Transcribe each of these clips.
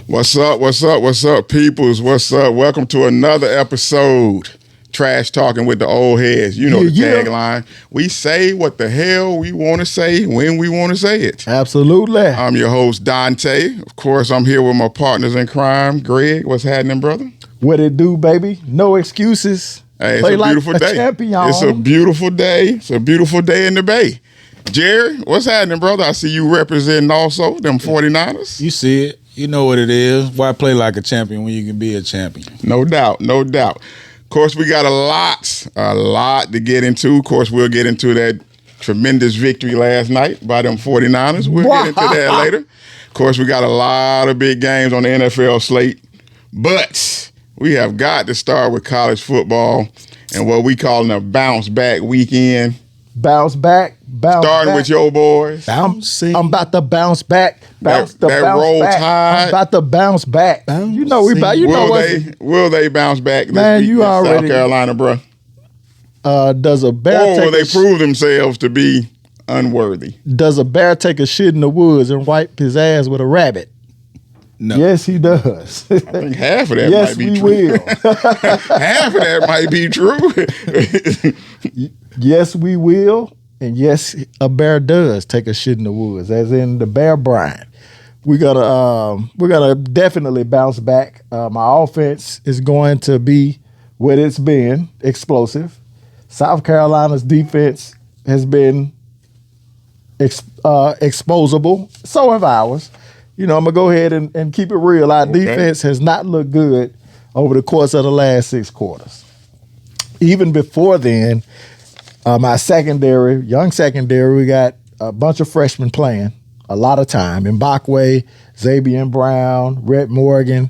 What's up, peoples? What's up? Welcome to another episode. Trash Talking with the Old Heads. You know the tagline. We say what the hell we want to say when we want to say it. Absolutely. I'm your host, Dante. Of course, I'm here with my partners in crime. Greg, what's happening, brother? What it do, baby? No excuses. Hey, it's Play a beautiful like day. A champion. It's a beautiful day. It's a beautiful day in the Bay. Jerry, what's happening, brother? I see you representing also them 49ers. You see it. You know what it is. Why play like a champion when you can be a champion? No doubt, no doubt. Of course, we got a lot to get into. Of course, we'll get into that tremendous victory last night by them 49ers. We'll get into that later. Of course, we got a lot of big games on the NFL slate. But we have got to start with college football and what we calling a bounce back weekend. Bounce back. Starting with your boys. Bouncing. I'm about to bounce back. Bounce roll back. tide. I'm about to bounce back. You know we about. Will they bounce back this Man, week you in already- South Carolina, bro? Does a bear Or will take they a prove themselves to be unworthy? Does a bear take a shit in the woods and wipe his ass with a rabbit? No. Yes, he does. I think half of that Yes, might be we true. will. Half of that might be true. Yes, we will. And yes, a bear does take a shit in the woods, as in the Bear Bryant. We're gonna definitely bounce back. My offense is going to be what it's been, explosive. South Carolina's defense has been exposable. So have ours. You know, I'm gonna go ahead and keep it real. Our defense has not looked good over the course of the last 6 quarters. Even before then, my young secondary, we got a bunch of freshmen playing a lot of time. Mbakwe, Xavier Brown, Rhett Morgan,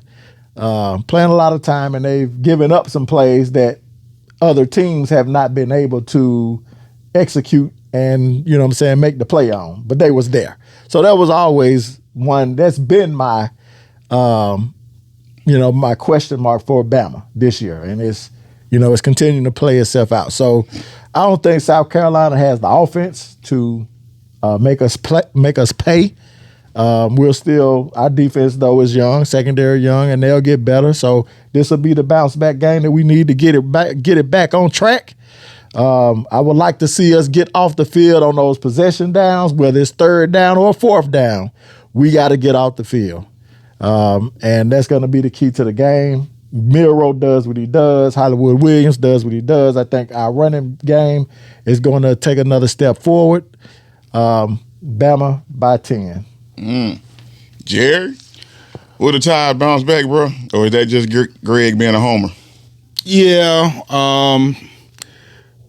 playing a lot of time, and they've given up some plays that other teams have not been able to execute and, you know what I'm saying, make the play on. But they was there. So that was always one that's been my, my question mark for Bama this year. And it's continuing to play itself out. So I don't think South Carolina has the offense to make us pay. Our defense though is young, secondary young, and they'll get better. So this will be the bounce back game that we need to get it back on track. I would like to see us get off the field on those possession downs, whether it's 3rd down or 4th down. We got to get off the field, and that's going to be the key to the game. Milroe does what he does. Hollywood Williams does what he does. I think our running game is going to take another step forward. Bama by 10. Jerry, will the Tide bounce back, bro? Or is that just Greg being a homer? Yeah.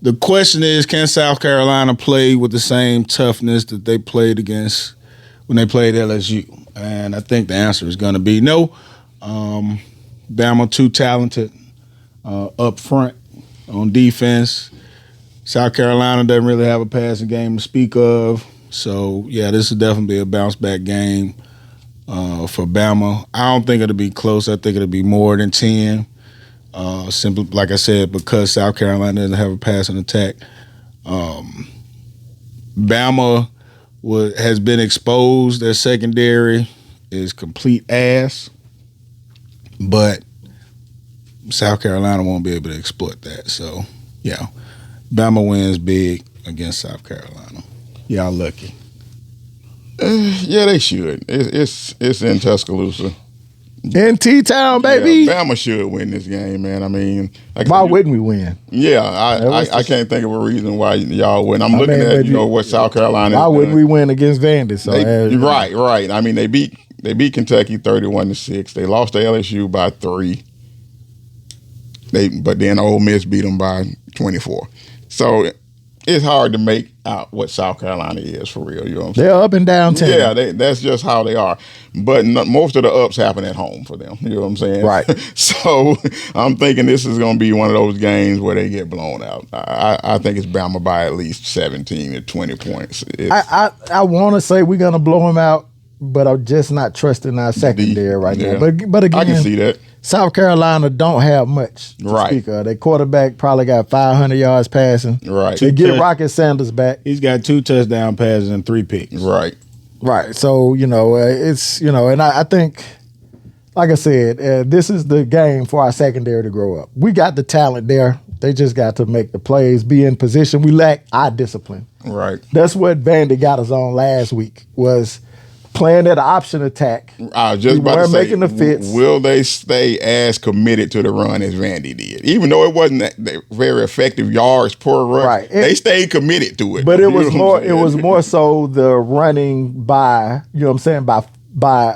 The question is, can South Carolina play with the same toughness that they played against when they played LSU? And I think the answer is going to be no. Bama too talented up front on defense. South Carolina doesn't really have a passing game to speak of. So, yeah, this is definitely a bounce-back game for Bama. I don't think it'll be close. I think it'll be more than 10. Simply, like I said, because South Carolina doesn't have a passing attack. Bama has been exposed. Their secondary is complete ass. But South Carolina won't be able to exploit that. So, yeah, Bama wins big against South Carolina. Y'all lucky. Yeah, they should. It's in Tuscaloosa. In T-Town, baby. Yeah, Bama should win this game, man. I mean, why wouldn't we win? Yeah, I can't think of a reason why y'all win. I'm looking at what South Carolina. Why wouldn't we win against Vandy? So right. I mean, they beat Kentucky 31-6. They lost to LSU by 3. But then Ole Miss beat them by 24. So it's hard to make out what South Carolina is for real. You know what I'm saying? They're up and down town. Yeah, that's just how they are. But most of the ups happen at home for them. You know what I'm saying? Right. So I'm thinking this is going to be one of those games where they get blown out. I think it's Bama by at least 17 to 20 points. I want to say we're going to blow them out, but I'm just not trusting our secondary right now. But again, I can see that. South Carolina don't have much to speak of. Their quarterback probably got 500 yards passing. Right. They get Rocket Sanders back. He's got 2 touchdown passes and 3 picks. Right. Right. So, it's, and I think like I said, this is the game for our secondary to grow up. We got the talent there. They just got to make the plays, be in position. We lack eye discipline. Right. That's what Vandy got us on last week, was playing that option attack. I was just We about to weren't say, making the fits. will they stay as committed to the run as Vandy did? Even though it wasn't that very effective yards per rush, Right. they stayed committed to it. But it You was know what more. I'm It saying? was more so the running by. You know what I'm saying, by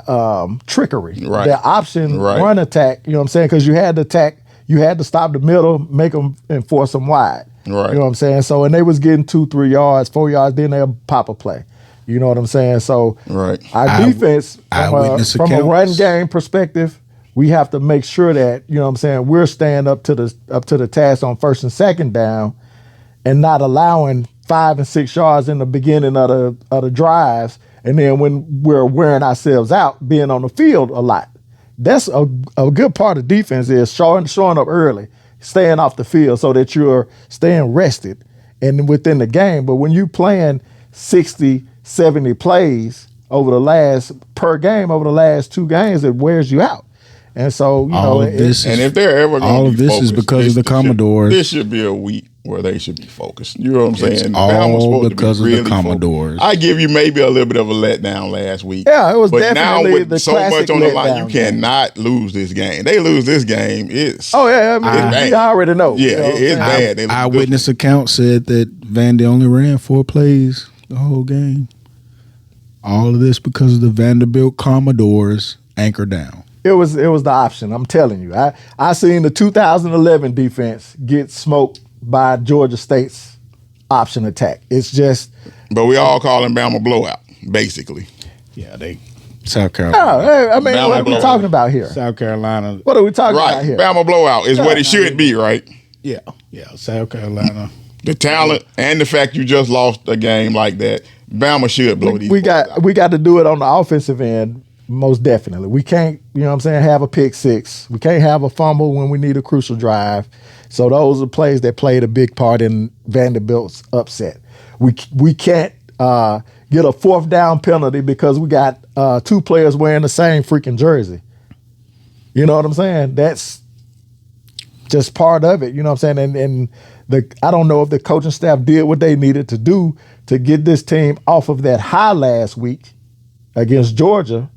trickery. Right. The option Right. run attack. You know what I'm saying, because you had to attack. You had to stop the middle, make them and force them wide. Right. You know what I'm saying. So and they was getting 2, 3 yards, 4 yards. Then they'll pop a play. You know what I'm saying. So Right. our defense eyewitness from a run accounts. game perspective, we have to make sure that, you know what I'm saying, we're staying up to the task on first and second down, and not allowing 5 and 6 yards in the beginning of the drives, and then when we're wearing ourselves out, being on the field a lot. That's a good part of defense, is showing up early, staying off the field so that you're staying rested and within the game. But when you playing 60, 70 plays over the last 2 games, it wears you out. And so, you All know, of this And is if they're ever going all to of be this is focused, because of the Commodores. This should be a week where they should be focused. You know what I'm saying? It's Bama's all supposed to be because of the really Commodores. focused. I give you maybe a little bit of a letdown last week. Yeah, it was but now definitely with the so much classic on the line, you letdown game. cannot lose this game. They lose this game, it's oh yeah, I mean, bad. we already know. Yeah, You know what I'm it's saying? bad. They lose Eyewitness account said that Vandy only ran 4 plays the whole game. All of this because of the Vanderbilt Commodores anchor down. It was the option. I'm telling you. I seen the 2011 defense get smoked by Georgia State's option attack. It's just But we all call him Bama blowout, basically. Yeah, they South Carolina. I mean, Bama what are we blowout. talking about here? South Carolina. What are we talking Right. about here? Bama blowout is what it should be, right? Yeah, South Carolina. The talent and the fact you just lost a game like that, Bama should blow these We boys out. got to do it on the offensive end, most definitely. We can't, you know what I'm saying, have a pick six. We can't have a fumble when we need a crucial drive. So those are plays that played a big part in Vanderbilt's upset. We can't get a 4th down penalty because we got 2 players wearing the same freaking jersey. You know what I'm saying? That's just part of it. You know what I'm saying? And I don't know if the coaching staff did what they needed to do to get this team off of that high last week against Georgia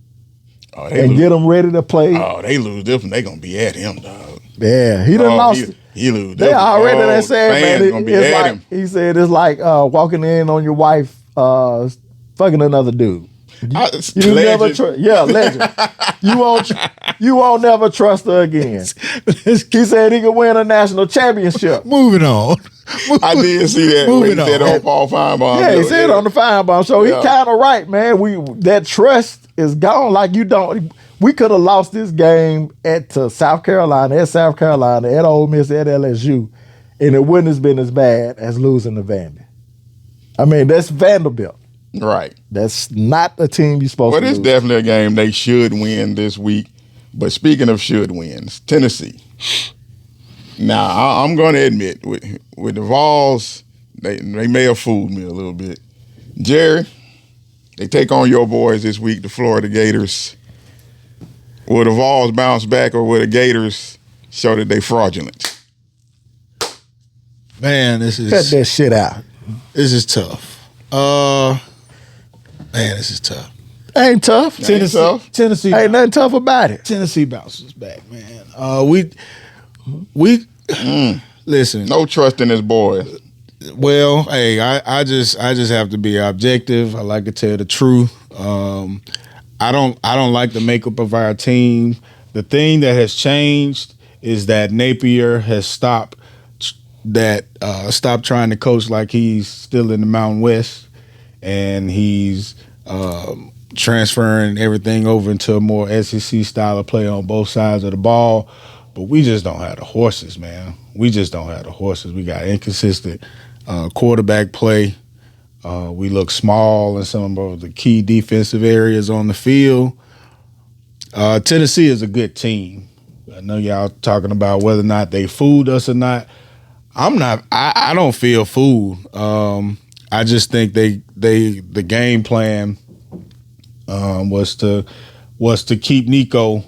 and get them ready to play. Oh, they lose this one. They gonna be at him, dog. Yeah, he done lost. He lose. They already done done said, man, gonna be it's at like, him. he said it's like walking in on your wife fucking another dude. You never Legend. trust. Yeah, legend. You won't never trust her again. He said he could win a national championship. Moving on. I did see that when he Moving said on. on Paul Feinbaum. Yeah, he said it on the Feinbaum show. He Yeah. kind of right, man. That trust is gone. Like you don't. We could have lost this game at South Carolina, at Ole Miss, at LSU, and it wouldn't have been as bad as losing to Vandy. I mean, that's Vanderbilt. Right. That's not a team you're supposed But to it's lose. definitely a game they should win this week. But speaking of should wins, Tennessee. Now, I'm going to admit, with the Vols, they may have fooled me a little bit. Jerry, they take on your boys this week, the Florida Gators. Will the Vols bounce back, or will the Gators show that they fraudulent? Man, Cut that shit out. this is tough. Man, this is tough. Ain't tough. Tennessee- tough. Tennessee, Ain't nothing tough about it. Tennessee bounces back, man. We listen. No trust in his boys. Well, hey, I just have to be objective. I like to tell the truth. I don't like the makeup of our team. The thing that has changed is that Napier has stopped trying to coach like he's still in the Mountain West, and he's transferring everything over into a more SEC style of play on both sides of the ball. But we just don't have the horses, man. We just don't have the horses. We got inconsistent quarterback play. We look small in some of the key defensive areas on the field. Tennessee is a good team. I know y'all talking about whether or not they fooled us or not. I'm not. I don't feel fooled. I just think the game plan was to keep Nico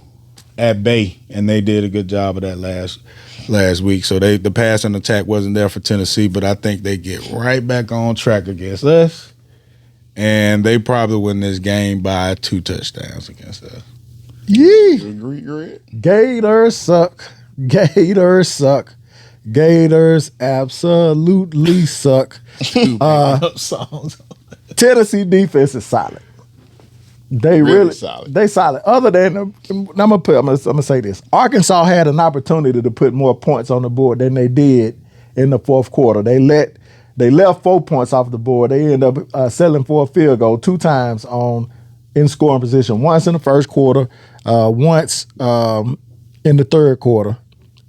at bay, and they did a good job of that last week. So the passing attack wasn't there for Tennessee, but I think they get right back on track against us, and they probably win this game by 2 touchdowns against us. Yee. You agree, Greg? Gators suck. Gators suck. Gators absolutely suck. Tennessee defense is solid. They really solid. They solid. Other than I'm gonna say this. Arkansas had an opportunity to put more points on the board than they did in the fourth quarter. They left 4 points off the board. They ended up settling for a field goal 2 times in scoring position. Once in the first quarter, once in the third quarter,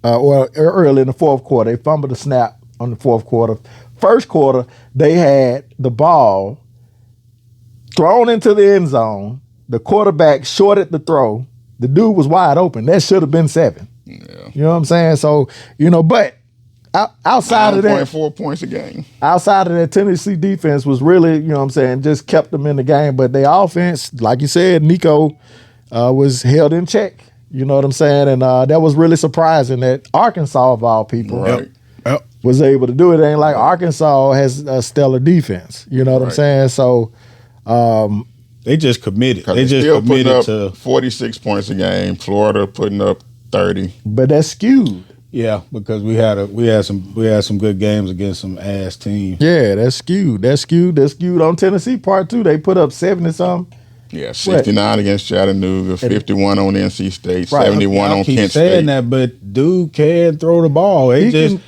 or early in the fourth quarter. They fumbled the snap on the fourth quarter. First quarter, they had the ball thrown into the end zone. The quarterback shorted the throw. The dude was wide open. That should have been 7. Yeah. You know what I'm saying? So, but outside of that, 9.4 points a game. outside of that, Tennessee defense was really, just kept them in the game. But their offense, like you said, Nico was held in check. You know what I'm saying? And that was really surprising that Arkansas, of all people, Right. was able to do it. It ain't like Arkansas has a stellar defense. You know what I'm saying? So They just committed. They just still putting committed up to 46 points a game. Florida putting up 30. but that's skewed. because we had some good games against some ass teams. Yeah, that's skewed. That's skewed on Tennessee part 2. They put up 70-something. Yeah, 69 against Chattanooga, 51 on NC State, Right. 71 I on keep Kent saying State. that, but dude can throw the ball.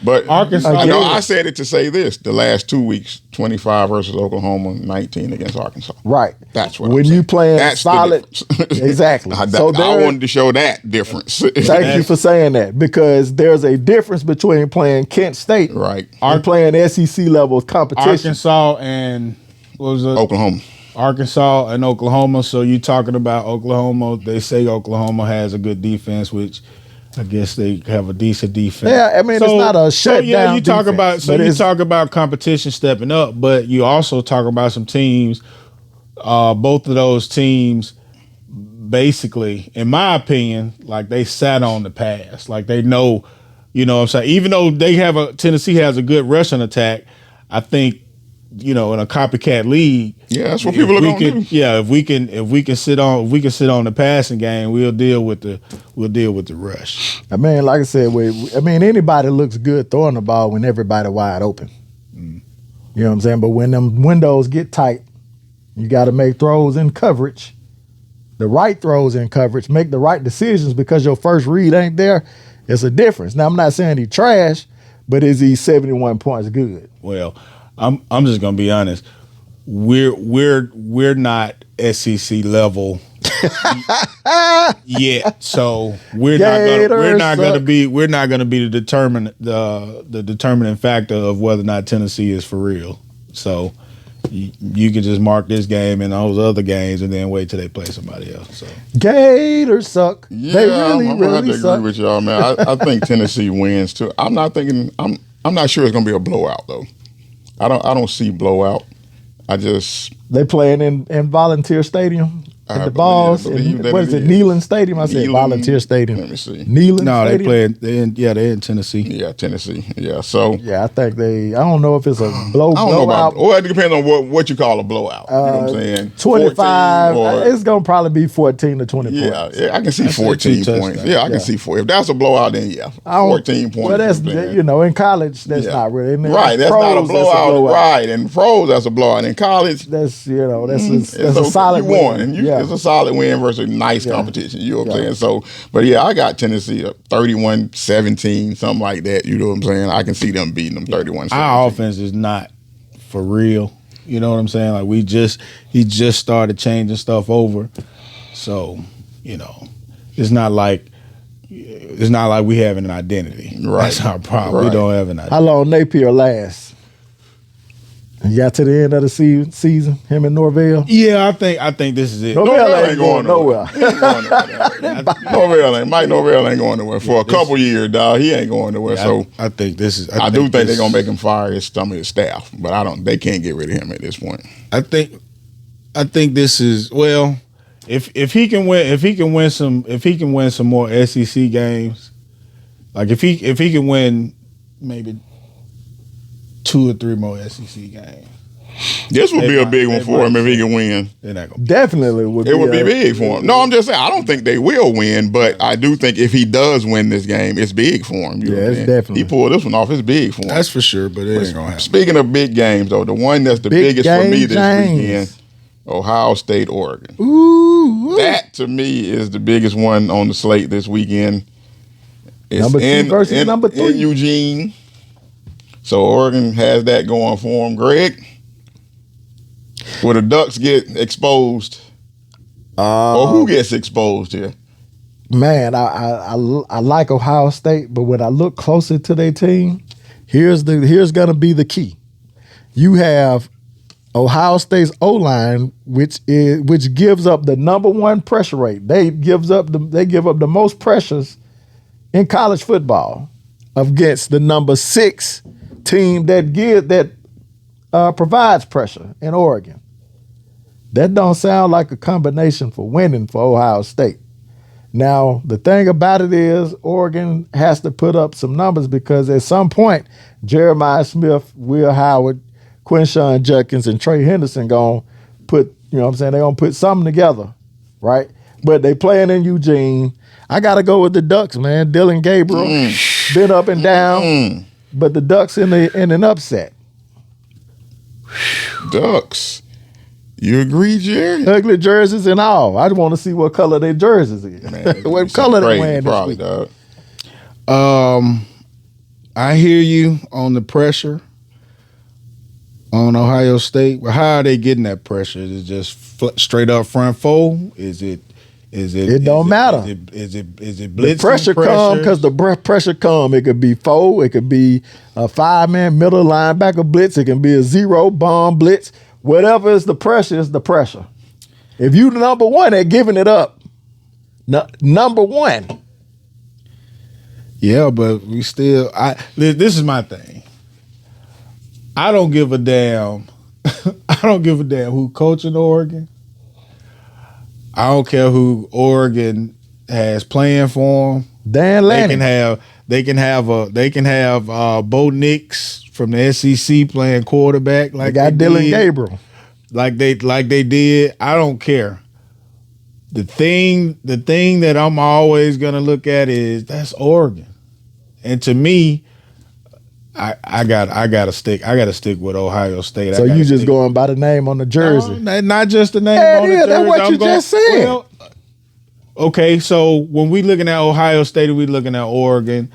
But Arkansas. I know Again. I said it to say this: the last 2 weeks, 25 versus Oklahoma, 19 against Arkansas. Right. That's what when I'm you saying. playing That's the solid. difference. Exactly. I there- wanted to show that difference. Thank you for saying that, because there's a difference between playing Kent State Right. and playing SEC level competition. Arkansas and what was it? Oklahoma. Arkansas and Oklahoma. So you talking about Oklahoma? They say Oklahoma has a good defense, which I guess they have a decent defense. Yeah, I mean, it's not a shutdown you talk defense, about but it's- talk about competition stepping up, but you also talk about some teams. Both of those teams, basically, in my opinion, like they sat on the pass. Like they know, what I'm saying. Even though Tennessee has a good rushing attack, I think. In a copycat league, Yeah, that's what people are going to do. Yeah, if we can sit on the passing game, we'll deal with the rush. I mean, like I said, anybody looks good throwing the ball when everybody wide open. You know what I'm saying? But when them windows get tight, you got to make throws in coverage, the right throws in coverage, make the right decisions, because your first read ain't there. It's a difference. Now, I'm not saying he trash, but is he 71 points good? Well, I'm just gonna be honest. We're not SEC level yet, so we're not gonna be the determining factor of whether or not Tennessee is for real. So you can just mark this game and those other games, and then wait till they play somebody else. So Gators suck. Yeah, They really, I'm gonna have to really suck. agree with y'all, man. I think Tennessee wins too. I'm not sure it's gonna be a blowout though. I don't see blowout. They playing in Volunteer Stadium at the Balls. believe that What is it it? is. Neyland Stadium. I said Neyland- Volunteer Stadium. Let me see. Neyland no, Stadium. they're in Tennessee. Yeah, Tennessee. Yeah, so Yeah, I think I don't know if it's a I don't know blowout. about. Well, it depends on what you call a blowout. You know what I'm saying? 25. 14 or- It's gonna probably be 14 to 20 Yeah, points. yeah, I can see That's 14 2 points. touchdowns. Yeah, I can see 4. If that's a blowout, then yeah, I don't- 14 points. Well, that's you know what I'm saying? in college that's Yeah. not really Right. That's not a blowout. Right, and pros that's a blowout. In college, That's that's it's a okay. solid You won, win. and yeah. it's a solid win versus nice competition. You know what I'm Yeah. saying? So, but yeah, I got Tennessee 31-17, something like that. You know what I'm saying? I can see them beating them 31-17. Our offense is not for real. You know what I'm saying? Like he just started changing stuff over. So, it's not like we have an identity. Right. That's our problem. We Right. don't have an identity. How long Napier last? You got to the end of the season, him and Norvell. Yeah, I think this is it. Norvell Norvell ain't going nowhere. He ain't going nowhere. Mike Norvell ain't going nowhere for a couple years, dog. He ain't going nowhere. So I think this is. I do think they're gonna make him fire some of his staff, but they can't get rid of him at this point. I think this is, well, if he can win some more SEC games, like if he can win maybe 2 or 3 more SEC games. This would be a big one for him if he can win. Definitely would. It would be big for him. No, I'm just saying I don't think they will win, but I do think if he does win this game, it's big for him. Yeah, it's definitely. He pulled this one off. It's big for him. That's for sure, but it ain't gonna happen. Speaking of big games, though, the one that's the biggest for me this weekend, Ohio State, Oregon. Ooh, that to me is the biggest one on the slate this weekend. It's number 2 versus number 3 in Eugene. So Oregon has that going for them. Greg, will the Ducks get exposed? Or who gets exposed here? Man, I like Ohio State, but when I look closer to their team, here's gonna be the key. You have Ohio State's O-line, which gives up the number 1 pressure rate. They give up the most pressures in college football against the number 6 team that provides pressure in Oregon. That don't sound like a combination for winning for Ohio State. Now, the thing about it is Oregon has to put up some numbers because at some point, Jeremiah Smith, Will Howard, Quinshon Judkins, and Trey Henderson going to put, they're going to put something together, right? But they playing in Eugene. I got to go with the Ducks, man. Dylan Gabriel, been up and down, but the Ducks in an upset. Ducks. You agree, Jerry? Ugly jerseys and all. I just want to see what color their jerseys is. Man, what color they wearing this week. Dog. I hear you on the pressure on Ohio State. Well, how are they getting that pressure? Is it just straight up front four? Is it? It don't matter. Is it blitzing? The pressure come because the pressure come. It could be 4. It could be a 5-man middle linebacker blitz. It can be a 0 bomb blitz. Whatever is the pressure is the pressure. If you the number 1, they're giving it up. Number 1. Yeah, but we still. This is my thing. I don't give a damn. I don't give a damn who coaching Oregon. I don't care who Oregon has playing for them. Dan Lanning. They can have Bo Nix from the SEC playing quarterback. Like they got Dylan Gabriel. Like they did. I don't care. The thing that I'm always gonna look at is that's Oregon, and to me, I gotta stick with Ohio State. So you just going by the name on the jersey? No, not just the name on the jersey. That's what you just said. Well, okay, so when we looking at Ohio State and we looking at Oregon,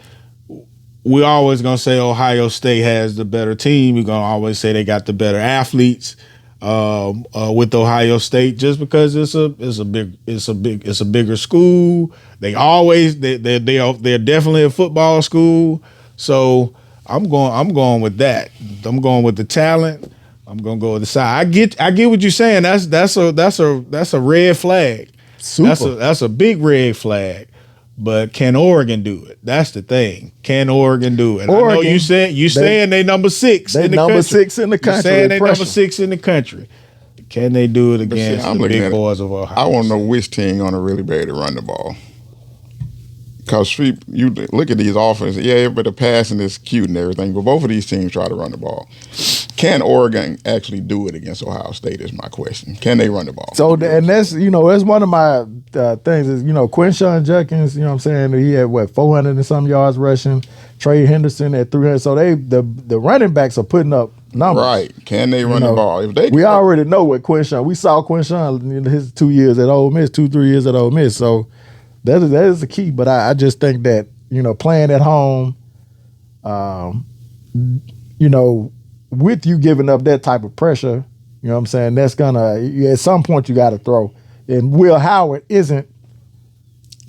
we always gonna say Ohio State has the better team. We're gonna always say they got the better athletes with Ohio State, just because it's a bigger school. They're definitely a football school. So I'm going with that. I'm going with the talent. I'm gonna go with the side. I get what you're saying. That's a red flag. Super. That's a big red flag. But can Oregon do it? That's the thing. Can Oregon do it? Oregon, I know saying they number 6 in the country. Number 6 in the country. You're saying they number 6 in the country. Can they do it against the big boys of Ohio? I want to know which team gonna really be able to run the ball. Because you look at these offenses, yeah, but the passing is cute and everything, but both of these teams try to run the ball. Can Oregon actually do it against Ohio State is my question. Can they run the ball? So, and that's one of my things is, Quinshon Judkins, what I'm saying, he had, 400 and some yards rushing, Trey Henderson at 300. So the running backs are putting up numbers. Right. Can they run the ball? We already know what Quinshon, we saw Quinshon in his 2 years at Ole Miss, 2-3 years at Ole Miss. So that is the key. But I just think that, playing at home, with you giving up that type of pressure, that's gonna, at some point you got to throw. And Will Howard isn't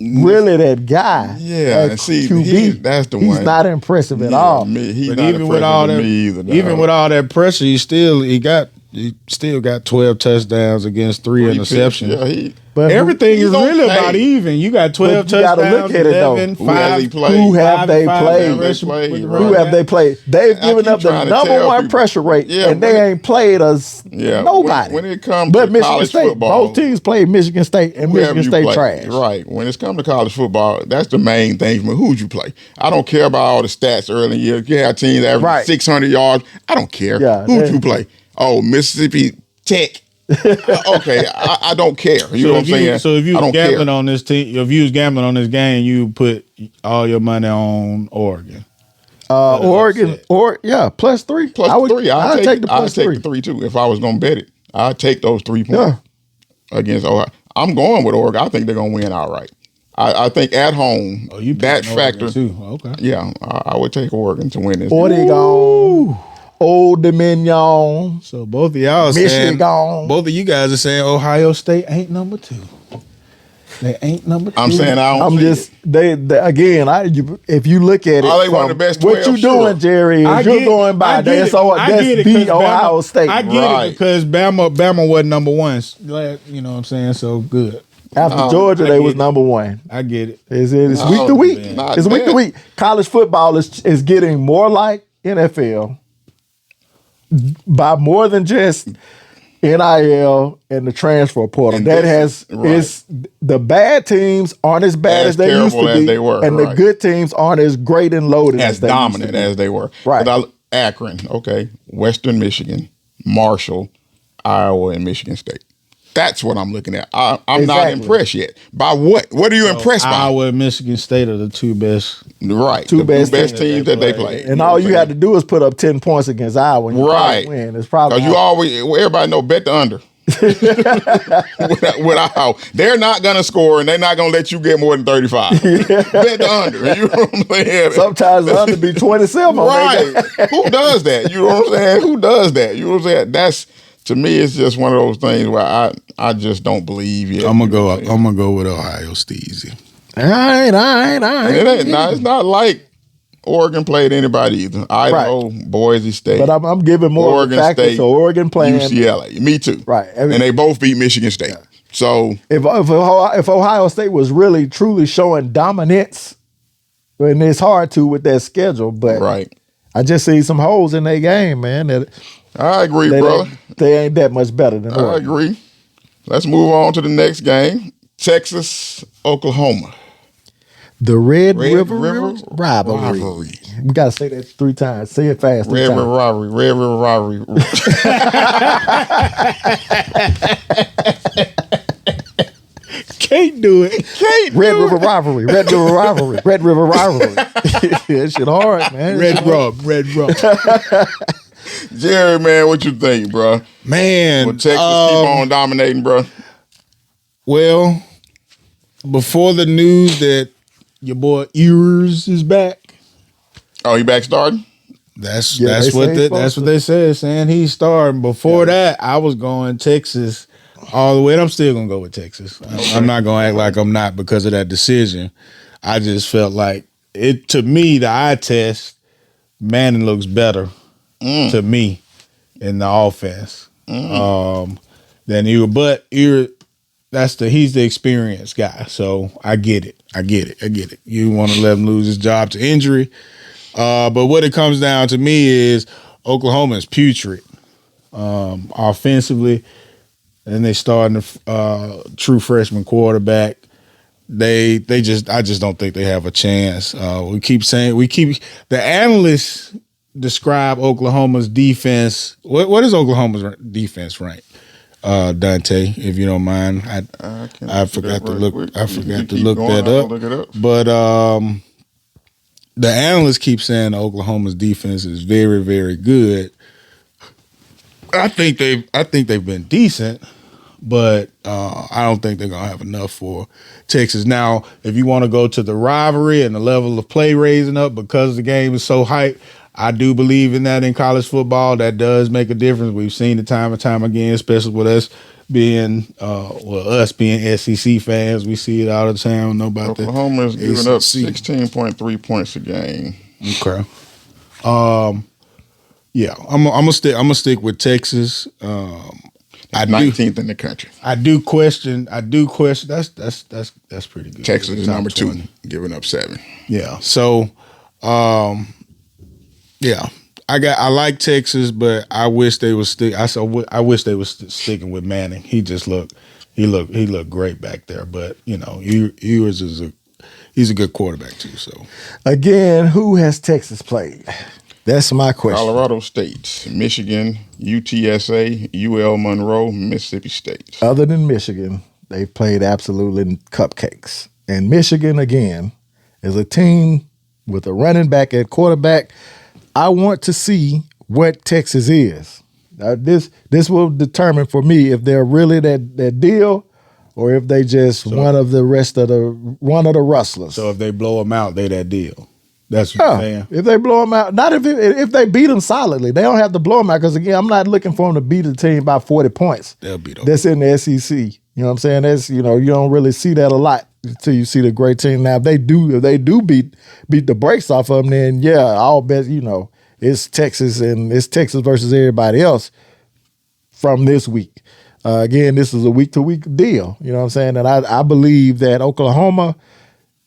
really that guy. Yeah, see, that's the one. He's not impressive at all. He's not impressive with me either. Even with all that pressure, he got he still got 12 touchdowns against 3 interceptions. Yeah, But Everything is he's really okay. about even. You got 12 But you gotta touchdowns, look at it, though. 11, Who has 5. he played? Who have 5 they and 5 played? rushing Who with the have Who running have they back. played? They've I given keep up the trying to number tell one people. pressure rate, Yeah, and they ain't played us nobody. When it comes but to Michigan college State, football, both teams played Michigan State, and whoever Michigan you State play, trash. right? When it's come to college football, that's the main thing for me. Who'd you play? I don't care about all the stats early in the year. You have teams averaging Right. 600 yards. I don't care. Yeah, Who'd you play? Oh, Mississippi Tech. Okay, I don't care. You know what I'm saying? So if you I was don't gambling care. on this team, if you was gambling on this game, you put all your money on Oregon. Oregon, +3. Plus three. I'll take the I'd plus take 3. the 3 too. If I was going to bet it, I'd take those 3 points Yeah. against Ohio. I'm going with Oregon. I think they're going to win outright. I think at home, Oh, you that picking Oregon factor. too? Okay. Yeah, I would take Oregon to win this. Oregon, Old Dominion. So both of y'all are Michigan saying, gone. both of you guys are saying Ohio State ain't number 2. They ain't number 2. I'm saying I don't. I'm see just it. if you look at it, Are they one of from the best what 12? you doing, Sure. Jerry? Is you're going by that's beat Ohio State. I get Right. it because Bama wasn't number 1. You know what I'm saying? So good. After Georgia, I they get was it. number 1. I get it. It's No, week to week. man. Not It's week to bad. week. College football is getting more like NFL by more than just NIL and the transfer portal. And That this- it's the bad teams aren't as bad As as they used terrible to as be, they were, and the right. good teams aren't as great and loaded As they dominant used to be. as they were. Right. But Akron, okay, Western Michigan, Marshall, Iowa, and Michigan State. That's what I'm looking at. I'm not Exactly. impressed yet. By what? What are you impressed by? Iowa and Michigan State are the 2 best. Right. Two the best teams that they play. And all you had to do is put up 10 points against Iowa and you Right. probably win. It's probably Because you always, everybody know, bet the under. with Iowa. They're not going to score and they're not going to let you get more than 35. Bet the under. You know what I'm saying? sometimes the under be 27. Right. Who does that? You know what I'm saying? Who does that? You know what I'm saying? That's, to me, it's just one of those things where I just don't believe yet. I'm gonna go with Ohio Steezy. All right. It's not like Oregon played anybody either. Idaho, Boise State. But I'm giving more Oregon of the factor. State, So Oregon playing. UCLA. Me too. Right. And they both beat Michigan State. So If Ohio State was really truly showing dominance, and it's hard to with that schedule, but right. I just see some holes in their game, man. That I agree, brother. they ain't that much better than I Oregon. agree. Let's move on to the next game. Texas, Oklahoma. The Red River River rivalry. We got to say that 3 times. Say it fast. 3 Red times. River rivalry. Red River rivalry. Can't do it. Red River rivalry. Red River rivalry. Red River rivalry. That shit hard, man. Red rum. Jerry, man, what you think, bro? Man, Will Texas keep on dominating, bro? well, before the news that your boy Ears is back, Oh, he back starting? that's Yeah, they what say that's supposed what they said, saying he's starting. Before that, I was going Texas all the way, and I'm still gonna go with Texas. I'm not gonna act like I'm not because of that decision. I just felt like it, to me, the eye test, Manning looks better to me in the offense than you. But he's the experienced guy, so I get it. You want to let him lose his job to injury, but what it comes down to me is Oklahoma is putrid offensively, and they starting a true freshman quarterback. I just don't think they have a chance. The analysts describe Oklahoma's defense. What is Oklahoma's defense rank? Dante, if you don't mind, I forgot to look. I forgot to look that up. Look it up. But the analysts keep saying Oklahoma's defense is very, very good. I think they've been decent, but I don't think they're gonna have enough for Texas. Now, if you want to go to the rivalry and the level of play raising up because the game is so hyped, I do believe in that in college football. That does make a difference. We've seen it time and time again, especially with us being SEC fans. We see it all the time. Know about that. Oklahoma is giving up ACC. 16.3 points a game. Okay. Yeah, I'm gonna stick with Texas. At 19th in the country. I do question. That's pretty good. Texas is Top number 2, 20. giving up 7. Yeah. So, yeah, I like Texas, but I wish they was I wish they was sticking with Manning. He looked great back there. But Ewers he's a good quarterback too. So Again, who has Texas played? That's my question. Colorado State, Michigan, UTSA, UL Monroe, Mississippi State. Other than Michigan, they played absolutely cupcakes. And Michigan, again, is a team with a running back at quarterback. I want to see what Texas is. This will determine for me if they're really that deal or if they just one of the rustlers. if they blow them out, they that deal. That's what I'm saying. If they blow them out, not if they beat them solidly. They don't have to blow them out because, again, I'm not looking for them to beat a team by 40 points. They'll beat them. That's in the SEC. You know what I'm saying? That's, you don't really see that a lot until you see the great team. Now, if they do beat the brakes off of them, then, yeah, I'll bet, it's Texas and it's Texas versus everybody else from this week. Again, this is a week-to-week deal. You know what I'm saying? And I believe that Oklahoma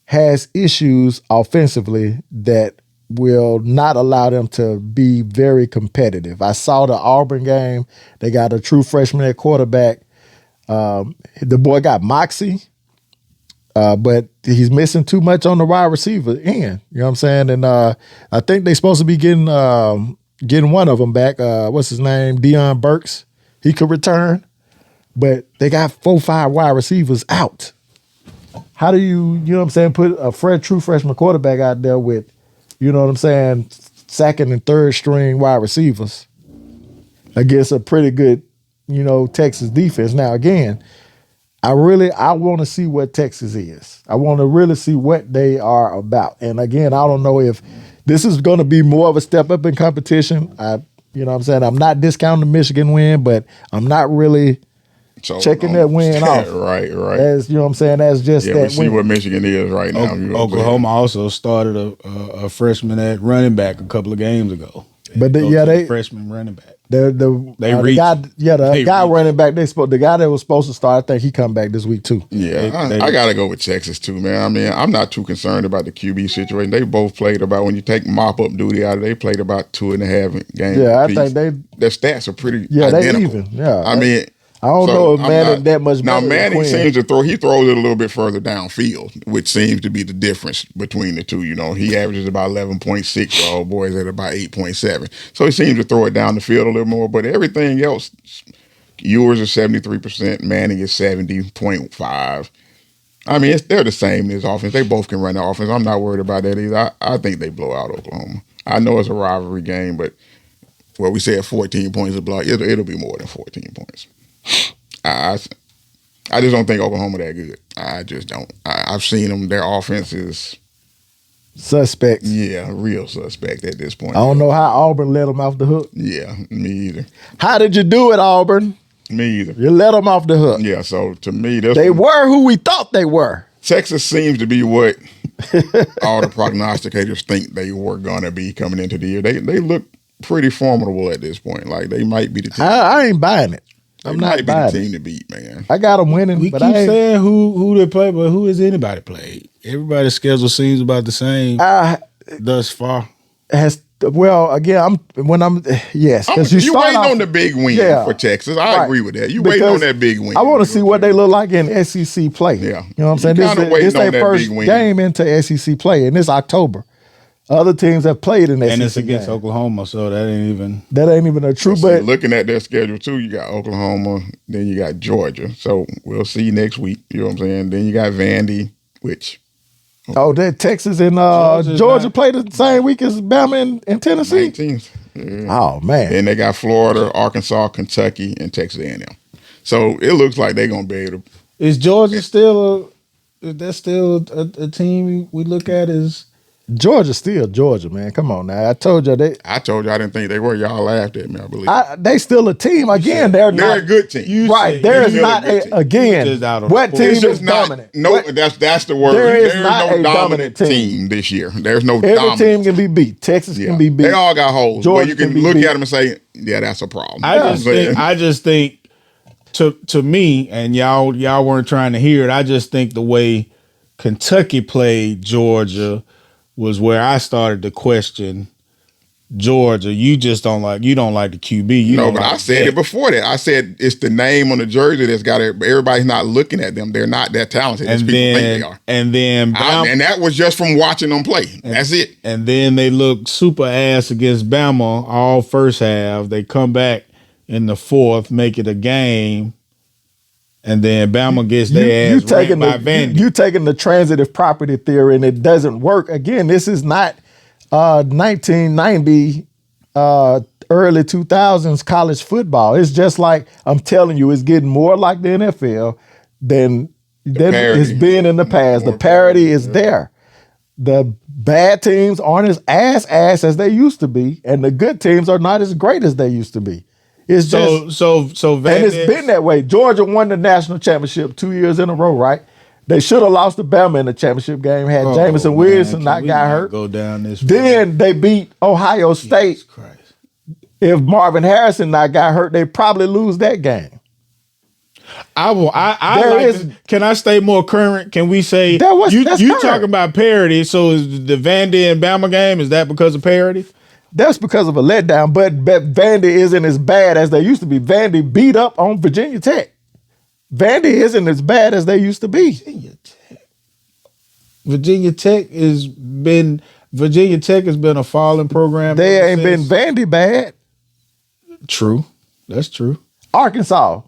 has issues offensively that will not allow them to be very competitive. I saw the Auburn game. They got a true freshman at quarterback. The boy got moxie, but he's missing too much on the wide receiver end. You know what I'm saying? And I think they're supposed to be getting one of them back. What's his name? Deion Burks. He could return, but they got 4-5 wide receivers out. How do you know what I'm saying, put a true freshman quarterback out there with, you know what I'm saying, second and third string wide receivers against a pretty good, Texas defense? Now, again, I want to see what Texas is. I want to really see what they are about. And again, I don't know if this is going to be more of a step up in competition. You know what I'm saying? I'm not discounting the Michigan win, but I'm not really checking that win off. Right. As you know what I'm saying? That's just that we see what Michigan is right now. Oklahoma also started a freshman at running back a couple of games ago. They freshman running back. The guy running back. The guy that was supposed to start, I think he come back this week too. Yeah, I got to go with Texas too, man. I mean, I'm not too concerned about the QB situation. They both played about, when you take mop up duty out of, they played about 2.5 games. Yeah, apiece. I think their stats are pretty identical. They even. Yeah, I mean. I don't know if Manning that much better. Now, Manning seems to throws it a little bit further downfield, which seems to be the difference between the two. He averages about 11.6, while old boys at about 8.7. So he seems to throw it down the field a little more. But everything else, Ewers is 73%, Manning is 70.5. I mean, they're the same in his offense. They both can run the offense. I'm not worried about that either. I think they blow out Oklahoma. I know it's a rivalry game, but we said 14 points a block. It'll be more than 14 points. I just don't think Oklahoma that good. I just don't. I've seen them. Their offense is suspect. Yeah, real suspect at this point. I don't know how Auburn let them off the hook. Yeah, me either. How did you do it, Auburn? Me either. You let them off the hook. Yeah, so to me, they were who we thought they were. Texas seems to be what all the prognosticators think they were going to be coming into the year. They look pretty formidable at this point. Like, they might be the team. I ain't buying it. I'm not buying the team to beat, man. I got them winning. We but keep saying who they play, but who has anybody played? Everybody's schedule seems about the same thus far. Again, yes. You waiting on the big win for Texas. I agree with that. You waiting on that big win. I want to see what they look like in SEC play. Yeah. You know what I'm saying? This is their first game into SEC play, and it's October. Other teams have played in that, and it's against Oklahoma, so that ain't even a true. But looking at their schedule too, you got Oklahoma, then you got Georgia. So we'll see next week. You know what I'm saying? Then you got Vandy, which that Texas and Georgia play the same week as Bama and Tennessee. 19th. Yeah. Oh man! Then they got Florida, Arkansas, Kentucky, and Texas A&M. So it looks like they're gonna be able to. Is Georgia still a team we look at as Georgia's still Georgia, man. Come on now. I told you I didn't think they were. Y'all laughed at me, I believe. they still a team. Again, they're a good team. Right. There is not again. What team is dominant? No, that's the word. There is not no dominant team this year. There's no Every dominant team can be beat. Texas can be beat. They all got holes. Georgia But you can can be look beat. at them and say, yeah, that's a problem. I just think to me, and y'all weren't trying to hear it, I just think the way Kentucky played Georgia was where I started to question Georgia. You don't like the QB. But I said it before that. I said it's the name on the jersey that's got it. Everybody's not looking at them. They're not that talented as people think they are. And then and that was just from watching them play. That's it. And then they looked super ass against Bama all first half. They come back in the fourth, make it a game. And then Bama gets their ass ranked by Vandy. You taking the transitive property theory and it doesn't work. Again, this is not 1990, early 2000s college football. It's just like, I'm telling you, it's getting more like the NFL than it's been in the past. The parity is there. The bad teams aren't as ass as they used to be, and the good teams are not as great as they used to be. It's just and it's been that way. Georgia won the national championship 2 years in a row, right? They should have lost to Bama in the championship game had Jameson Williamson not got hurt. Go down this then they beat Ohio State. Christ. If Marvin Harrison not got hurt, they probably lose that game. Can I stay more current? Can we say you talking about parity? So is the Vandy and Bama game, is that because of parity? That's because of a letdown, but Vandy isn't as bad as they used to be. Vandy beat up on Virginia Tech. Vandy isn't as bad as they used to be. Virginia Tech has been a falling program. They ain't been Vandy bad. True. That's true. Arkansas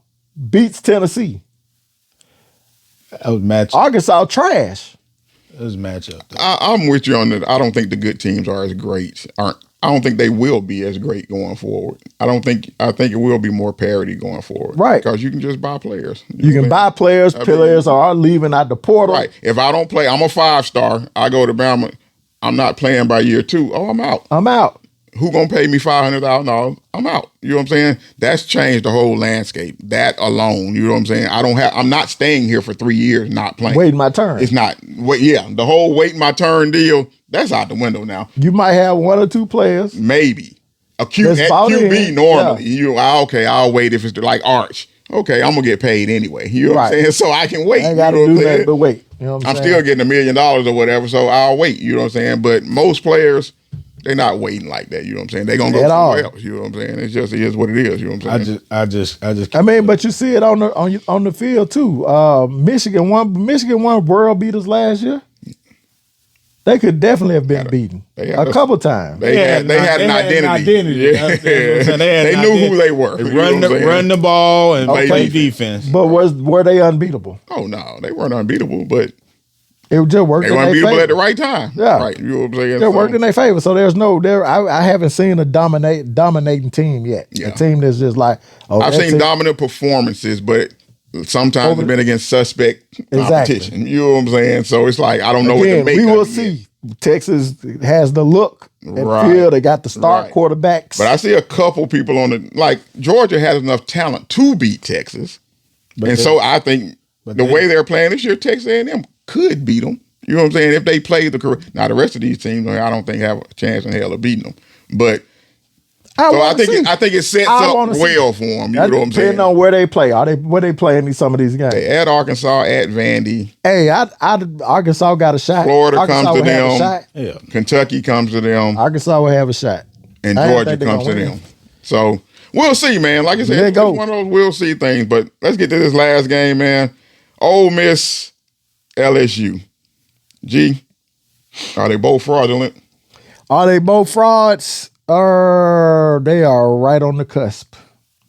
beats Tennessee. That was matchup. Arkansas trash. That was matchup. I'm with you on that. I don't think the good teams are as great. I don't think they will be as great going forward. I think it will be more parity going forward. Right. Because you can just buy players. You can buy players. Players are leaving out the portal. Right. If I don't play, I'm a 5-star. I go to Bama. I'm not playing by year 2. Oh, I'm out. Who gonna pay me $500,000? I'm out. You know what I'm saying? That's changed the whole landscape. That alone, you know what I'm saying? I'm not staying here for 3 years not playing. Waiting my turn. It's not. The whole waiting my turn deal, that's out the window now. You might have 1 or 2 players. Maybe. QB normally. I'll wait if it's like Arch. Okay, I'm gonna get paid anyway. You know what I'm saying? So I can wait. I ain't gotta do that, but wait. You know what I'm saying? still getting $1 million or whatever, so I'll wait. You know what I'm saying? But most players, they're not waiting like that. You know what I'm saying? They're gonna go somewhere else. You know what I'm saying? It is what it is. You know what I'm saying? I just. But you see it on the field too. Michigan won world beaters last year. They could definitely have been beaten a couple times. They had an identity. Yeah. They knew who they were. They run the ball and play defense. But were they unbeatable? Oh no, they weren't unbeatable, but it just worked. They weren't unbeatable at the right time. Yeah, right. You know what I'm saying? They worked in their favor. So I haven't seen a dominating team yet. Yeah. A team that's just like I've seen dominant performances, but sometimes it's been against suspect competition. Exactly. You know what I'm saying? So it's like I don't know what to make. We will see. Texas has the look and feel. They got the start quarterbacks. But I see a couple people Georgia has enough talent to beat Texas, so I think way they're playing this year, Texas A&M could beat them. You know what I'm saying? If they play now the rest of these teams, I don't think have a chance in hell of beating them. But I think it sets up well for them. You know what I'm saying? Depending on where they play. Where they play in some of these games? They at Arkansas, at Vandy. Hey, Arkansas got a shot. Florida comes to them. Yeah. Kentucky comes to them. Arkansas will have a shot. And Georgia comes to them. So we'll see, man. Like I said, it's one of those we'll see things. But let's get to this last game, man. Ole Miss, LSU. G, are they both fraudulent? Are they both frauds? They are right on the cusp.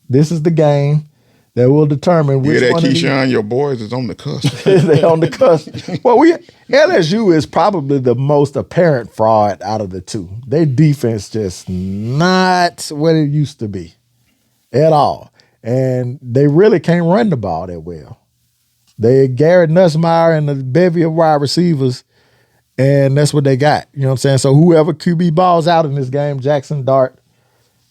This is the game that will determine which one. Keyshawn, your boys is on the cusp. They're on the cusp. Well, LSU is probably the most apparent fraud out of the two. Their defense just not what it used to be at all. And they really can't run the ball that well. Garrett Nussmeier and the bevy of wide receivers And that's what they got. You know what I'm saying? So whoever QB balls out in this game, Jackson Dart,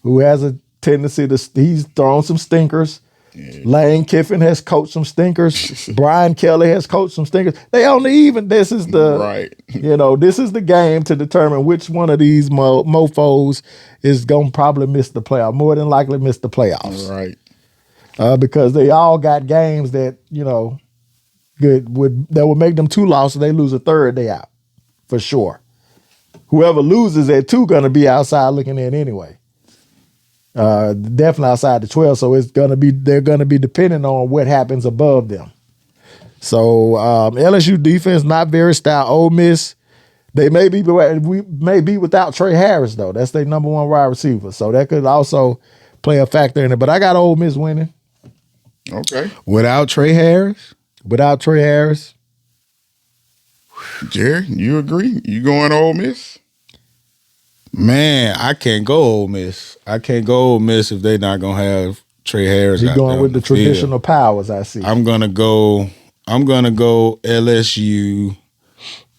who has a tendency to, he's thrown some stinkers. Yeah. Lane Kiffin has coached some stinkers. Brian Kelly has coached some stinkers. They only even, this is the, right. This is the game to determine which one of these mofos is going to probably miss the playoff, more than likely miss the playoffs. Right. Because they all got games that, that would make them 2 losses. They lose a third, they out. For sure. Whoever loses at 2 going to be outside looking in anyway. Definitely outside the 12. So they're going to be dependent on what happens above them. So LSU defense not very stout. Ole Miss, we may be without Trey Harris though. That's their number 1 wide receiver. So that could also play a factor in it. But I got Ole Miss winning. Okay. Without Trey Harris? Without Trey Harris. Jerry, you agree? You going Ole Miss? Man, I can't go Ole Miss. I can't go Ole Miss if they're not gonna have Trey Harris. You're going with the traditional powers, I see. I'm gonna go LSU.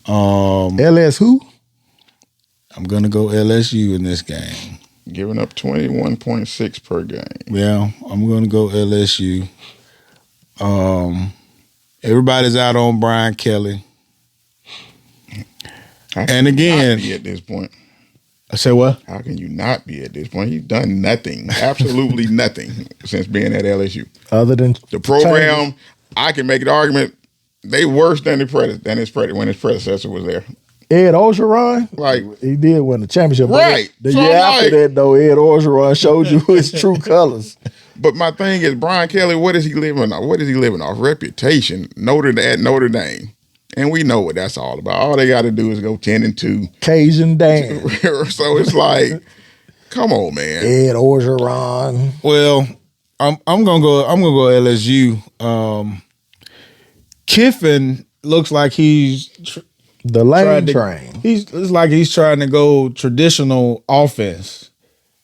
LS who? I'm gonna go LSU in this game. Giving up 21.6 per game. Yeah, I'm gonna go LSU. Everybody's out on Brian Kelly. And again, at this point, I say what? How can you not be at this point? He's done nothing, absolutely nothing since being at LSU. Other than the program, changes. I can make an argument they worse than when his predecessor was there. Ed Orgeron, like he did win the championship. Right. The year after that, though, Ed Orgeron showed you his true colors. But my thing is, Brian Kelly, what is he living off? What is he living off? Reputation, at Notre Dame. And we know what that's all about. All they got to do is go 10-2. Cajun Dan. So it's like, come on, man. Ed Orgeron. Well, I'm gonna go LSU. Kiffin looks like he's the lane train. It's like he's trying to go traditional offense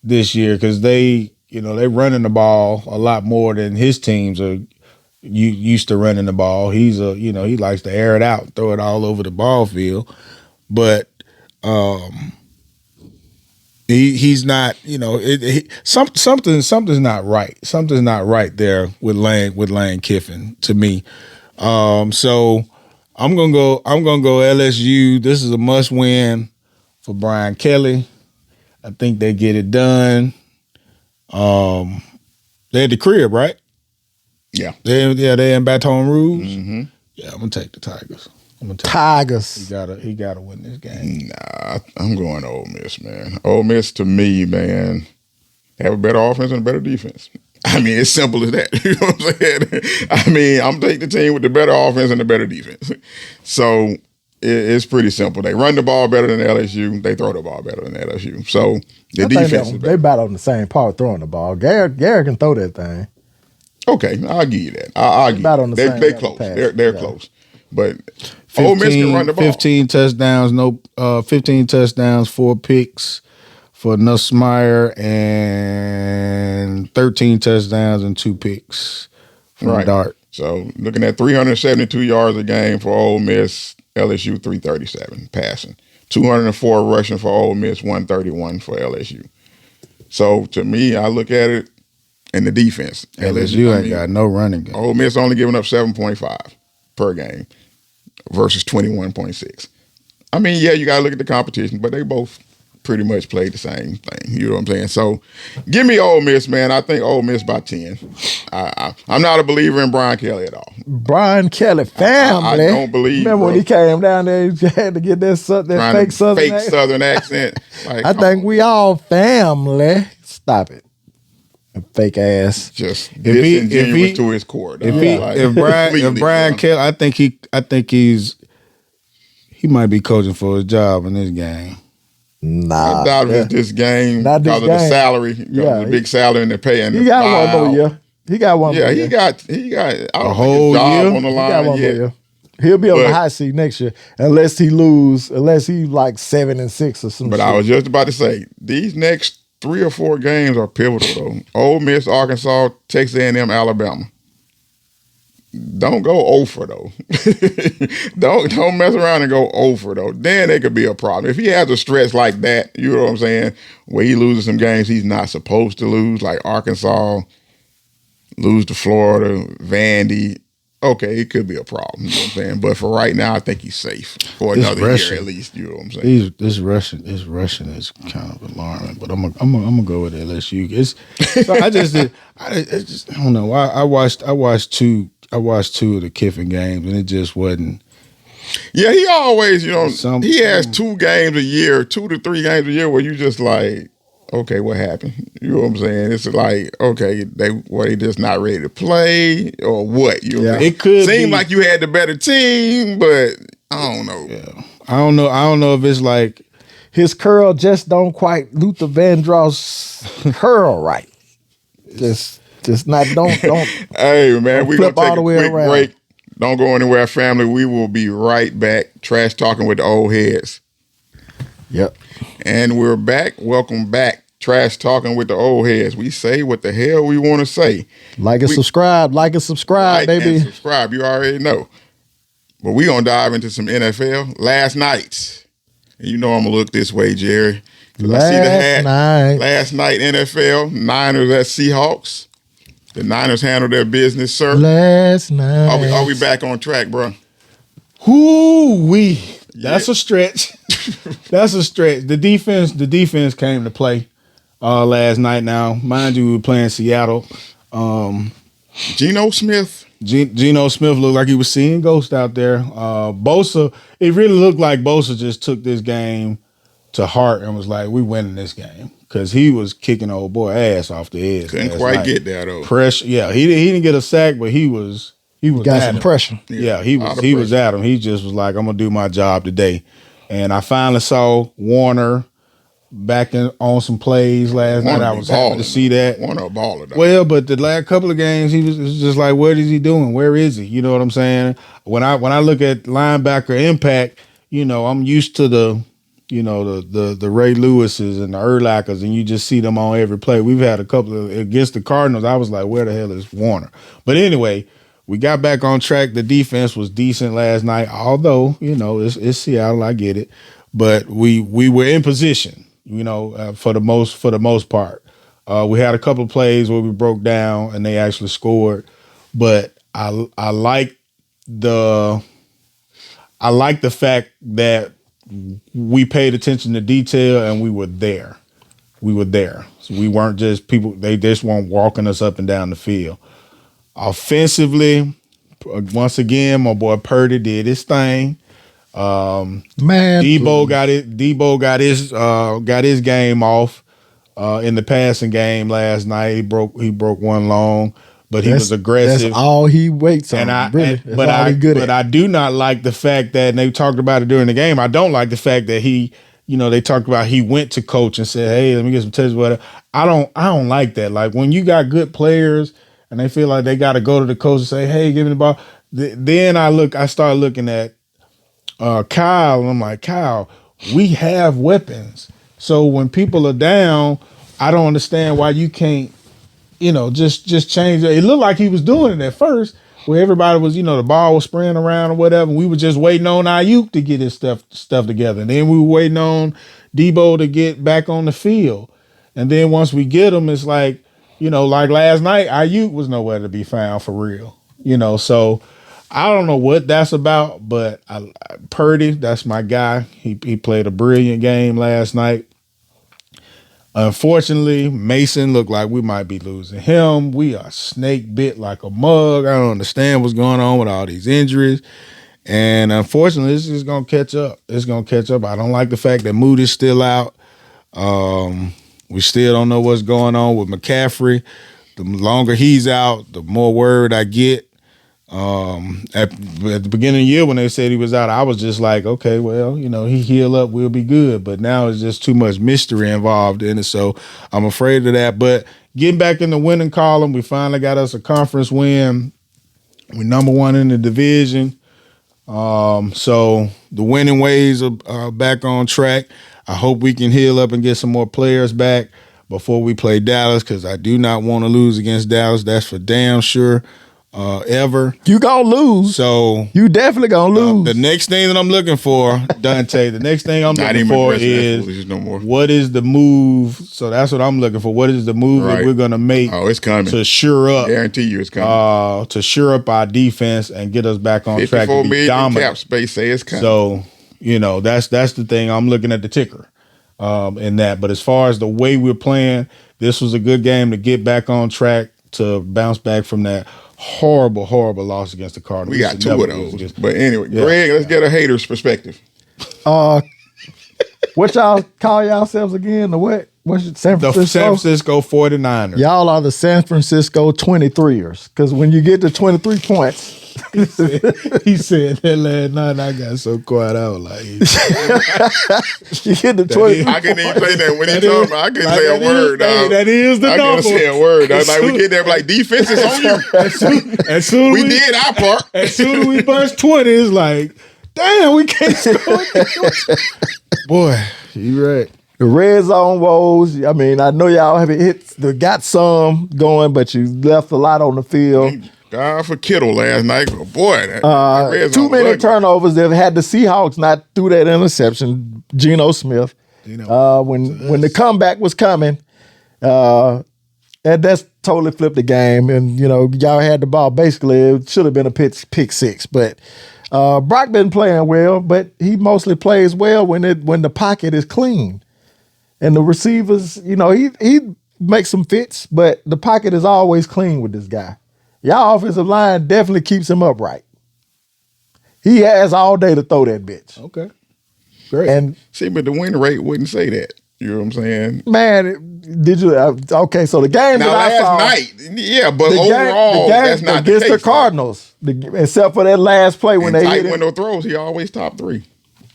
this year because they're running the ball a lot more than his teams are. You used to running the ball. He likes to air it out, throw it all over the ball field. But he's not, something's not right. Something's not right there with Lane Kiffin to me. So I'm gonna go LSU. This is a must win for Brian Kelly. I think they get it done. They're at the crib, right? Yeah. They're in Baton Rouge. Mm-hmm. Yeah, I'm gonna take the Tigers. Tigers. He gotta win this game. Nah, I'm going Ole Miss, man. Ole Miss to me, man, have a better offense and a better defense. I mean, it's simple as that. You know what I'm saying? I mean, I'm taking the team with the better offense and the better defense. So it's pretty simple. They run the ball better than LSU. They throw the ball better than LSU. So the defense is better. They battle on the same part throwing the ball. Garrett can throw that thing. Okay, I'll give you that. I'll give you that. They're close. They're close. But Ole Miss can run the ball. 15 touchdowns, 4 picks for Nussmeier, and 13 touchdowns and 2 picks from Dart. So looking at 372 yards a game for Ole Miss, LSU 337 passing. 204 rushing for Ole Miss, 131 for LSU. So to me, I look at it in the defense. LSU ain't got no running game. Ole Miss only giving up 7.5 per game versus 21.6. I mean, yeah, you got to look at the competition, but they both pretty much played the same thing. You know what I'm saying? So give me Ole Miss, man. I think Ole Miss by 10. I'm not a believer in Brian Kelly at all. Brian Kelly family. I don't believe. Remember when he came down there, he had to get that fake Southern accent. Like, I think we all family. Stop it. Fake ass. Just disingenuous to his core. If Brian Kelly, I think he might be coaching for his job in this game. Nah, I doubt it's this game because of the salary, the big salary and the pay. And he got one more year. He got one more year. He got a whole year on the line. He got one more year. He'll be on the hot seat next year unless he like 7-6 or something. But I was just about to say these next 3 or 4 games are pivotal though. Ole Miss, Arkansas, Texas A&M, Alabama. don't go over though. don't mess around and go over though. Then it could be a problem. If he has a stretch like that, you know what I'm saying, where he loses some games he's not supposed to lose, like Arkansas, lose to Florida, Vandy. Okay, it could be a problem. You know what I'm saying? But for right now, I think he's safe for another year at least. You know what I'm saying? This Russian is kind of alarming. But I'm gonna go with LSU. I don't know. I watched two of the Kiffin games, and it just wasn't. Yeah, he always, he has 2 games a year, 2 to 3 games a year where you just like, okay, what happened? You know what I'm saying? It's like, okay, they just not ready to play or what? You know what I'm saying? It could seem like you had the better team, but I don't know. Yeah. I don't know if it's like his curl just don't quite Luther Vandross curl right. Just not don't. Hey man, we're gonna take a quick around. break. Don't go anywhere, family. We will be right back. Trash talking with the old heads. Yep. And we're back. Welcome back. Trash talking with the old heads. We say what the hell we want to say. Like and subscribe, baby. And subscribe. You already know. But we gonna dive into some NFL last night. And you know I'm gonna look this way, Jerry. Last night NFL Niners at Seahawks. The Niners handled their business, sir. Last night. Are we back on track, bro? Hoo-wee. That's a stretch. That's a stretch. The defense came to play last night. Now, mind you, we were playing Seattle. Geno Smith. Geno Smith looked like he was seeing ghosts out there. Bosa, it really looked like Bosa just took this game to heart and was like, we winning this game. Because he was kicking old boy ass off the edge. Couldn't quite get there, though. Pressure. Yeah, he didn't get a sack, but he was got some pressure. Yeah, he was at him. He just was like, I'm gonna do my job today. And I finally saw Warner back on some plays last night. I was happy to see that. Warner a baller, though. Well, but the last couple of games, he was just like, what is he doing? Where is he? You know what I'm saying? When I look at linebacker impact, I'm used to the Ray Lewises and the Urlachers, and you just see them on every play. We've had a couple of against the Cardinals. I was like, where the hell is Warner? But anyway, we got back on track. The defense was decent last night, although it's Seattle. I get it, but we were in position. For the most part, we had a couple of plays where we broke down and they actually scored. But I like the fact that we paid attention to detail and we were there. So we weren't just people. They just weren't walking us up and down the field. Offensively, once again, my boy Purdy did his thing. Debo got his game off in the passing game last night. He broke one long, but he was aggressive. That's all he waits on. But I do not like the fact that, and they talked about it during the game, I don't like the fact that they talked about he went to coach and said, hey, let me get some touches. Whatever. I don't like that. Like when you got good players and they feel like they got to go to the coach and say, hey, give me the ball. Then I start looking at Kyle, and I'm like, Kyle, we have weapons. So when people are down, I don't understand why you can't, just change it. It looked like he was doing it at first, where everybody was, the ball was spraying around or whatever. We were just waiting on Ayuk to get his stuff together. And then we were waiting on Debo to get back on the field. And then once we get him, it's like, like last night, Ayuk was nowhere to be found for real. So I don't know what that's about, but Purdy, that's my guy. He played a brilliant game last night. Unfortunately, Mason looked like we might be losing him. We are snake bit like a mug. I don't understand what's going on with all these injuries. And unfortunately, this is going to catch up. It's going to catch up. I don't like the fact that Moody's still out. We still don't know what's going on with McCaffrey. The longer he's out, the more word I get. At the beginning of the year when they said he was out, I was just like, okay, well, he heal up, we'll be good. But now it's just too much mystery involved in it, so I'm afraid of that. But getting back in the winning column, we finally got us a conference win. We're number 1 in the division. So the winning ways are back on track. I hope we can heal up and get some more players back before we play Dallas, because I do not want to lose against Dallas. That's for damn sure. ever. You gonna lose. So You definitely gonna lose. the next thing that I'm looking for, Dante, the next thing I'm looking for is no more. what is the move? So that's what I'm looking for. What is the move that Right. we're gonna make? Oh, it's coming. To shore up. Guarantee you it's coming. To shore up our defense and get us back on track to 54 be million dominant. cap space say it's coming. So, that's the thing. I'm looking at the ticker in that. But as far as the way we're playing, this was a good game to get back on track, to bounce back from that horrible, horrible loss against the Cardinals. we got two of those. But anyway, Yeah. Greg, let's get a hater's perspective. What y'all call yourselves again? The what? What's it, San The Francisco? San Francisco 49ers. Y'all are the San Francisco 23ers. Because when you get to 23 points, He said that last night, and I got so quiet. I was like, you get to 23 I couldn't even say that when he That told is- me. I couldn't like, say a that word. is- hey, dog. that is the I number. couldn't say a word. I was like, we As get there, like, defense is on you. as soon We did our part. As soon as we burst 20, it's like, damn, we can't score. Boy, you right. the red zone woes. I mean, I know y'all have got some going, but you left a lot on the field. God for Kittle last night. Oh, boy, that red Too zone many was ugly. turnovers. They've had the Seahawks not threw that interception. Geno Smith. When the comeback was coming, that's totally flipped the game. And y'all had the ball. Basically, it should have been a pick six. But Brock been playing well, but he mostly plays well when the pocket is clean. And the receivers, he makes some fits, but the pocket is always clean with this guy. Y'all offensive line definitely keeps him upright. He has all day to throw that bitch. Okay. Great. And See, but the win rate wouldn't say that. You know what I'm saying? man, did you? Okay, so the game Now, that I saw, last night, yeah, but the overall, that's not the against case. the Cardinals, except for that last play when And they tight hit him. window throws, he always top three.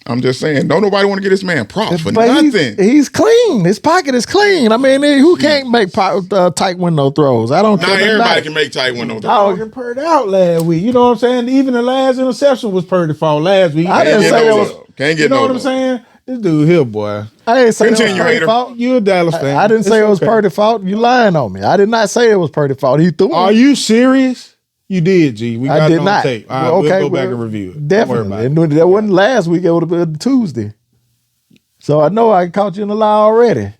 I'm just saying, don't nobody want to get this man props for But nothing. he's clean. His pocket is clean. I mean, who can't make tight window throws? I don't. Not care. everybody can make tight window throws. Talkin Purdy out last week. You know what I'm saying? Even the last interception was Purdy fault last week. I didn't Can't say get that no was. love. Can't get You know no what I'm love. saying? This dude here, boy. I didn't say Continue, it was Purdy hater. fault. You a Dallas fan. I didn't say It's it was okay. Purdy fault. You lying on me. I did not say it was Purdy fault. He threw him. Are you serious? You did, G. We got I it did on not. tape. All right, Well, we'll go back and review it. Definitely. Don't worry about And that wasn't last week. It would have been Tuesday. So I know I caught you in the lie already. it.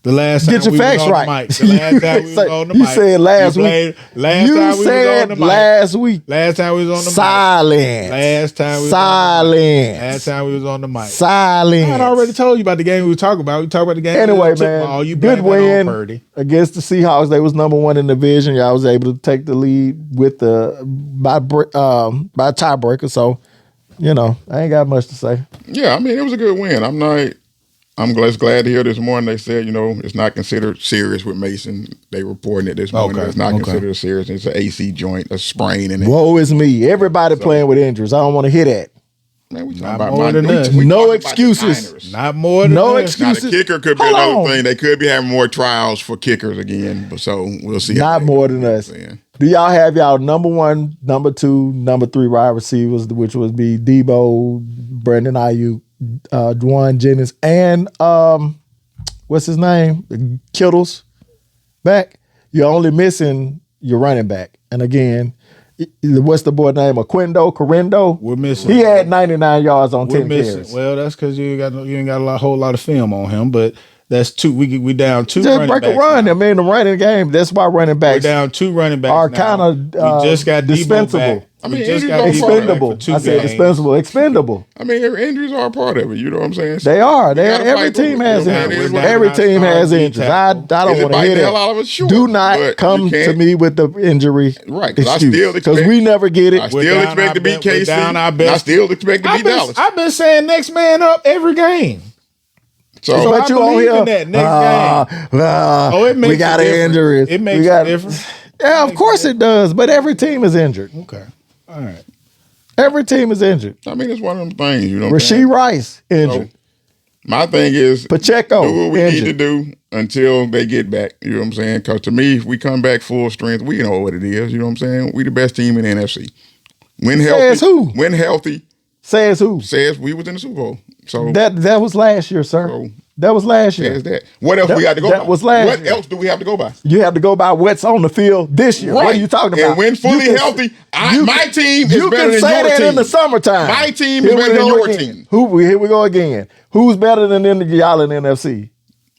The last time Get your we facts was on right. the mic. The last time we was on the You mic. said last week. Last You time we was on said the mic. last week. Last time we was on the mic. Silence. Last time we was Silence. on the mic. Last time we was on the mic. Silence. I had already told you about the game we were talking about. We talked about the game. Anyway, with man, Football. You good blame it on win Purdy. against the Seahawks. They was number one in the division. Y'all was able to take the lead with by tiebreaker. So, I ain't got much to say. Yeah, I mean, it was a good win. I'm glad to hear this morning they said, it's not considered serious with Mason. They reporting it this morning. Okay, It's not okay. considered serious. It's an AC joint, a sprain in it. Woe is me. Everybody playing with injuries. I don't want to hear that. Man, we talking Not about more than us. we No talking about the excuses. Niners. Not more than No us. excuse- Now, the kicker could be Hold another on. thing. They could be having more trials for kickers again. But so we'll see. how Not they more go. than us. Yeah. Do y'all have y'all number one, number two, number three wide receivers, which would be Debo, Brandon Ayuk, Dwan Jennings, and what's his name? Kittle's back. You're only missing your running back. And again, what's the boy name? Correndo? We're missing. He had 99 yards on We're 10 missing. carries. Well, that's because you ain't got a whole lot of film on him. But that's two. We down two. Just running break a backs run. now. I mean, the running game, that's why running We're backs down two running backs. are now. kinda, We just got Debo dispensable. back. I mean, we just injuries got are Debo part of it. back expendable. for 2 I said games. dispensable. Expendable. I mean, injuries are a part of it. You know what I'm saying? They are. You gotta Every fight through team it. has You know what I'm injuries. saying? Every We're team down has our injuries. I tackle. don't Is it want to biting hear the hell that. out of us? Sure. Do not But come you to can't- me with the injury Right, 'cause I excuse. still Because expect- we never get it. I We're still down expect our to beat best- we're KC. down our and I best. still expect to beat Dallas. I've been saying next man up every game. So But I you on believe here. in that next Oh, it makes we got a an difference. injury. It makes we got, a difference. Yeah, of course it does. But every team is injured. Okay. All right. Every team is injured. I mean, it's one of them things. You know what I'm Rasheed saying? Rice injured. My thing is Pacheco do what we injured. need to do until they get back. You know what I'm saying? Because to me, if we come back full strength, we know what it is. You know what I'm saying? We the best team in the NFC. When healthy, Says who? When healthy, Says who? says we was in the Super Bowl. So That was last year, sir. so That was last year. There's that. What else we got to go by? That was last What year. else do we have to go by? You have to go by what's on the field this year. Right. What are you talking about? And when fully healthy, my team is you better can than say your that team. in the summertime. My team Here is we better than go your again. team. Here we go again. Who's better than y'all in the NFC?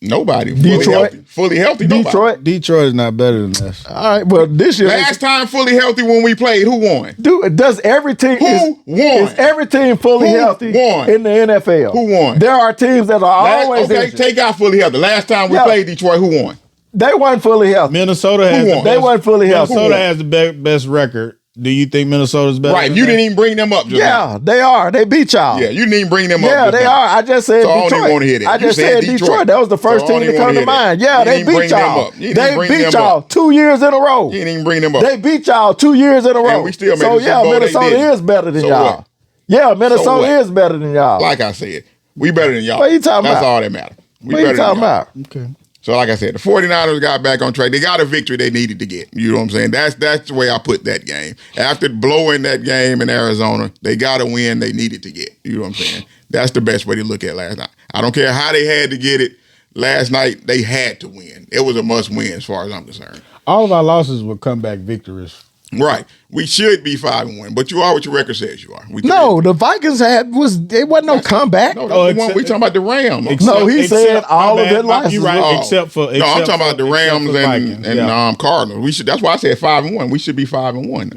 Nobody. Detroit. Fully healthy. Nobody. Detroit is not better than us. All right. Well, this year. Last time fully healthy when we played, who won? Does every team Who won? Is every team fully Who healthy won? in the NFL? Who won? There are teams that are always okay, injured. take out fully healthy. Last time we Yeah. played Detroit, who won? They weren't fully healthy. Minnesota has Who the won? best, They weren't fully healthy. Minnesota has the best record. Do you think Minnesota's better? Right. than You that? didn't even bring them up just now. Yeah, they are. They beat y'all. Yeah, you didn't even bring them up. Yeah, just they now. are. I just said So I don't Detroit. even wanna hear that. I You just said said Detroit. Detroit. That was the first So I team don't to even come wanna to hear that. mind. Yeah, You they didn't beat bring them y'all. up. You didn't They bring beat them y'all up. 2 years in a row. You didn't even bring them up. They beat y'all 2 years in a row. And we still made so the Super Bowl. They Minnesota didn't. is better than So y'all. what? Yeah, Minnesota what? is better than y'all. Like I said, we better than y'all. What you talking That's about? all that matters. We what are you better than talking y'all. about? Okay. So like I said, the 49ers got back on track. They got a victory they needed to get. You know what I'm saying? That's the way I put that game. After blowing that game in Arizona, they got a win they needed to get. You know what I'm saying? That's the best way to look at last night. I don't care how they had to get it. Last night, they had to win. It was a must-win as far as I'm concerned. All of our losses were comeback victories. Right. We should be 5-1, but you are what your record says you are. No, the Vikings wasn't no comeback. No, that's the one we talking about the Rams. No, he said all of their bad, losses. You're right, Oh. except for No, I'm talking about the Rams except for and Vikings, yeah. Cardinals. We should. That's why I said 5-1. We should be 5-1.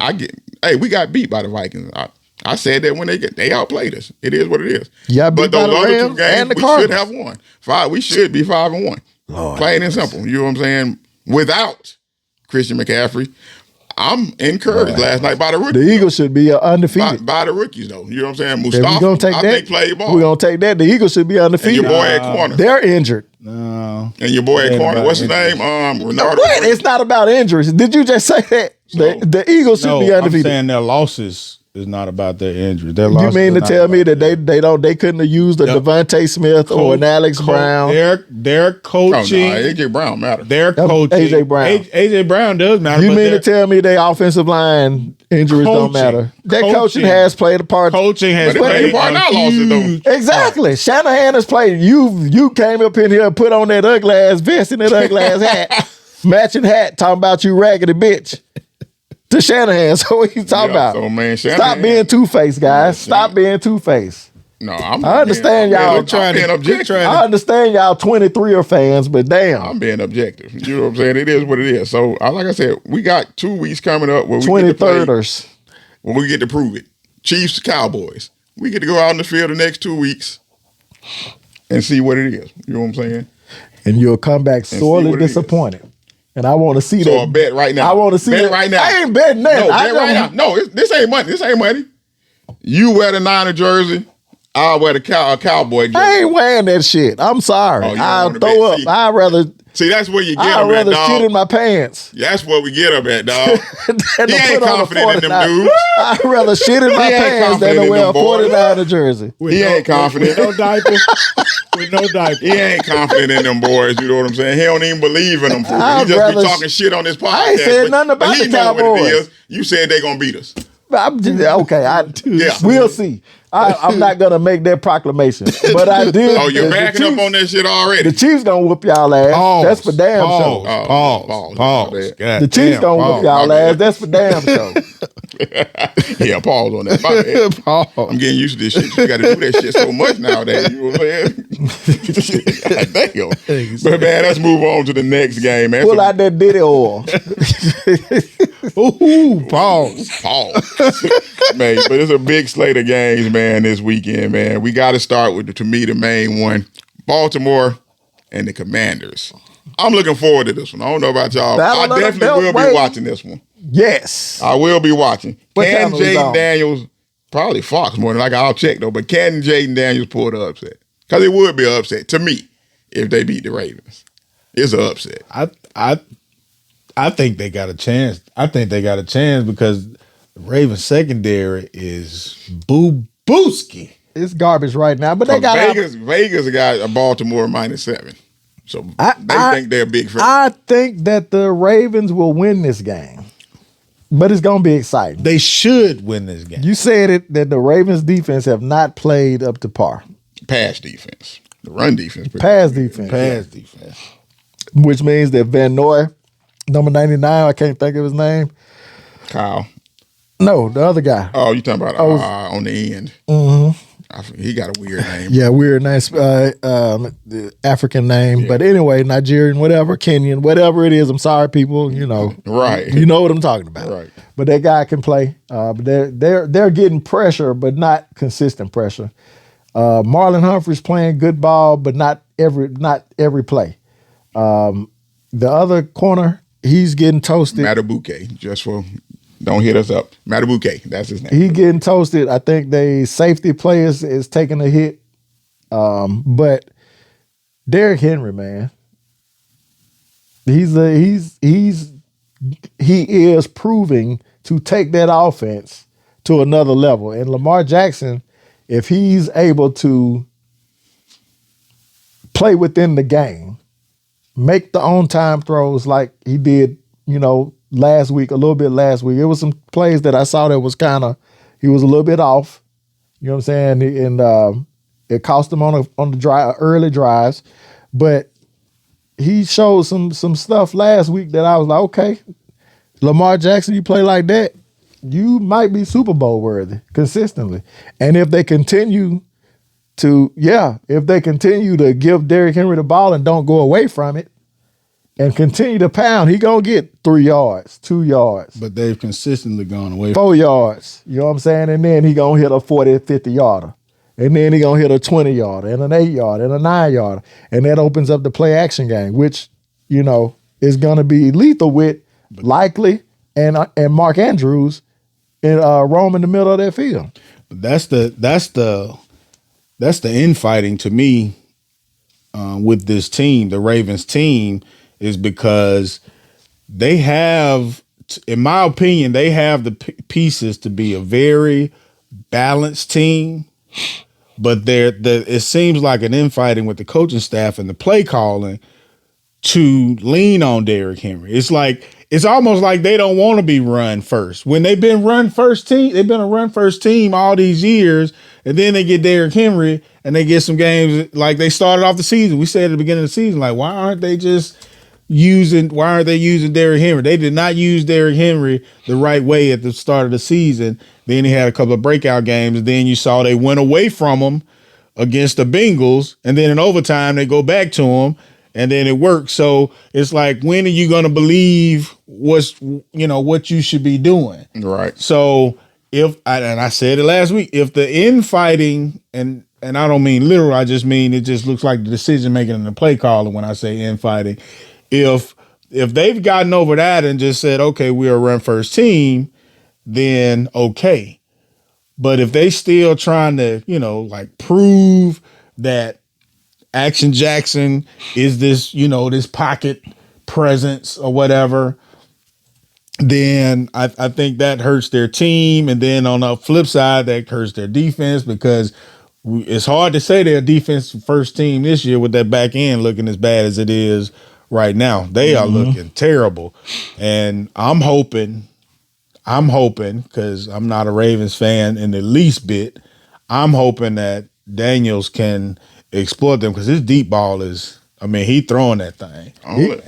We got beat by the Vikings. I said that when they outplayed us. It is what it is. Yeah, beat but by those the other Rams two games and the we Cardinals. should have won. We should be 5-1. Lord Plain and simple. You know what I'm saying? Without Christian McCaffrey, I'm encouraged last night by the rookies. The Eagles should be undefeated. By the rookies though. You know what I'm saying? If Mustafa, we're gonna take I that, think played ball. we're gonna take that. The Eagles should be and undefeated. your boy at corner. They're injured. No. And your boy at Ain't corner. about What's his injuries. name? Renardo. What? It's not about injuries. Did you just say that? The Eagles should No, be I'm undefeated. saying their losses is not about their injuries. Their You losses mean are to not tell me about that they couldn't have used a Yep. Devontae Smith or an Alex Brown? Their Oh, no, coaching. AJ Brown matters. Their coaching. A.J. Brown. AJ Brown does matter. You but mean to their tell me their offensive line injuries don't Coaching. matter? That coaching Coaching. has played a part. coaching has But they played played part in our losses, though. huge- Exactly. Shanahan has played. You came up in here and put on that ugly ass vest and that ugly ass hat, matching hat, talking about you raggedy bitch. To Shanahan. So what you talking about? So man, Stop Shanahan- being two-faced, guys. Stop being two-faced. No, I'm. I understand y'all. I'm being objective. I understand y'all 23er fans, but damn. I'm being objective. You know what I'm saying? It is what it is. So, like I said, we got 2 weeks coming up where we get to play, 23ers. when we get to prove it. Chiefs, Cowboys. We get to go out in the field the next 2 weeks and see what it is. You know what I'm saying? And you'll come back see sorely what it is. disappointed. And I want to see So that. I bet right now. I want to see bet that. right now. I ain't betting that. No, I bet right now. No, this ain't money. This ain't money. You wear the Niner jersey. I'll wear the Cowboy jersey. I ain't wearing that shit. I'm sorry. Oh, you don't I'll wanna throw bet. up. See, I'd rather See, that's where you get I'd them at, rather dog. shit in my pants. That's where we get them at, dog. than He to ain't put on a confident in them 49 dudes. I'd rather shit in my He ain't pants than confident to in wear a them boys. 49er jersey. He ain't confident. With no diaper. With no diaper. He ain't confident in them boys. You know what I'm saying? He don't even believe in them. Fools. He I'd just rather be talking shit on this podcast. I ain't said nothing but about he the know what it Cowboys. is. You said they gonna beat us. I'm just, okay, Yeah. we'll see. I'm not gonna make that proclamation, but I did. Oh, you're the backing up Chiefs- on that shit already. The Chiefs gonna whoop y'all ass. Pause. That's for damn Pause. sure. Pause. Pause. God The Chiefs damn, gonna whoop pause. y'all My ass. bad. That's for damn sure. Yeah, pause on that. My bad. Pause. I'm getting used to this shit. You got to do that shit so much nowadays. You know what I'm saying? God damn. But man, let's move on to the next game, man. Pull out that Diddy oil. Ooh, pause. Pause. Man, but it's a big slate of games, man, this weekend, man. We got to start with, to me, the main one, Baltimore and the Commanders. I'm looking forward to this one. I don't know about y'all. Battle I of the definitely will Beltway. be watching this one. Yes. I will be watching. What Can channel is Jaden on? Daniels, probably Fox more than like I'll check though, but can Jaden Daniels pull the upset? Because it would be an upset to me if they beat the Ravens. It's an upset. I think they got a chance. I think they got a chance because the Ravens secondary is boo-booski. It's garbage right now, but they got Vegas got a Baltimore -7. So they think they're a big favorite. I think that the Ravens will win this game, but it's gonna be exciting. They should win this game. You said it that the Ravens defense have not played up to par. Pass defense. The run defense. Pass defense. Which means that Van Noy, number 99, I can't think of his name. Kyle. No, the other guy. Oh, you talking about on the end. Mm-hmm. He got a weird name. Yeah, weird, nice African name. Yeah. But anyway, Nigerian, whatever, Kenyan, whatever it is. I'm sorry, people. Right. You know what I'm talking about. Right. But that guy can play. But they're getting pressure, but not consistent pressure. Marlon Humphrey's playing good ball, but not every play. The other corner, he's getting toasted. Matabuke, just for. Don't hit us up. Matabuke, that's his name. He getting toasted. I think the safety players is taking a hit. But Derrick Henry, man, he is proving to take that offense to another level. And Lamar Jackson, if he's able to play within the game, make the on-time throws like he did, last week. It was some plays that I saw that was he was a little bit off. You know what I'm saying? And it cost him on the early drives. But he showed some stuff last week that I was like, okay, Lamar Jackson, you play like that, you might be Super Bowl worthy consistently. And if they continue to give Derrick Henry the ball and don't go away from it, and continue to pound, he gonna get 3 yards, 2 yards. But they've consistently gone away 4 yards. You know what I'm saying? And then he gonna hit a 40, 50 yarder. And then he gonna hit a 20 yarder and an 8 yarder and a 9 yarder. And that opens up the play action game, which, is gonna be lethal with Likely and Mark Andrews and roam in the middle of that field. That's the infighting to me with this team, the Ravens team. Is because they have, in my opinion, they have the pieces to be a very balanced team, but it seems like an infighting with the coaching staff and the play calling to lean on Derrick Henry. It's almost like they don't want to be run first. When they've been run first team, they've been a run first team all these years, and then they get Derrick Henry and they get some games like they started off the season. We said at the beginning of the season, like, why aren't they using Derrick Henry? They did not use Derrick Henry the right way at the start of the season. Then he had a couple of breakout games, and then you saw they went away from him against the Bengals, and then in overtime they go back to him, and then it works. So it's like, when are you going to believe what you should be doing? Right. So I said it last week, if the infighting, and I don't mean literal, I just mean it just looks like the decision making and the play calling when I say infighting. If they've gotten over that and just said, okay, we're a run first team, then okay. But if they still trying to, prove that Action Jackson is this, this pocket presence or whatever, then I think that hurts their team. And then on the flip side, that hurts their defense, because it's hard to say they're a defense first team this year with that back end looking as bad as it is right now. They are looking terrible. And I'm hoping, because I'm not a Ravens fan in the least bit, I'm hoping that Daniels can exploit them, because his deep ball is, he throwing that thing.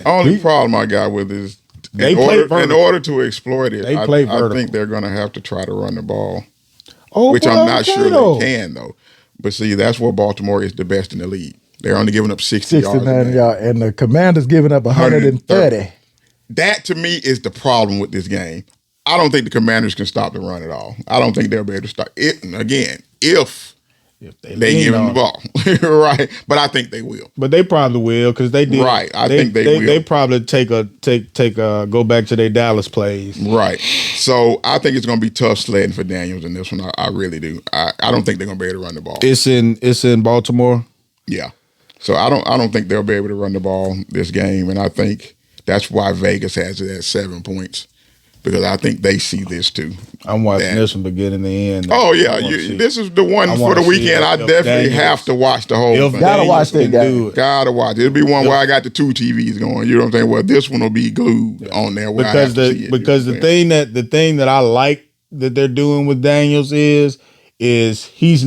Only problem I got with is in order to exploit it, I think they're going to have to try to run the ball, which I'm not sure they can, though. But see, that's where Baltimore is the best in the league. They're only giving up 69 yards, and the Commanders giving up 130. That, to me, is the problem with this game. I don't think the Commanders can stop the run at all. I don't think they'll be able to stop it. Again, if they give them the ball. Right. But I think they will. But they probably will, because they did. Right. I think they will. They probably go back to their Dallas plays. Right. So I think it's going to be tough sledding for Daniels in this one. I really do. I don't think they're going to be able to run the ball. It's in Baltimore. Yeah. So I don't think they'll be able to run the ball this game, and I think that's why Vegas has it at 7 points, because I think they see this too. I'm watching this from beginning to end. Oh yeah, this is the one for the weekend. I definitely have to watch the whole thing. Gotta watch that game. Gotta watch it. It'll be one where I got the 2 TVs going. You know what I'm saying? Well, this one will be glued on there because the thing that I like that they're doing with Daniels is is he's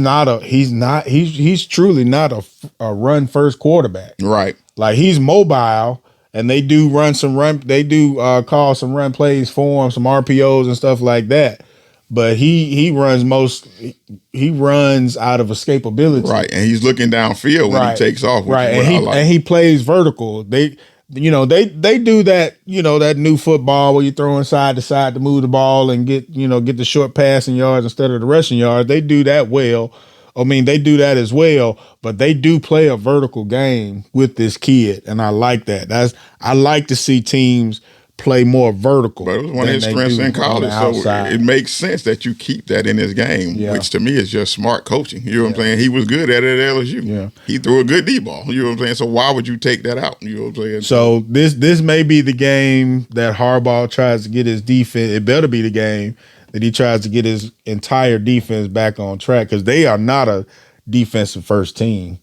truly not a run first quarterback. Right. Like he's mobile, and they do call some run plays for him, some RPOs and stuff like that. But he runs out of escapability. Right. And he's looking downfield when he takes off. Right. And he plays vertical. They do that, that new football where you're throwing side to side to move the ball and get the short passing yards instead of the rushing yards. They do that well. I mean, they do that as well, but they do play a vertical game with this kid, and I like that. I like to see teams play more vertical. But it was one of his strengths in college, so it makes sense that you keep that in his game, which to me is just smart coaching. You know what I'm saying? He was good at it at LSU. Yeah. He threw a good D ball. You know what I'm saying? So why would you take that out? You know what I'm saying? So this may be the game that Harbaugh tries to get his defense. It better be the game that he tries to get his entire defense back on track, because they are not a defensive first team.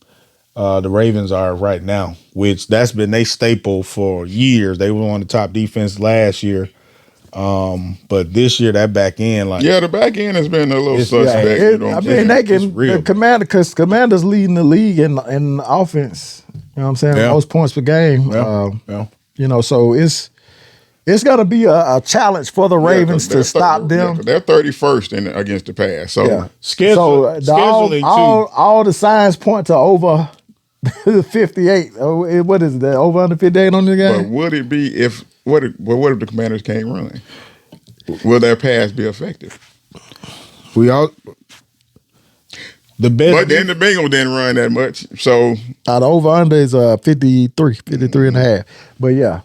The Ravens are right now, which that's been their staple for years. They were one of the top defense last year. But this year, that back end, the back end has been a little suspect. Commanders leading the league in offense. You know what I'm saying? Most points per game. So it's going to be a challenge for the Ravens to stop them. They're 31st against the pass. So scheduling all the signs point to over 58. What is that? Over under 58 on the game? But would it be what if the Commanders can't run? Will their pass be effective? The best. But then the Bengals didn't run that much. So the over under is 53 and a half. But yeah.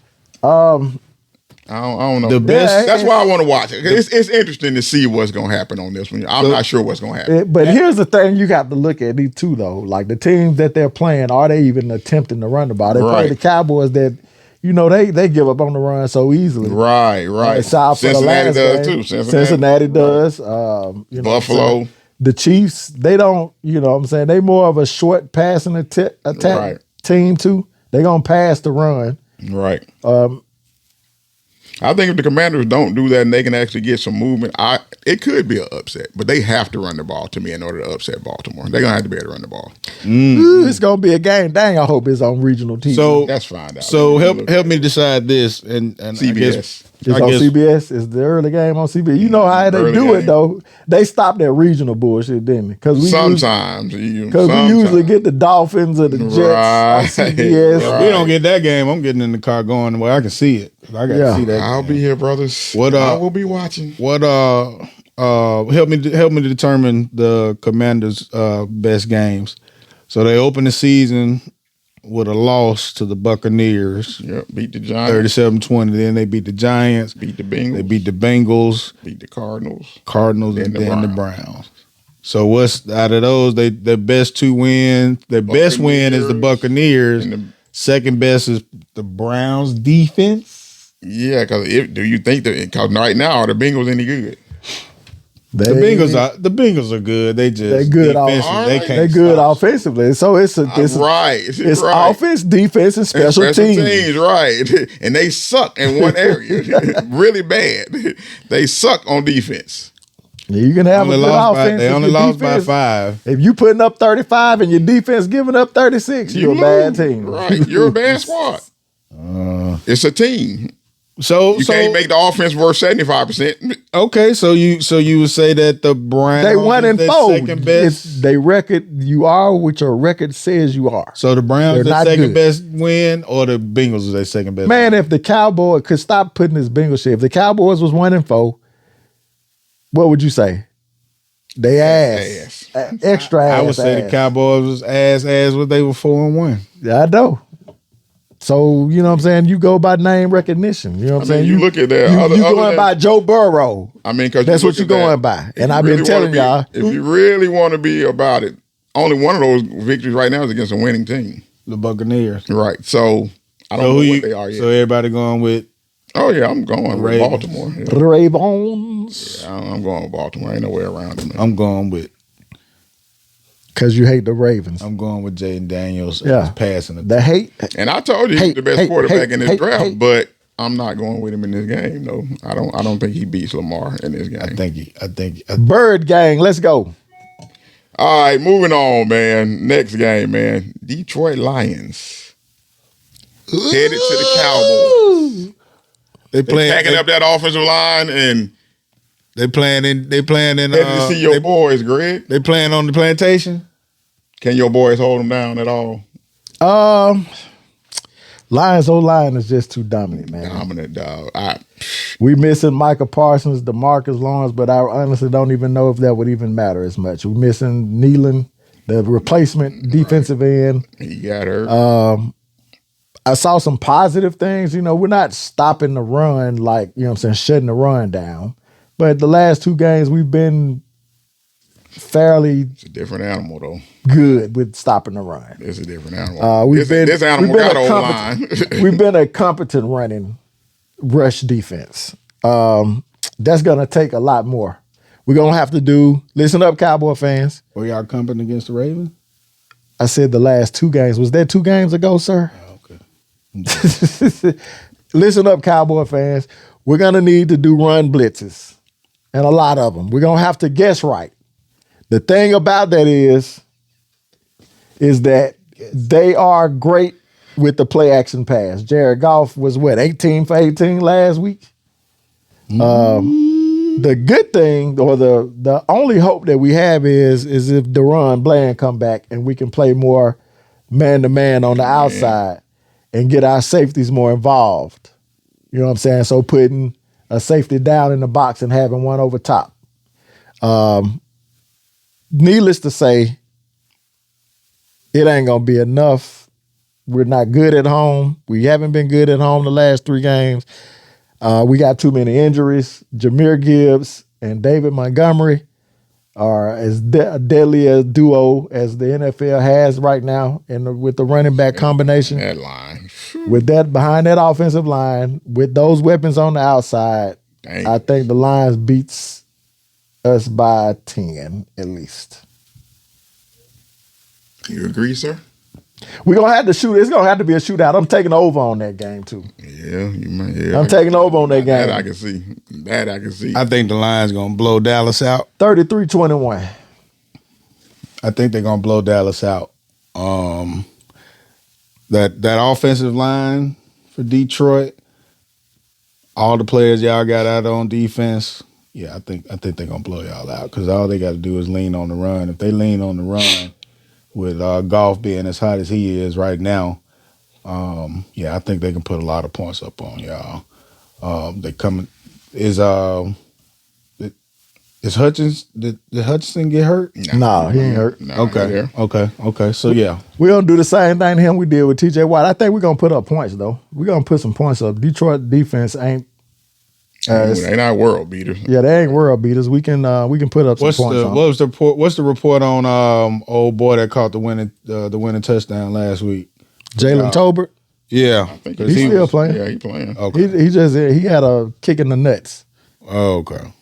I don't know. That's why I want to watch it. It's interesting to see what's going to happen on this one. I'm not sure what's going to happen. But here's the thing you got to look at these two, though. Like the teams that they're playing, are they even attempting to run the ball? They play the Cowboys that, they give up on the run so easily. Right. Cincinnati does too. Cincinnati does. Buffalo. The Chiefs, they don't, you know what I'm saying? They more of a short passing attack team, too. They're going to pass the run. Right. I think if the Commanders don't do that and they can actually get some movement, it could be an upset. But they have to run the ball to me in order to upset Baltimore. They're going to have to be able to run the ball. Ooh, it's going to be a game. Dang, I hope it's on regional TV. So that's fine. So help me decide this. And CBS. It's on CBS. It's the early game on CBS. You know how they do it, though. They stopped that regional bullshit, didn't they? Sometimes. Because we usually get the Dolphins or the Jets on CBS. If we don't get that game, I'm getting in the car going where I can see it. I got to see that. I'll be here, brothers. I will be watching. Help me to determine the Commanders' best games. So they open the season with a loss to the Buccaneers. Yep, beat the Giants. 37-20. Then they beat the Giants. Beat the Bengals. They beat the Bengals. Beat the Cardinals. And then the Browns. So what's out of those? Their best two wins. Their best win is the Buccaneers. And second best is the Browns defense. Yeah, because do you think because right now are the Bengals any good? The Bengals are good. They're good offensively. They're good offensively. So it's offense, defense, and special teams. Right. And they suck in one area. Really bad. They suck on defense. You can have a good offense. They only lost by 5. If you putting up 35 and your defense giving up 36, you're a bad team. Right. You're a bad squad. It's a team. So you can't make the offense worth 75%. Okay, so you would say that the Browns they 1-4. Second best. They record you are what your record says you are. So the Browns their second best win, or the Bengals is their second best? Man, if the Cowboys could stop putting this Bengals shit. If the Cowboys was 1-4, what would you say? They ass. Extra ass. I would say the Cowboys was ass when they were 4-1. Yeah, I know. So, you know what I'm saying? You go by name recognition. You know what I'm saying? You look at that. You going by Joe Burrow. Because that's what you're going by. And I've been telling y'all. If you really want to be about it, only one of those victories right now is against a winning team. The Buccaneers. Right. So, I don't know what they are yet. So, everybody going with? Oh, yeah. I'm going with Baltimore. Yeah. Ravens. Yeah, I'm going with Baltimore. Ain't no way around it, man. I'm going with. Because you hate the Ravens. I'm going with Jaden Daniels. Yeah. Passing the hate. And I told you he's the best quarterback in this draft, but I'm not going with him in this game. No, I don't think he beats Lamar in this game. I think Bird gang, let's go. All right, moving on, man. Next game, man. Detroit Lions headed to the Cowboys. They packing up that offensive line and they playing in. headed to see your boys, Greg. They playing on the plantation. Can your boys hold them down at all? Lions O-line is just too dominant, man. Dominant, dog. We missing Micah Parsons, DeMarcus Lawrence, but I honestly don't even know if that would even matter as much. We're missing Nealon, the replacement defensive end. He got hurt. I saw some positive things. You know, we're not stopping the run like, you know what I'm saying, shutting the run down. But the last two games, we've been fairly It's a different animal, though. good with stopping the run. It's a different animal. This animal we've been got a O-line. We've been a competent running rush defense. That's going to take a lot more. We're going to have to listen up, Cowboy fans. Were y'all competing against the Ravens? I said the last two games. Was that 2 games ago, sir? Oh, okay. Listen up, Cowboy fans. We're going to need to do run blitzes, and a lot of them. We're going to have to guess right. The thing about that is that they are great with the play action pass. Jared Goff was 18 for 18 last week. The good thing, or the only hope that we have is if Deron Bland come back and we can play more man-to-man on the outside and get our safeties more involved. You know what I'm saying? So putting a safety down in the box and having one over top. Needless to say, it ain't going to be enough. We're not good at home. We haven't been good at home the last 3 games. We got too many injuries. Jahmyr Gibbs and David Montgomery are as deadly a duo as the NFL has right now, and with the running back combination. That line. With that behind that offensive line, with those weapons on the outside, Dang. I think the Lions beats us by 10 at least. You agree, sir? We're going to have to shoot. It's going to have to be a shootout. I'm taking over on that game, too. Yeah, you might. Yeah, I'm taking over on that game. That I can see. I think the Lions gonna blow Dallas out. 33-21. I think they're gonna blow Dallas out. That offensive line for Detroit, all the players y'all got out on defense. Yeah, I think they're gonna blow y'all out because all they got to do is lean on the run. If they lean on the run, with Goff being as hot as he is right now, I think they can put a lot of points up on y'all. They coming is Hutchins? Did Hutchinson get hurt? No, he ain't hurt. No, Okay. So yeah, We're gonna do the same thing to him we did with TJ Watt. I think we're gonna put up points though. We're gonna put some points up. Detroit defense ain't. They not world beaters. Yeah, they ain't world beaters. We can put up some points. What's the report on old boy that caught the winning touchdown last week? Jalen Tolbert. Yeah, I think He's still playing. Yeah, he playing. Okay. He had a kick in the nuts. Oh, okay.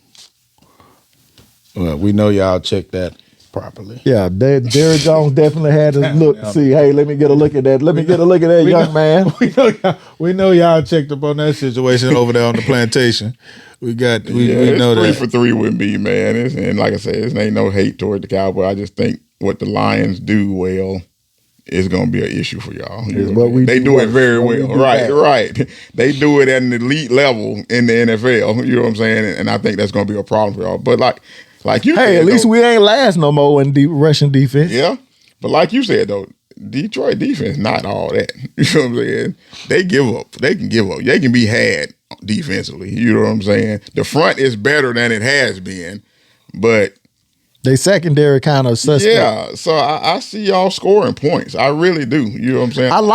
Well, we know y'all checked that properly. Yeah, Derrick Jones definitely had to look. See, hey, let me get a look at that. Let me get a look at that young man. We know y'all checked up on that situation over there on the plantation. We know that. 3 for 3 with me, man. And like I said, it ain't no hate toward the Cowboys. I just think what the Lions do well is going to be an issue for y'all. They do it very well. Right. They do it at an elite level in the NFL. You know what I'm saying? And I think that's going to be a problem for y'all. But like you said, at least we ain't last no more in rushing defense. Yeah. But like you said, though, Detroit defense, not all that. You know what I'm saying? They give up. They can give up. They can be had defensively. You know what I'm saying? The front is better than it has been, but they secondary kind of suspect. Yeah, so I see y'all scoring points. I really do. You know what I'm saying? I'm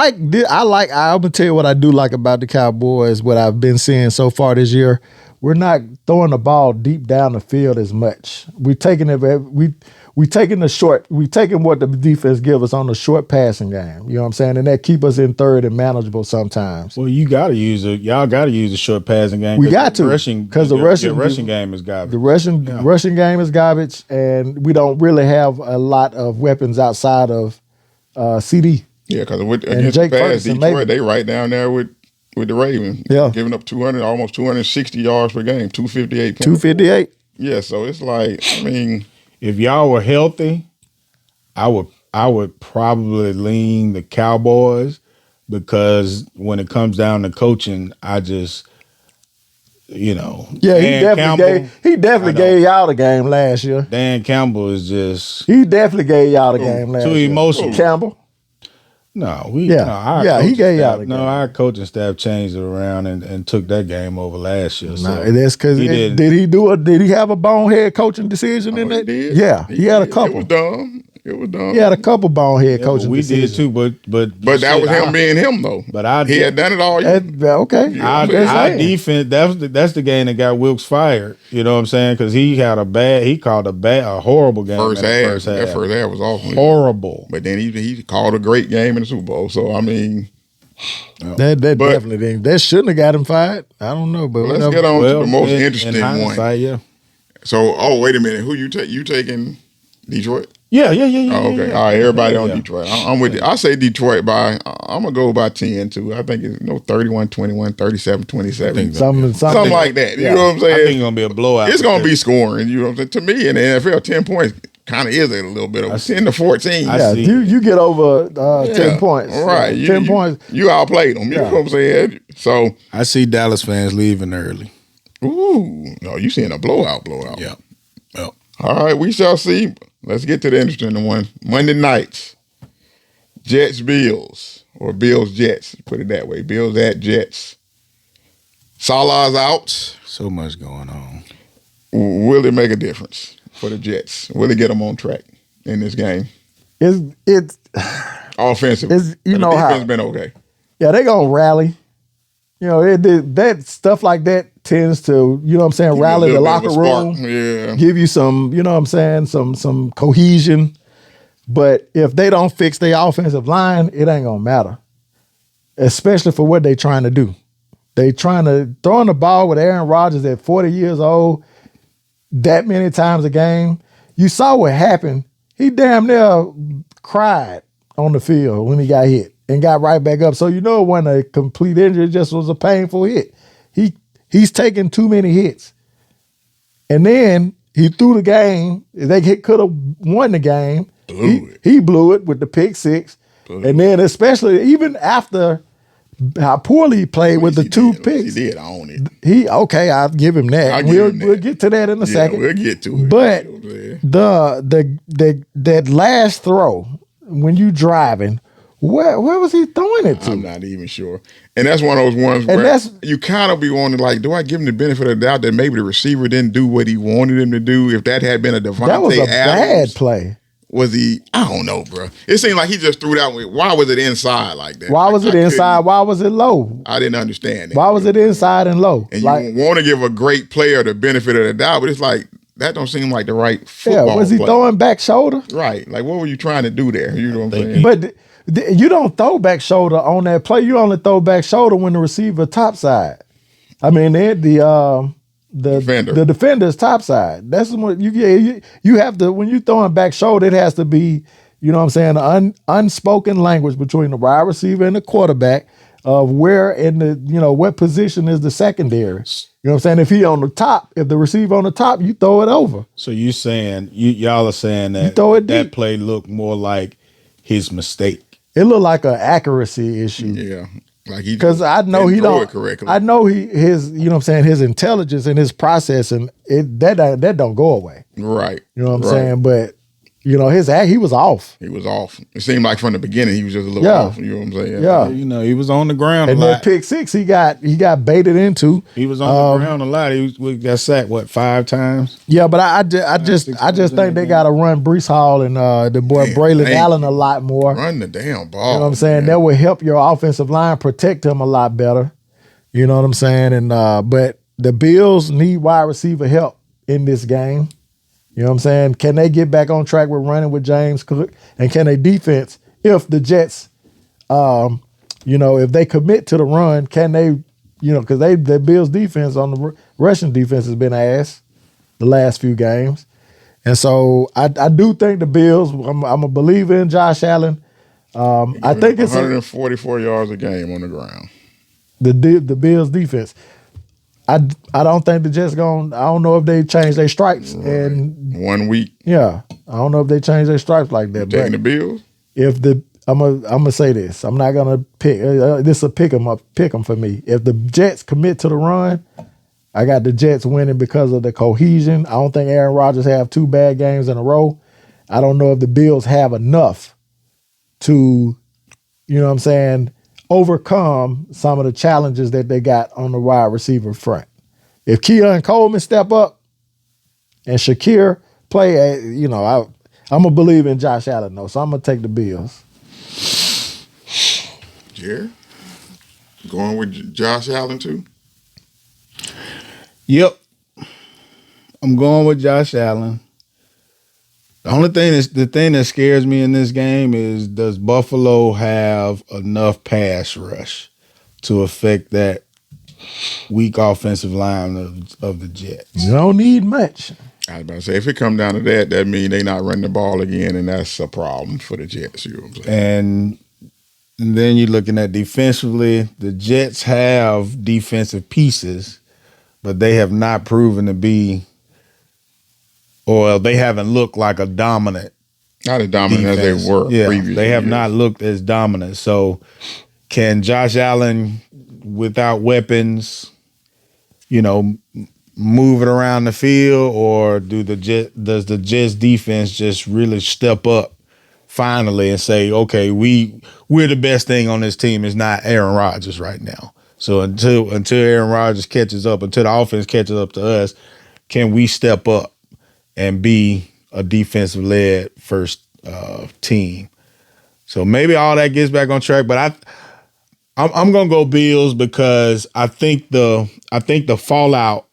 gonna tell you what I do like about the Cowboys, what I've been seeing so far this year. We're not throwing the ball deep down the field as much. We're taking what the defense give us on the short passing game. You know what I'm saying? And that keep us in third and manageable sometimes. Well, y'all got to use the short passing game. We got to because the rushing game is garbage. The rushing game is garbage, and we don't really have a lot of weapons outside of CD. Yeah, because against the pass, Detroit, they right down there with the Ravens. Yeah, giving up almost 260 yards per game, 258 points. 258. Yeah, so it's like, I mean, if y'all were healthy, I would probably lean the Cowboys because when it comes down to coaching, I just Yeah, Dan he definitely gave y'all the game last year. Dan Campbell is just He definitely gave y'all the game last year. too emotional. Campbell. He He coaching gave y'all staff, the game. No, our coaching staff changed it around and took that game over last year. So That's because did he have a bonehead coaching decision in He that? did. Yeah, he had a did. couple. It was dumb. It was dumb. He had a couple bonehead coaching we decisions. did too, but That was him being him though. But he had done it all year. Okay. Our defense, that's the game that got Wilkes fired. You know what I'm saying? Because he called a horrible game. First half. That first half was awful. Horrible. But then he called a great game in the Super Bowl. So I mean, that definitely didn't. That shouldn't have got him fired. I don't know, but let's get on to the most interesting one. Yeah. So, wait a minute. Who you taking? Detroit? Yeah. Oh, okay. Yeah. All right, everybody on Detroit. I'm with you. I say Detroit I'm going to go by 10 too. I think it's 31-21, 37-27. Something like that. You know what I'm saying? I think it's going to be a blowout. It's going to be scoring. You know what I'm saying? To me, in the NFL, 10 points kind of is a little bit of 10 to 14. Yeah, you get over 10 points. Right. 10 points. You outplayed them. You know what I'm saying? So I see Dallas fans leaving early. Ooh. No, you seeing a blowout. Yeah. All right, we shall see. Let's get to the interesting one. Monday nights, Jets Bills or Bills Jets. Put it that way. Bills at Jets. Salah's out. So much going on. Will it make a difference for the Jets? Will it get them on track in this game? It's offensively. You know the defense how been okay. Yeah, they gonna rally. You know, that stuff like that tends to, you know what I'm saying, rally the locker room. Yeah. Give you some, you know what I'm saying, some cohesion. But if they don't fix their offensive line, it ain't gonna matter. Especially for what they trying to do. They trying to throwing the ball with Aaron Rodgers at 40 years old that many times a game. You saw what happened. He damn near cried on the field when he got hit and got right back up. So you know it wasn't a complete injury, it just was a painful hit. He's taken too many hits. And then he threw the game. They could have won the game. He blew it with the pick six. And then especially even after how poorly he played with the two picks. He did own it. I'll give him that. We'll get to that in a second. We'll get to it. But that last throw, when you driving, where was he throwing it to? I'm not even sure. And that's one of those ones where you kind of be wanting, like, do I give him the benefit of the doubt that maybe the receiver didn't do what he wanted him to do? If that had been a Devontae that was a Adams, bad play. Was he? I don't know, bro. It seemed like he just threw it out. Why was it inside like that? Why was it inside? Why was it low? I didn't understand it. Why was it inside and low? And you want to give a great player the benefit of the doubt, but it's like, that don't seem like the right football was he play. throwing back shoulder? Right. Like, what were you trying to do there? You know what I'm saying? But you don't throw back shoulder on that play. You only throw back shoulder when the receiver topside. I mean, the defender's topside. That's what you have to, when you throwing back shoulder, it has to be, you know what I'm saying, unspoken language between the wide receiver and the quarterback of where in the, you know, what position is the secondary. You know what I'm saying? If he on the top, if the receiver on the top, you throw it over. So you saying, y'all are saying that that play looked more like his mistake. It looked like an accuracy issue. Yeah. Like he, because I know he don't. Correctly. I know his, you know what I'm saying, his intelligence and his processing, that don't go away. Right. You know what I'm saying? But you know, he was off. He was off. It seemed like from the beginning he was just a little off. You know what I'm saying? Yeah. You know, he was on the ground and a lot. that pick six, he got baited into. He was on the ground a lot. We got sacked 5 times? Yeah, but I just think they got to run Breece Hall and the boy Braylon Allen a lot more. Run the damn ball. You know what I'm saying? That will help your offensive line protect him a lot better. You know what I'm saying? And but the Bills need wide receiver help in this game. You know what I'm saying? Can they get back on track with running with James Cook? And can they defense, if the Jets, you know, if they commit to the run, can they, you know, because the Bills defense on the Russian defense has been ass the last few games. And so I do think the Bills, I'm a believer in Josh Allen. I think it's 144 yards a game on the ground. The Bills defense. I don't think the Jets going. I don't know if they changed their stripes and 1 week. Yeah, I don't know if they changed their stripes like that. Taking the Bills. If I'm gonna say this, I'm not gonna pick. This is a pick 'em for me. If the Jets commit to the run, I got the Jets winning because of the cohesion. I don't think Aaron Rodgers have 2 bad games in a row. I don't know if the Bills have enough to, overcome some of the challenges that they got on the wide receiver front. If Keon Coleman step up and Shakir play, I'm a believer in Josh Allen though, so I'm gonna take the Bills. Jerry, going with Josh Allen too. Yep, I'm going with Josh Allen. The thing that scares me in this game is, does Buffalo have enough pass rush to affect that weak offensive line of the Jets? You don't need much. I was about to say, if it come down to that means they not running the ball again, and that's a problem for the Jets. You know what I'm saying? And then you're looking at defensively, the Jets have defensive pieces, but they have not proven to be, or they haven't looked like a dominant. Not as dominant defense. as they were previously. They have not looked as dominant. So can Josh Allen, without weapons, move it around the field, or does the Jets defense just really step up finally and say, okay, we're the best thing on this team, is not Aaron Rodgers right now. So until Aaron Rodgers catches up, until the offense catches up to us, can we step up and be a defensive-led first team? So maybe all that gets back on track. But I'm gonna go Bills, because I think the fallout,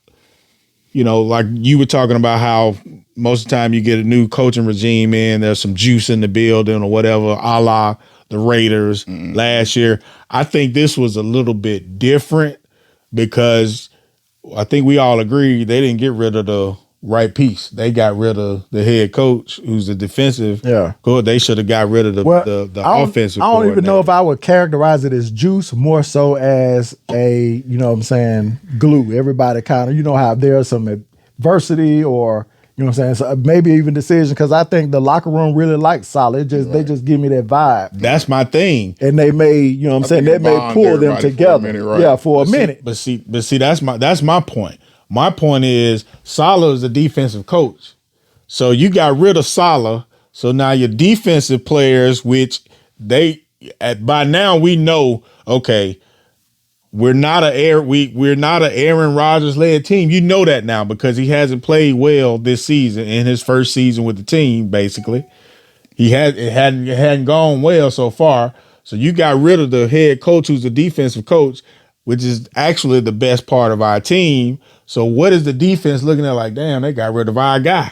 like you were talking about how most of the time you get a new coaching regime in, there's some juice in the building or whatever, a la the Raiders last year. I think this was a little bit different, because I think we all agree they didn't get rid of the right piece. They got rid of the head coach, who's the defensive coach. They should have got rid of the offensive. I don't even know if I would characterize it as juice, more so as a, glue. Everybody kind of, how there's some adversity, or so maybe even decision, because I think the locker room really likes Solid. They just give me that vibe. That's my thing. And they may, that may pull them together. For a minute. But see, that's my point. My point is, Saleh is a defensive coach. So you got rid of Saleh. So now your defensive players, which by now we know, okay, we're not an Aaron Rodgers led team. You know that now, because he hasn't played well this season, in his first season with the team. Basically, it hadn't gone well so far. So you got rid of the head coach, who's the defensive coach, which is actually the best part of our team. So what is the defense looking at like, damn, they got rid of our guy?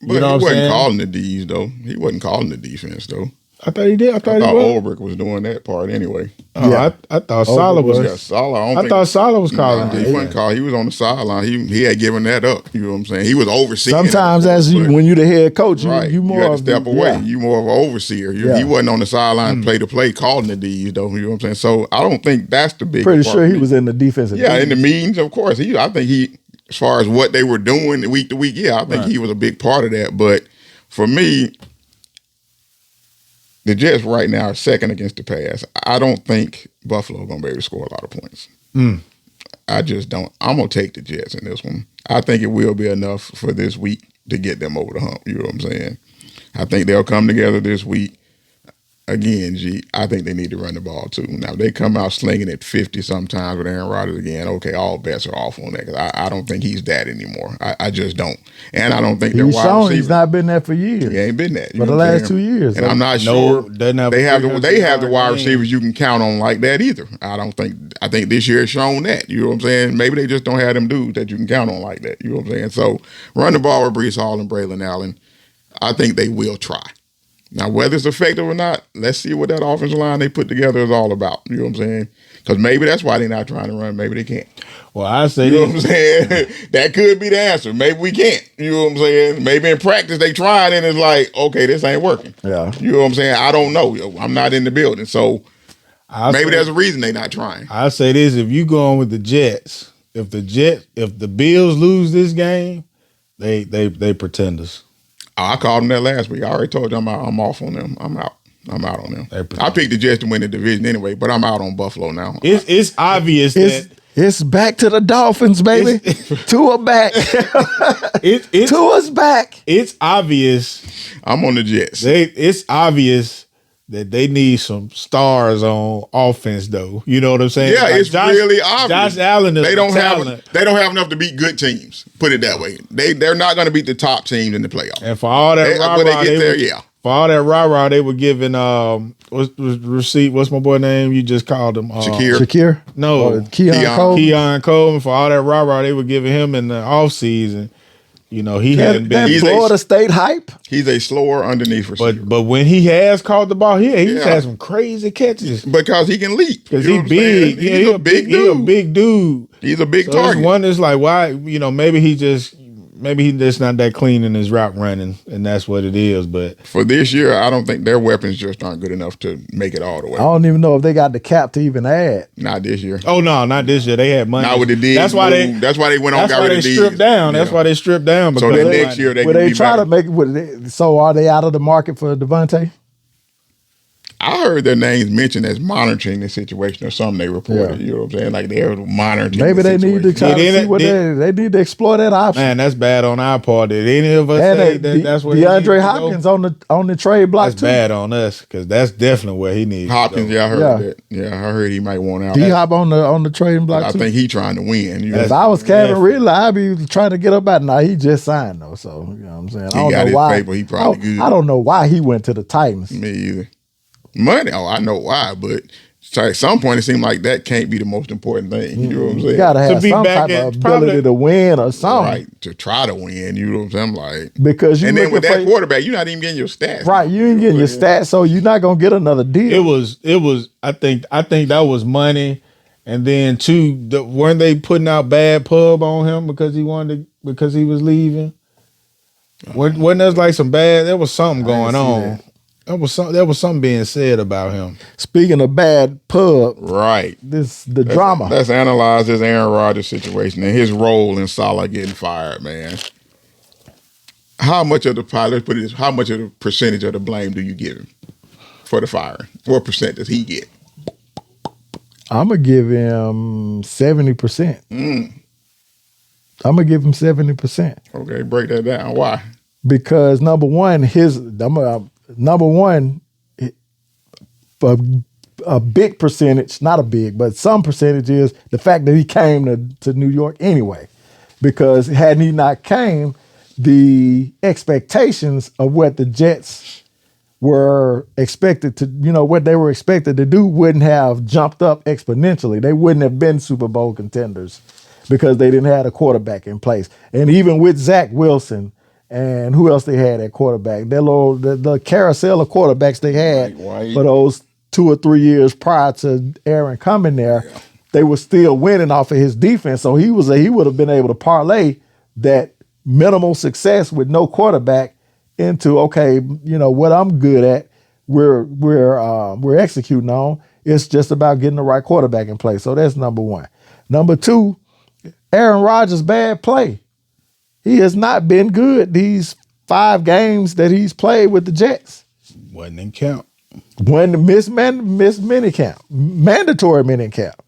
But he wasn't calling the D's, though. He wasn't calling the defense, though. I thought he did. I thought Ulbrich was doing that part anyway. I thought Saleh was. Yeah, Saleh. I thought Saleh was calling. He wasn't calling. He was on the sideline. He had given that up. You know what I'm saying? He was overseeing. Sometimes, when you're the head coach, you more you had to step away. You more of an overseer. He wasn't on the sideline play to play calling the D's, though. You know what I'm saying? So I don't think that's the big. Pretty sure he was in the defensive. Yeah, in the meetings, of course. I think he, as far as what they were doing week to week, I think he was a big part of that. But for me, the Jets right now are second against the pass. I don't think Buffalo going to be able to score a lot of points. I just don't. I'm going to take the Jets in this one. I think it will be enough for this week to get them over the hump. You know what I'm saying? I think they'll come together this week. Again, I think they need to run the ball too. Now, if they come out slinging it 50 sometimes with Aaron Rodgers again, okay, all bets are off on that, because I don't think he's that anymore. I just don't. And I don't think they're wide receivers. He's not been that for years. He ain't been that. For the last 2 years. And I'm not sure they have the wide receivers you can count on like that either. I think this year has shown that. You know what I'm saying? Maybe they just don't have them dudes that you can count on like that. You know what I'm saying? So run the ball with Breece Hall and Braylon Allen. I think they will try. Now, whether it's effective or not, let's see what that offensive line they put together is all about. You know what I'm saying? Because maybe that's why they're not trying to run. Maybe they can't. Well, I say, you know what I'm saying? That could be the answer. Maybe we can't. You know what I'm saying? Maybe in practice they tried and it's like, okay, this ain't working. Yeah. You know what I'm saying? I don't know. I'm not in the building. So maybe there's a reason they're not trying. I say this, if you going with the Jets if the Bills lose this game, they pretenders. Oh, I called them that last week. I already told you I'm off on them. I'm out on them. I picked the Jets to win the division anyway, but I'm out on Buffalo now. It's obvious that it's back to the Dolphins, baby. Tua back. Tua's back. It's obvious. I'm on the Jets. It's obvious that they need some stars on offense, though. You know what I'm saying? Yeah, it's really obvious. Josh Allen is they don't talent. They don't have enough to beat good teams. Put it that way. They're not going to beat the top teams in the playoffs. And for all that for all that rah-rah, they were giving what's my boy name? You just called him Shakir? No, Keon Coleman. For all that rah-rah, they were giving him in the offseason. You know, he hadn't been. He's Florida State hype. He's a slower underneath receiver. But when he has caught the ball, he's had some crazy catches. Because he can leap. Because he's big. He's a big dude. He's a big dude. He's a big target. One is like, why, maybe he's just not that clean in his route running, and that's what it is. But for this year, I don't think their weapons just aren't good enough to make it all the way. I don't even know if they got the cap to even add. Not this year. Oh no, not this year. They had money. Not with the Diggs. That's why they went on. That's why they stripped down. That's why they stripped down. So then next year they try to make it. So are they out of the market for Devontae? I heard their names mentioned as monitoring the situation or something they reported. Yeah. You know what I'm saying? Like they're monitoring. Maybe they need to try to see what they need to explore that option. Man, that's bad on our part. Did any of us say that's what DeAndre Hopkins on the trade block that's too? That's bad on us because that's definitely where he needs. Hopkins, I heard that. Yeah, I heard he might want out. D-Hop on the trading block too. I think he trying to win. If I was Kevin Ridley, I'd be trying to get up at night. He just signed though, so you know what I'm saying. He got his paper. He probably good. I don't know why he went to the Titans. Me either. Money, I know why, but at some point it seemed like that can't be the most important thing. You know what I'm saying? You gotta have some type of ability to win or something. Right, to try to win, you know what I'm saying? Like, because and then with that quarterback, you're not even getting your stats. Right, you ain't getting your stats, so you're not gonna get another deal. It was I think that was money. And then weren't they putting out bad pub on him because he was leaving? Wasn't there like some bad? There was something going on. There was something being said about him. Speaking of bad pub, right? Drama. Let's analyze this Aaron Rodgers situation and his role in Salah getting fired, man. How much of how much of the percentage of the blame do you give him for the firing? What percent does he get? I'm gonna give him 70%. I'm gonna give him 70%. Okay, break that down. Why? Because number one, a big percentage, not a big, but some percentage is the fact that he came to New York anyway. Because had he not came, the expectations of what the Jets were expected to, what they were expected to do wouldn't have jumped up exponentially. They wouldn't have been Super Bowl contenders because they didn't have a quarterback in place. And even with Zach Wilson, and who else they had at quarterback? The carousel of quarterbacks they had for those 2 or 3 years prior to Aaron coming there, they were still winning off of his defense. So he would have been able to parlay that minimal success with no quarterback into what I'm good at. We're executing on. It's just about getting the right quarterback in place. So that's number one. Number two, Aaron Rodgers' bad play. He has not been good these 5 games that he's played with the Jets. Wasn't in count. When miss mini camp, mandatory mini camp.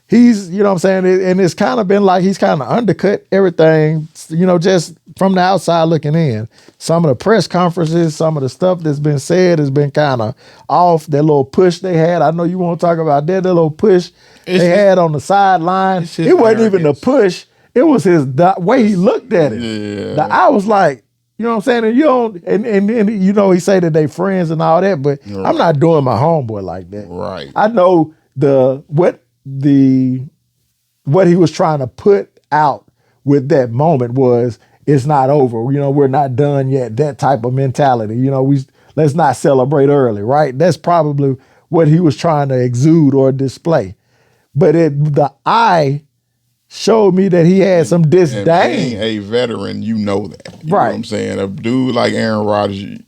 He's, what I'm saying, and it's kind of been like he's kind of undercut everything, just from the outside looking in. Some of the press conferences, some of the stuff that's been said has been kind of off. That little push they had, I know you want to talk about that little push they had on the sideline. It wasn't even a push. It was the way he looked at it. Yeah. I was like, you know what I'm saying? And you don't, and he say that they friends and all that, but right. I'm not doing my homeboy like that. Right. I know what he was trying to put out with that moment was, it's not over. We're not done yet. That type of mentality. Let's not celebrate early, right? That's probably what he was trying to exude or display. But the eye showed me that he had some disdain. And being a veteran, you know that. You right. know what I'm saying? A dude like Aaron Rodgers,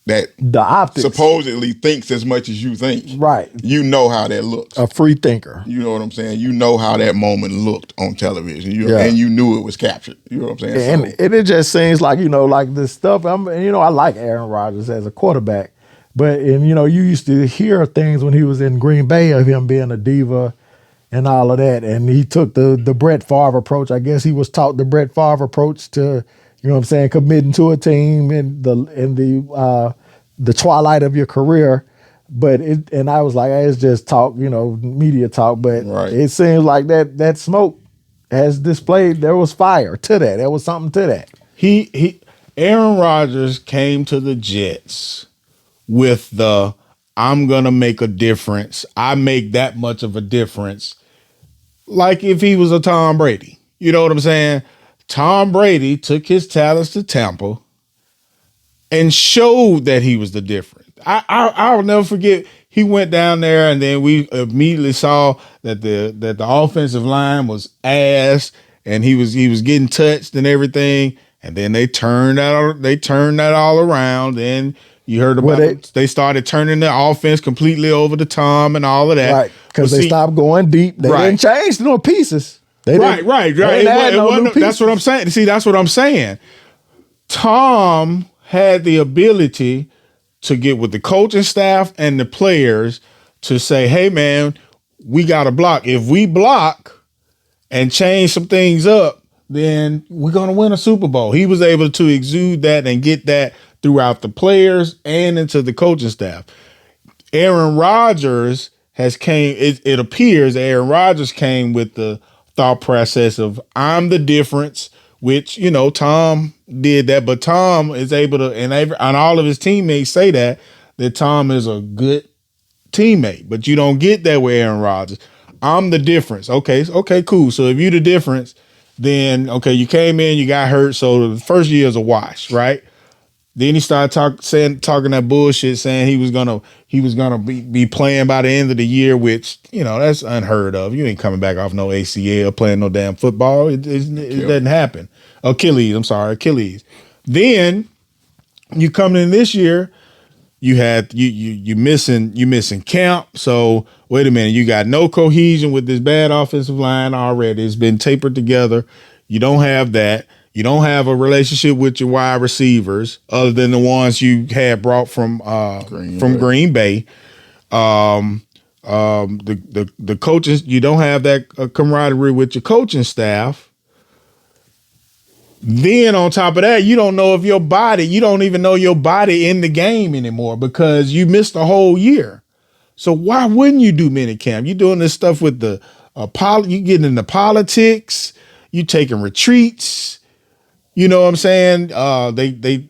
that The optics. supposedly thinks as much as you think. Right. You know how that looks. A free thinker. You know what I'm saying? You know how that moment looked on television. Yeah. And you knew it was captured. You know what I'm saying? And it just seems like, like this stuff. I like Aaron Rodgers as a quarterback. But, you used to hear things when he was in Green Bay of him being a diva and all of that. And he took the Brett Favre approach. I guess he was taught the Brett Favre approach to, committing to a team in the twilight of your career. But I was like, it's just talk, media talk. But It seems like that smoke has displayed, there was fire to that. There was something to that. Aaron Rodgers came to the Jets with I'm going to make a difference. I make that much of a difference. Like if he was a Tom Brady. You know what I'm saying? Tom Brady took his talents to Tampa and showed that he was the difference. I'll never forget. He went down there, and then we immediately saw that the offensive line was ass, and he was getting touched and everything. And then they turned that all around. And you heard about they started turning the offense completely over to Tom and all of that. Right, because they stopped going deep. They didn't change no pieces. Right. That's what I'm saying. See, that's what I'm saying. Tom had the ability to get with the coaching staff and the players to say, hey, man, we got to block. If we block and change some things up, then we're going to win a Super Bowl. He was able to exude that and get that throughout the players and into the coaching staff. Aaron Rodgers it appears Aaron Rodgers came with the thought process of I'm the difference, which, Tom did that, but Tom is able to, and all of his teammates say that Tom is a good teammate, but you don't get that with Aaron Rodgers. I'm the difference. Okay, cool. So if you're the difference, then, you came in, you got hurt, so the first year is a wash, right? Then he started talking that bullshit, saying he was gonna be playing by the end of the year, which that's unheard of. You ain't coming back off no ACL playing no damn football. It doesn't happen. Achilles. Then you coming in this year, you missing camp. So wait a minute, you got no cohesion with this bad offensive line already. It's been tapered together. You don't have that. You don't have a relationship with your wide receivers other than the ones you had brought from Green Bay. The coaches, you don't have that camaraderie with your coaching staff. Then on top of that, you don't know if you don't even know your body in the game anymore because you missed a whole year. So why wouldn't you do minicamp? You're doing this stuff with you getting into politics, you taking retreats. You know what I'm saying? They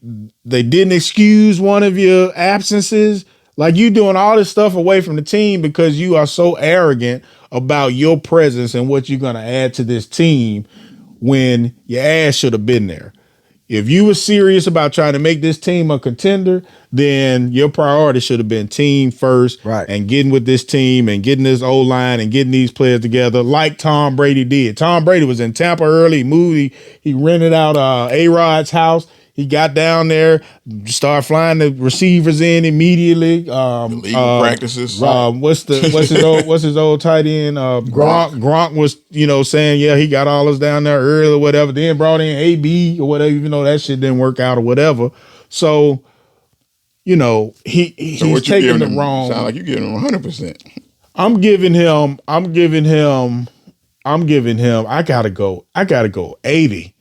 didn't excuse one of your absences. Like you doing all this stuff away from the team because you are so arrogant about your presence and what you're going to add to this team when your ass should have been there. If you were serious about trying to make this team a contender, then your priority should have been team first, right? And getting with this team and getting this O-line and getting these players together like Tom Brady did. Tom Brady was in Tampa early, moved, he rented out A-Rod's house. He got down there, started flying the receivers in immediately. Illegal practices. What's his old tight end? Gronk was, saying, yeah, he got all us down there early or whatever. Then brought in AB or whatever, even though that shit didn't work out or whatever. So, he's taking the wrong. Sound like you're giving him 100%. I'm giving him. I gotta go 80.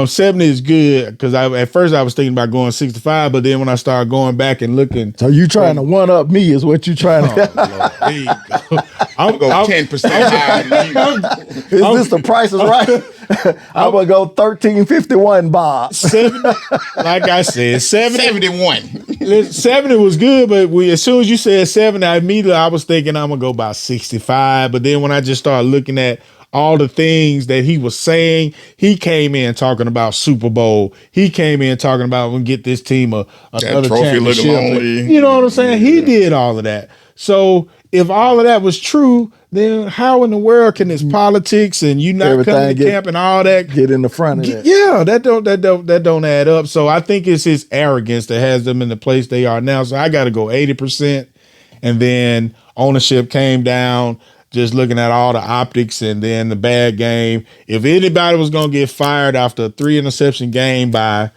70 is good because at first I was thinking about going 65, but then when I started going back and looking, so you trying to one up me is what you trying to? Lord, there you go. I'm gonna go 10% higher than you. Is this the price is right? I'm gonna go 1351, Bob. 70, like I said, 71. 70 was good, but as soon as you said 70, I was thinking I'm gonna go about 65. But then when I just started looking at all the things that he was saying, he came in talking about Super Bowl. He came in talking about we'll get this team another trophy championship. looking lonely. You know what I'm saying? He did all of that. So if all of that was true, then how in the world can this politics and you not coming to camp and all that get in the front of that? Yeah, that don't add up. So I think it's his arrogance that has them in the place they are now. So I got to go 80%, and then ownership came down. Just looking at all the optics and then the bad game. If anybody was gonna get fired after a 3-interception game by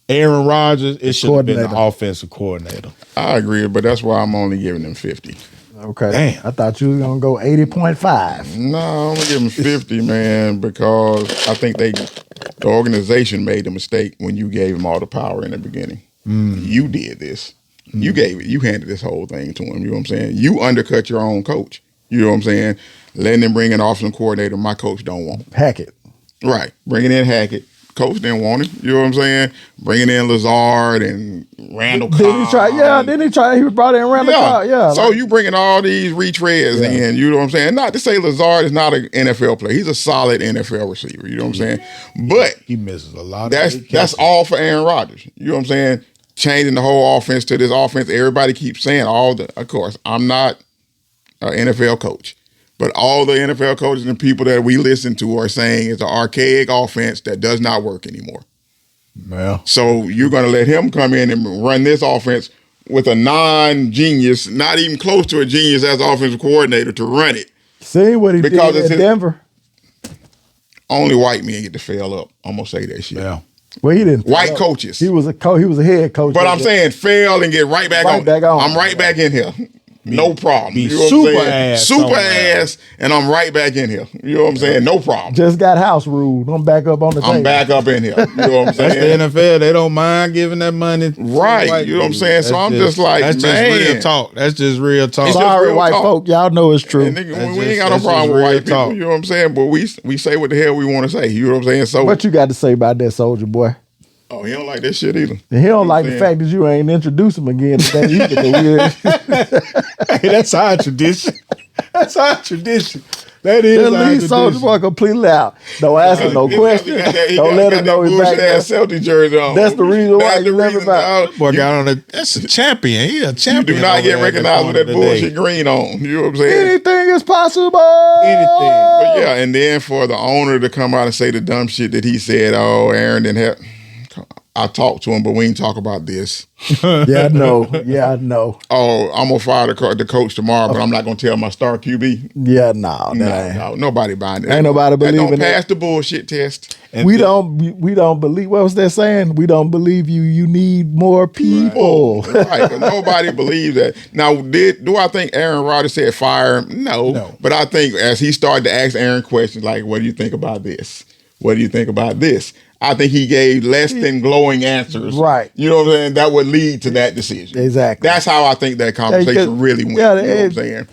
Aaron Rodgers, it should have been the offensive coordinator. I agree, but that's why I'm only giving them 50. Okay. Damn. I thought you were going to go 80.5. No, I'm going to give them 50, man, because I think the organization made the mistake when you gave him all the power in the beginning. You did this. You handed this whole thing to him. You know what I'm saying? You undercut your own coach. You know what I'm saying? Letting them bring an offensive coordinator my coach don't want. Hackett. Right. Bringing in Hackett. Coach didn't want him. You know what I'm saying? Bringing in Lazard and Randall Cobb. Didn't he try? He brought in Randall Cobb. Yeah. So you bringing all these retreads in, you know what I'm saying? Not to say Lazard is not an NFL player. He's a solid NFL receiver. You know what I'm saying? But he misses a lot. That's all for Aaron Rodgers. You know what I'm saying? Changing the whole offense to this offense. Everybody keeps saying of course, I'm not an NFL coach. But all the NFL coaches and people that we listen to are saying it's an archaic offense that does not work anymore. Well, so you're going to let him come in and run this offense with a non-genius, not even close to a genius as offensive coordinator to run it. See what he did in Denver? Only white men get to fail up. I'm going to say that shit. Yeah. Well, he didn't. White coaches. He was a head coach. But I'm saying fail and get right back on. I'm right back in here. No problem. You know what I'm saying? Super ass, and I'm right back in here. You know what I'm saying? No problem. Just got house ruled. I'm back up on the table. I'm back up in here. You know what I'm saying? That's the NFL. They don't mind giving that money. Right. You know what I'm saying? So I'm just like, that's just real talk. That's just real talk. Sorry, white folk. Y'all know it's true. We ain't got no problem with white people. You know what I'm saying? But we say what the hell we want to say. You know what I'm saying? So what you got to say about that, Soldier Boy? Oh, he don't like that shit either. And he don't like the fact that you ain't introduced him again today either. Hey, that's our tradition. That's our tradition. That is our tradition. Soldier Boy completely out. Don't ask him no questions. Don't let him know he's back there. Celtic jersey on. That's the reason why you left him out. Boy got on that's a champion. He a champion. You do not get recognized with that bullshit green on. You know what I'm saying? Anything is possible. Anything. But yeah, and then for the owner to come out and say the dumb shit that he said, oh, Aaron didn't have... I talked to him, but we ain't talk about this. Yeah, I know. Oh, I'm gonna fire the coach tomorrow, but I'm not gonna tell my star QB. Yeah, no, nobody buying it. Ain't nobody believing that. Don't pass the bullshit test. And we don't believe. What was that saying? We don't believe you. You need more people. Right. But nobody believes that. Now, do I think Aaron Rodgers said fire him? No. But I think as he started to ask Aaron questions like, "What do you think about this? What do you think about this?" I think he gave less than glowing answers. Right. You know what I'm saying? That would lead to that decision. Exactly. That's how I think that conversation really went. Yeah, you know what I'm saying?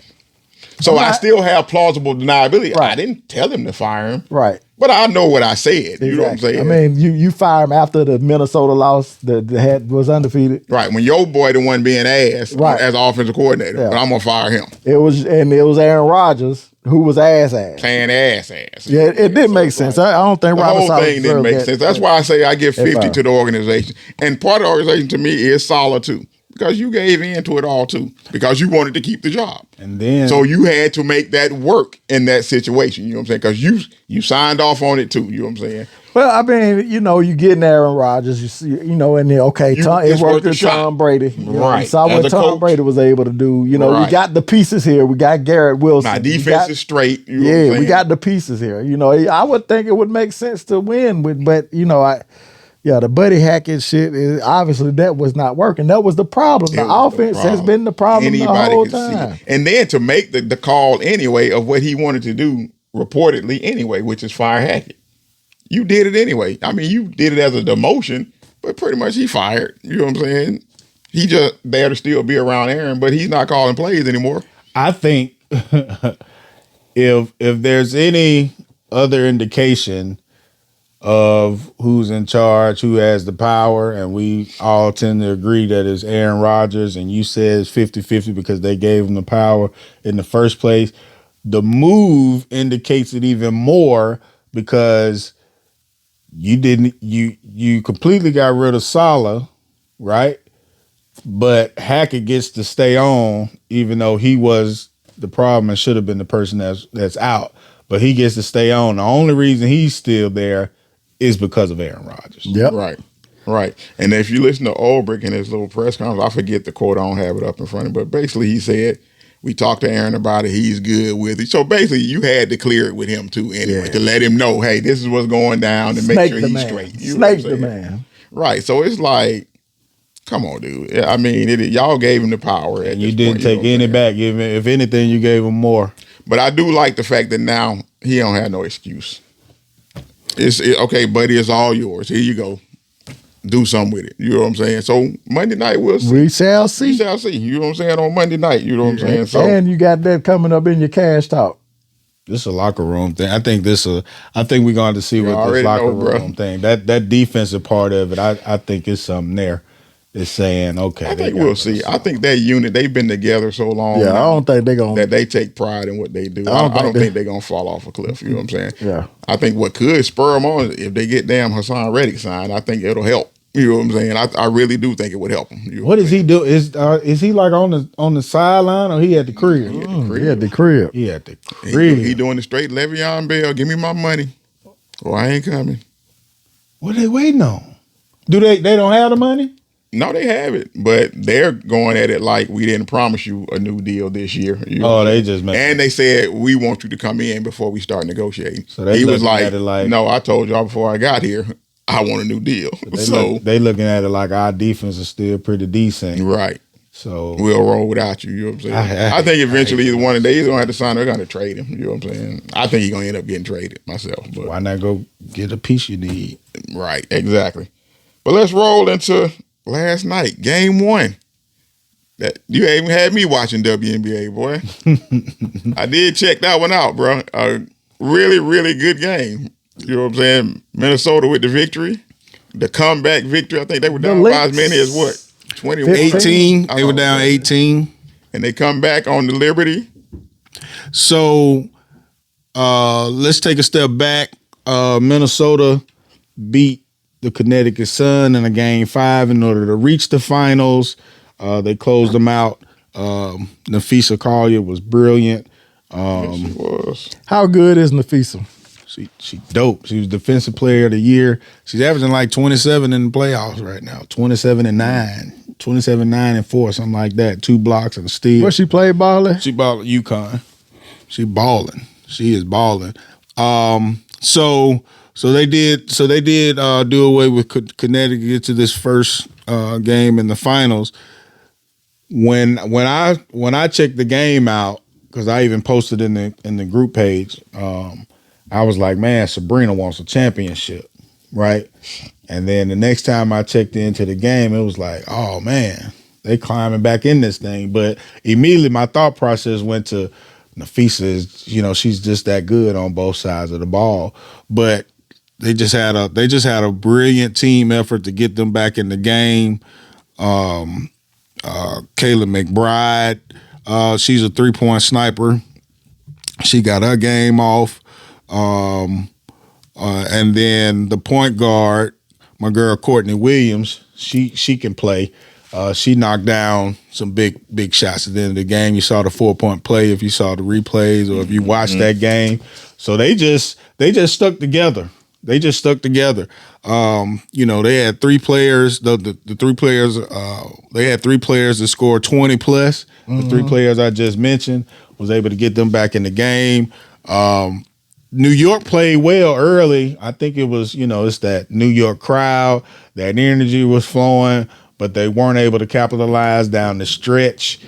So I still have plausible deniability. Right. I didn't tell him to fire him. Right. But I know what I said. Exactly. You know what I'm saying? I mean, you fire him after the Minnesota loss that was undefeated. Right. When your boy the one being asked as offensive coordinator, but I'm gonna fire him. It was Aaron Rodgers who was ass. Saying ass. Yeah, it didn't make sense. I don't think the whole thing didn't make sense. That's why I say I give 50 to the organization. And part of the organization to me is solid too. Because you gave in to it all too. Because you wanted to keep the job. And then so you had to make that work in that situation. You know what I'm saying? Because you signed off on it too. You know what I'm saying? Well, I mean, you getting Aaron Rodgers, you see, and then it worked with Tom Brady. Right. You saw what Tom Brady was able to do. We got the pieces here. We got Garrett Wilson. My defense is straight. You know what I'm saying? We got the pieces here. I would think it would make sense to win but the Buddy Hackett shit is obviously that was not working. That was the problem. The offense has been the problem the whole time. And then to make the call anyway of what he wanted to do reportedly anyway, which is fire Hackett. You did it anyway. I mean, you did it as a demotion, but pretty much he fired. You know what I'm saying? He just there to still be around Aaron, but he's not calling plays anymore. I think if there's any other indication of who's in charge, who has the power, and we all tend to agree that it's Aaron Rodgers, and you said it's 50-50 because they gave him the power in the first place, the move indicates it even more because you completely got rid of Saleh, right? but Hackett gets to stay on, even though he was the problem and should have been the person that's out. But he gets to stay on. The only reason he's still there is because of Aaron Rodgers. Yep. Right. And if you listen to Ulbrich in his little press conference, I forget the quote, I don't have it up in front of me, but basically he said, we talked to Aaron about it, he's good with it. So basically you had to clear it with him too anyway, to let him know, hey, this is what's going down, and make sure he's straight. You Snake the man. Right. So it's like, come on, dude. I mean, y'all gave him the power. And you didn't take any back. If anything, you gave him more. But I do like the fact that now he don't have no excuse. Okay, buddy, it's all yours. Here you go. Do something with it. You know what I'm saying? So Monday night we'll see. We shall see. We shall see. You know what I'm saying? On Monday night. You know what I'm saying? So, and you got that coming up in your cash talk. This is a locker room thing. I think we're going to see what this locker room thing. That defensive part of it, I think is something there. It's saying, okay. I think we'll see. I think that unit, they've been together so long. Yeah, I don't think they're going to. That they take pride in what they do. I don't think they're going to fall off a cliff. You know what I'm saying? Yeah. I think what could spur them on, if they get damn Hassan Reddick signed, I think it'll help. You know what I'm saying? I really do think it would help him. What does he do? Is he like on the sideline, or he at the crib? He at the crib. He at the crib. He doing the straight Le'Veon Bell. Give me my money, or I ain't coming. What are they waiting on? Do they don't have the money? No, they have it, but they're going at it like we didn't promise you a new deal this year. They just and they said we want you to come in before we start negotiating. So he was like, "No, I told y'all before I got here, I want a new deal." They looking at it like our defense is still pretty decent, right? So we'll roll without you. You know what I'm saying? I think eventually either one of they either gonna have to sign or they're gonna trade him. You know what I'm saying? I think he's gonna end up getting traded myself. But why not go get a piece you need? Right, exactly. But let's roll into last night, game 1. That you even had me watching WNBA, boy. I did check that one out, bro. A really, really good game. You know what I'm saying? Minnesota with the victory, the comeback victory. I think they were down by as many as what? 21? 18. They were down 18. And they come back on the Liberty. So let's take a step back. Minnesota beat the Connecticut Sun in a game 5 in order to reach the finals. They closed them out. Nafisa Collier was brilliant. Yes, she was. How good is Nafisa? She dope. She was Defensive Player of the Year. She's averaging like 27 in the playoffs right now. 27-9. 27-9-4, something like that. 2 blocks and a steal. Where she played balling? She balled at UConn. She balling. She is balling. So they did do away with Connecticut to this first game in the finals. When I checked the game out, because I even posted in the group page, I was like, man, Sabrina wants a championship, right? And then the next time I checked into the game, it was like, oh man, they climbing back in this thing. But immediately my thought process went to Nafisa is, she's just that good on both sides of the ball. But they just had a brilliant team effort to get them back in the game. Kayla McBride, she's a 3-point sniper. She got her game off. And then the point guard, my girl Courtney Williams, she can play. She knocked down some big shots at the end of the game. You saw the 4-point play if you saw the replays or if you watched that game. So they just stuck together. They just stuck together. They had 3 players. The 3 players. They had 3 players that scored 20 plus. The 3 players I just mentioned was able to get them back in the game. New York played well early. I think it was, it's that New York crowd. That energy was flowing, but they weren't able to capitalize down the stretch.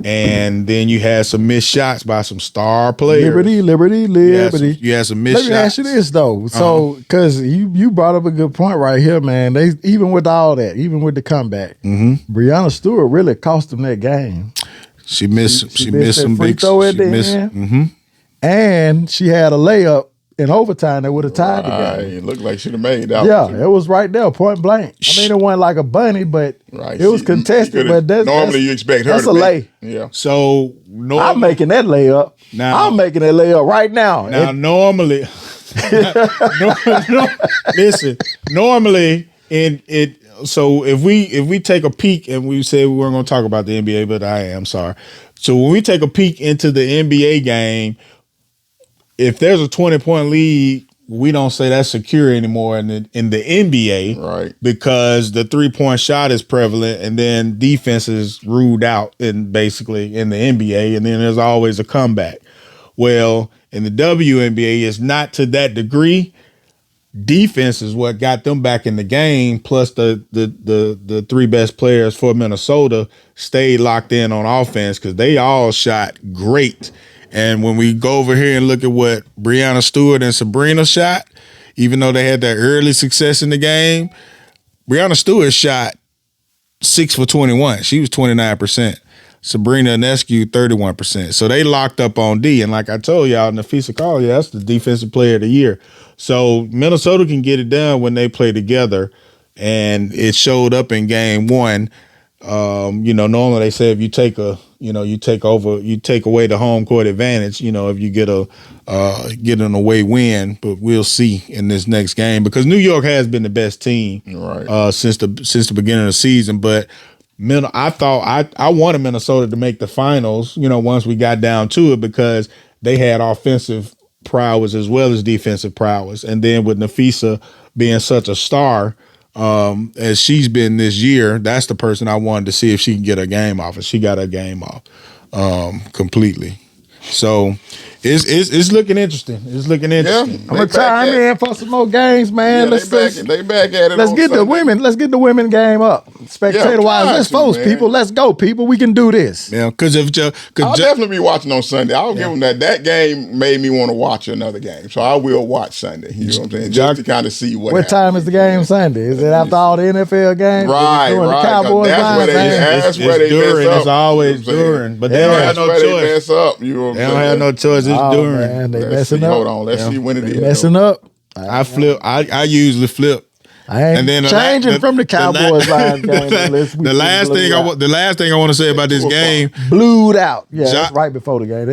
And then you had some missed shots by some star players. Liberty. You had some missed shots. Let me ask you this, though. So, because you brought up a good point right here, man. They even with all that, even with the comeback, Breanna Stewart really cost them that game. She missed some free big throw at the end. And she had a layup in overtime that would have tied the game. It looked like she'd have made that. Yeah, it was right there, point blank. I mean, it wasn't like a bunny, but it was contested. But normally you expect her to that's a lay. Yeah. So I'm making that layup. I'm making that layup right now. Normally, listen. Normally, So if we take a peek, and we said we weren't going to talk about the NBA, but I am sorry. So when we take a peek into the NBA game, if there's a 20-point lead, we don't say that's secure anymore in the NBA, Right? Because the 3-point shot is prevalent, and then defense is ruled out basically in the NBA, and then there's always a comeback. Well, in the WNBA, it's not to that degree. Defense is what got them back in the game. Plus, the three best players for Minnesota stayed locked in on offense because they all shot great. And when we go over here and look at what Breanna Stewart and Sabrina shot, even though they had that early success in the game, Breanna Stewart shot 6 for 21. She was 29%. Sabrina Ionescu, 31%. So they locked up on D. And like I told y'all, Nafisa Collier, that's the defensive player of the year. So Minnesota can get it done when they play together. And it showed up in game one. Normally they say if you take away the home court advantage, if you get an away win, but we'll see in this next game because New York has been the best team since the beginning of the season. But I thought I wanted Minnesota to make the finals, once we got down to it because they had offensive prowess as well as defensive prowess. And then with Nafisa being such a star, as she's been this year, that's the person I wanted to see if she can get a game off, and she got her game off completely. So it's looking interesting. It's looking interesting. I'm gonna chime in for some more games, man. Yeah, they back at it. Let's get the women. Let's get the women game up. Spectator wise, let's force people. Let's go, people. We can do this. Yeah, because I'll definitely be watching on Sunday. I'll give them that. That game made me want to watch another game, so I will watch Sunday. You know what I'm saying? Just to kind of see what time is the game Sunday? Is it after all the NFL games? Right. The Cowboys that's where they mess up. It's always during, but they don't have no choice. They mess up. You know what I'm saying? They don't have no choice. It's during. Man, they messing up. Hold on. Let's see when it is. Messing up. I flip. I usually flip. I ain't changing from the Cowboys line game. The last thing I want to say about this game, blued out. Yeah, that's right before the game.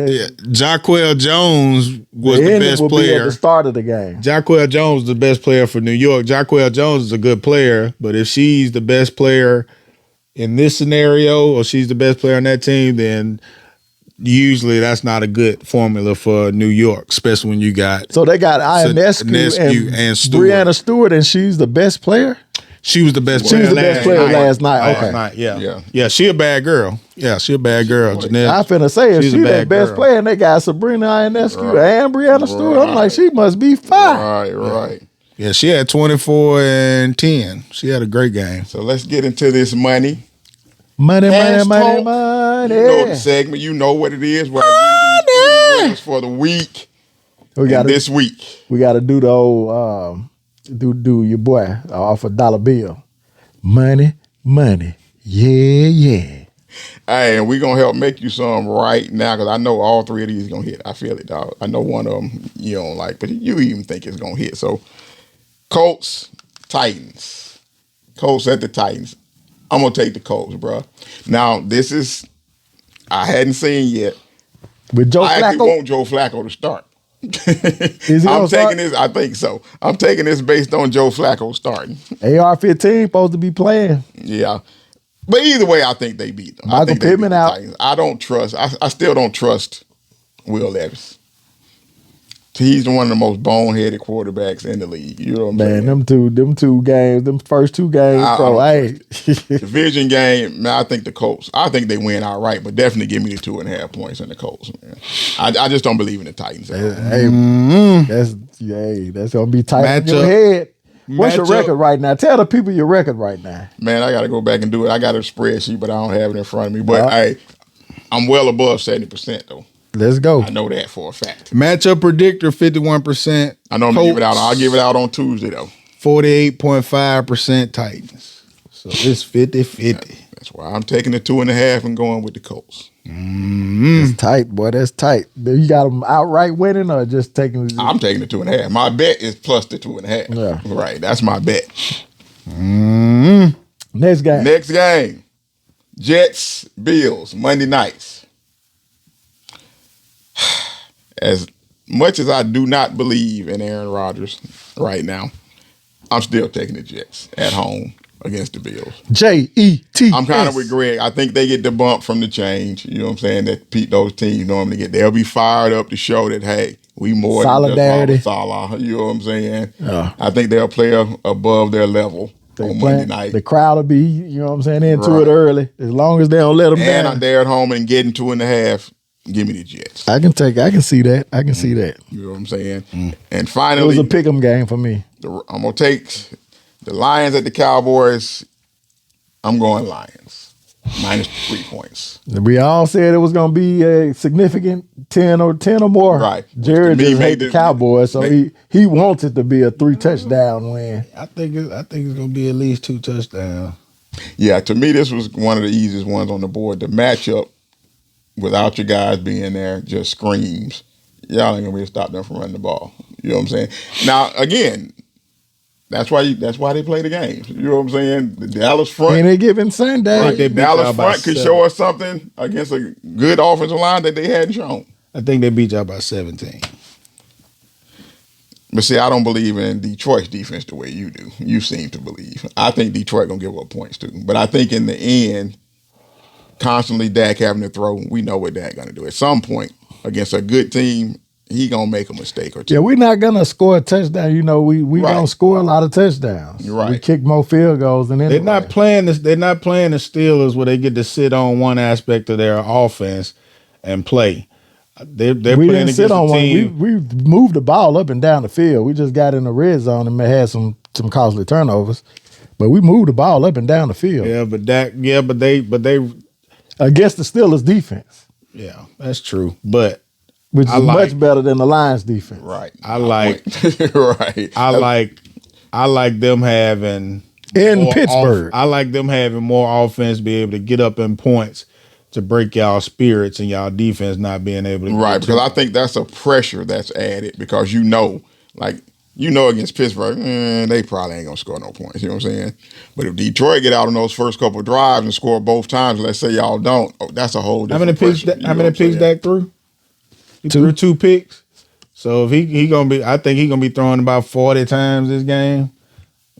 Jaquel Jones was the best player at the start of the game. Jaquel Jones was the best player for New York. Jaquel Jones is a good player, but if she's the best player in this scenario, or she's the best player on that team, then usually that's not a good formula for New York, especially when you got. So they got Ionescu and Stewart. Breanna Stewart, and she's the best player? She was the best player. She was the best player last night. Okay. Yeah. She a bad girl. Yeah, she a bad girl. Janelle, I finna say, if she's the best player, and they got Sabrina Ionescu and Breanna Stewart, I'm like, she must be fine. Right. Yeah, she had 24 and 10. She had a great game. So let's get into this money. Money. You know the segment. You know what it is. Where winners for the week. This week. We got to do the old, do your boy off a dollar bill. Money. Yeah. Hey, and we're going to help make you some right now because I know all three of these are going to hit. I feel it, dog. I know one of them you don't like, but you even think it's going to hit. So, Colts, Titans. Colts at the Titans. I'm going to take the Colts, bro. Now, this is, I hadn't seen yet. With Joe Flacco? I actually want Joe Flacco to start. Is he I'm taking this, I think so. I'm taking this based on Joe Flacco starting. AR-15 supposed to be playing. Yeah. But either way, I think they beat them. Michael Pittman out. Titans. I still don't trust Will Levis. He's one of the most boneheaded quarterbacks in the league. You know what I'm saying? Them first two games, bro. Hey, division game, man. I think the Colts. I think they win outright, but definitely give me the 2.5 points in the Colts, man. I just don't believe in the Titans. That's gonna be tight in your head. What's your record right now? Tell the people your record right now. Man, I got to go back and do it. I got a spreadsheet, but I don't have it in front of me. But hey, I'm well above 70% though. Let's go. I know that for a fact. Matchup predictor, 51%. I know I'm going to give it out. I'll give it out on Tuesday, though. 48.5% Titans. So it's 50-50. That's why I'm taking the 2.5 and going with the Colts. That's tight, boy. That's tight. You got them outright winning or just taking the... I'm taking the 2.5. My bet is plus the 2.5. Yeah. Right. That's my bet. Next game. Jets, Bills, Monday nights. As much as I do not believe in Aaron Rodgers right now, I'm still taking the Jets at home against the Bills. Jets. I'm kind of with Greg. I think they get the bump from the change. You know what I'm saying? That those teams normally get. They'll be fired up to show that, hey, we more Solidarity. than just Salah. You know what I'm saying? I think they'll play above their level on Monday night. The crowd will be, you know what I'm saying, into it early. As long as they don't let them down. And they're at home and getting 2.5. Give me the Jets. I can see that. I can see that. You know what I'm saying? And finally, it was a pick'em game for me. I'm gonna take the Lions at the Cowboys. I'm going Lions. -3 points. We all said it was going to be a significant 10 or more. Right. Jared just hate the Cowboys, so he wants it to be a 3-touchdown win. I think it's going to be at least 2 touchdowns. Yeah, to me, this was one of the easiest ones on the board. The matchup, without your guys being there, just screams, y'all ain't going to be able to stop them from running the ball. You know what I'm saying? Now, again, that's why they play the games. You know what I'm saying? The Dallas front. Any given Sunday. Right, the Dallas front could show us something against a good offensive line that they hadn't shown. I think they beat y'all by 17. But see, I don't believe in Detroit's defense the way you do. You seem to believe. I think Detroit going to give up points too. But I think in the end, constantly Dak having to throw, we know what Dak going to do. At some point, against a good team, he gonna make a mistake or two. Yeah, we're not gonna score a touchdown. You know, we don't score a lot of touchdowns. You're right. We kick more field goals than anybody. They're not playing this. They're not playing the Steelers where they get to sit on one aspect of their offense and play. They're we playing didn't sit on team. one. We moved the ball up and down the field. We just got in the red zone and had some costly turnovers, but we moved the ball up and down the field. Yeah, but they against the Steelers defense. Yeah, that's true, but. Which is much better than the Lions defense. Right. I like right. I like them having in Pittsburgh. I like them having more offense, be able to get up in points to break y'all spirits and y'all defense not being able to right, because I think that's a pressure that's added because against Pittsburgh, they probably ain't gonna score no points. You know what I'm saying? But if Detroit get out on those first couple of drives and score both times, let's say y'all don't, that's a whole different pressure. How many picks Dak threw? He threw 2 picks. So if he gonna be, I think he's gonna be throwing about 40 times this game.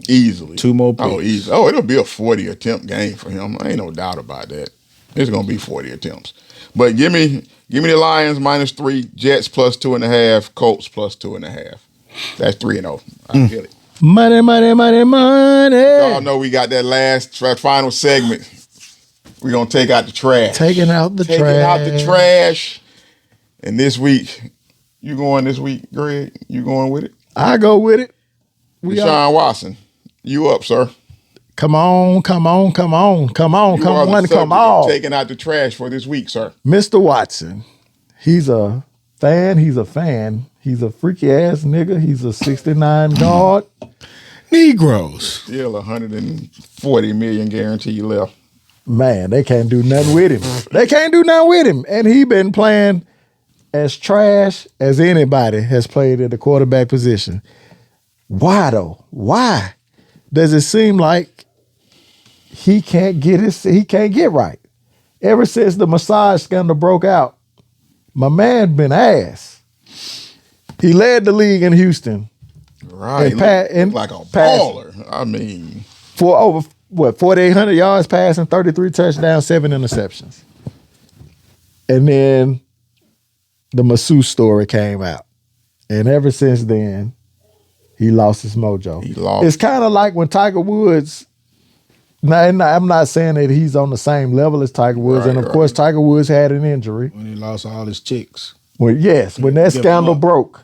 Easily. 2 more picks. Oh, easy. Oh, it'll be a 40 attempt game for him. Ain't no doubt about that. It's gonna be 40 attempts. But give me the Lions -3, Jets +2.5, Colts +2.5. That's 3-0. I feel it. Money. Y'all know we got that final segment. We're gonna take out the trash. Taking out the trash. And this week, you going this week, Greg? You going with it? I go with it. Deshaun Watson, you up, sir? Come on. Come on. Come on. Taking out the trash for this week, sir. Mr. Watson, he's a fan. He's a freaky ass nigga. He's a 69 guard. Negroes. Still 140 million guaranteed left. Man, they can't do nothing with him. And he been playing as trash as anybody has played at the quarterback position. Why though? Why does it seem like he can't get right? Ever since the massage scandal broke out, my man been ass. He led the league in Houston. Right. And like a baller. I mean, for over 4,800 yards passing, 33 touchdowns, 7 interceptions. And then the masseuse story came out. And ever since then, he lost his mojo. It's kind of like when Tiger Woods, I'm not saying that he's on the same level as Tiger Woods. Right, and of course, Tiger Woods had an injury. When he lost all his chicks. When that scandal broke.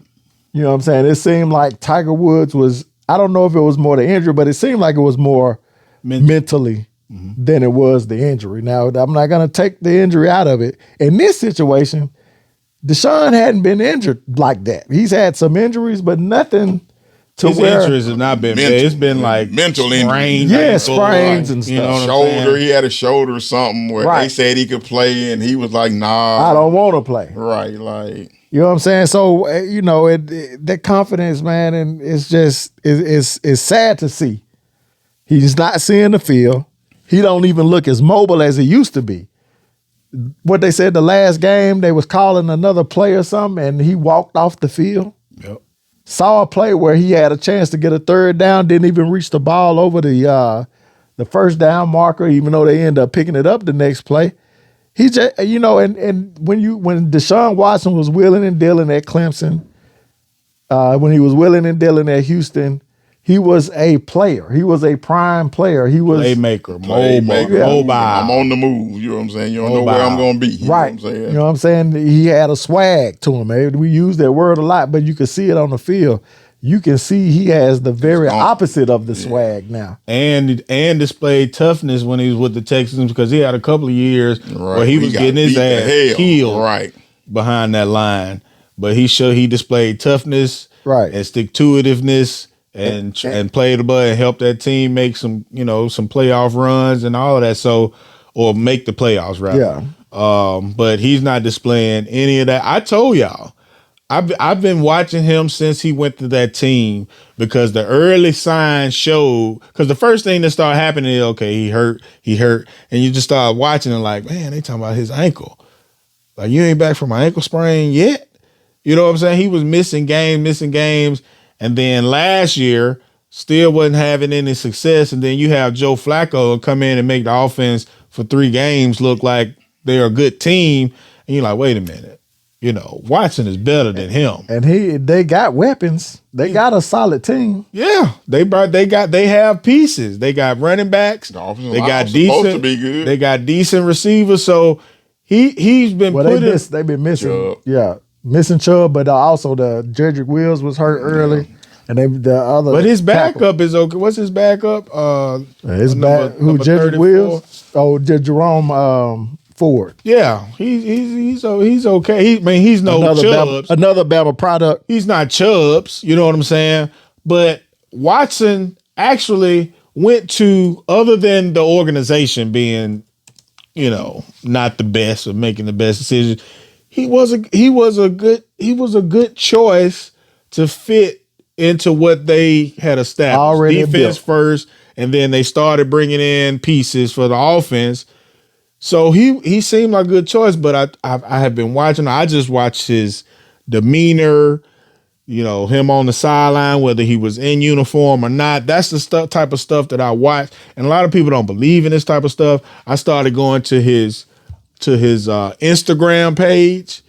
You know what I'm saying? It seemed like Tiger Woods was, I don't know if it was more the injury, but it seemed like it was more mentally than it was the injury. Now, I'm not going to take the injury out of it. In this situation, Deshaun hadn't been injured like that. He's had some injuries, but nothing to his where... injuries have not been bad. It's been like mental sprains. injuries. Sprains and stuff. You know shoulder, he had a shoulder or something where they said he could play, and he was like, nah. I don't want to play. Right, like... You know what I'm saying? So, that confidence, man, and it's just, it's sad to see. He's not seeing the field. He don't even look as mobile as he used to be. What they said the last game, they was calling another play or something, and he walked off the field. Yep. Saw a play where he had a chance to get a third down, didn't even reach the ball over the the first down marker, even though they end up picking it up the next play. He just, and when Deshaun Watson was wheeling and dealing at Clemson, when he was wheeling and dealing at Houston, he was a player. He was a prime player. He was playmaker, mobile. I'm on the move. You know what I'm saying? You don't know where I'm going to be. You right. know what I'm saying? You know what I'm saying? He had a swag to him. Man. We use that word a lot, but you can see it on the field. You can see he has the very opposite of the swag now. And displayed toughness when he was with the Texans because he had a couple of years where he was getting his ass killed behind that line. But he displayed toughness and stick-to-itiveness and played the ball and helped that team make some playoff runs and all of that. So, or make the playoffs, rather. Yeah. But he's not displaying any of that. I told y'all, I've been watching him since he went to that team because the early signs showed. Because the first thing that started happening is, okay, he hurt, and you just start watching and like, man, they talking about his ankle. Like, you ain't back from an ankle sprain yet. You know what I'm saying? He was missing games. And then last year, still wasn't having any success. And then you have Joe Flacco come in and make the offense for 3 games look like they're a good team. And you're like, wait a minute. Watson is better than him. And they got weapons. They got a solid team. Yeah. They have pieces. They got running backs. They got decent. To be good. They got decent receivers. So he's been they've been missing. Chubb. Yeah. Missing Chubb, but also the Jedrick Wills was hurt early, and the other. But his backup is okay. What's his backup? Jedrick Wills? Oh, Jerome Ford. Yeah, he's okay. He's no Chubbs. Another Bama product. He's not Chubbs. You know what I'm saying? But Watson actually went to, other than the organization being, not the best or making the best decisions. He was a good choice to fit into what they had established. Already defense built. First, and then they started bringing in pieces for the offense. So he seemed like a good choice. But I have been watching. I just watched his demeanor. Him on the sideline, whether he was in uniform or not. That's the type of stuff that I watch. And a lot of people don't believe in this type of stuff. I started going to his Instagram page,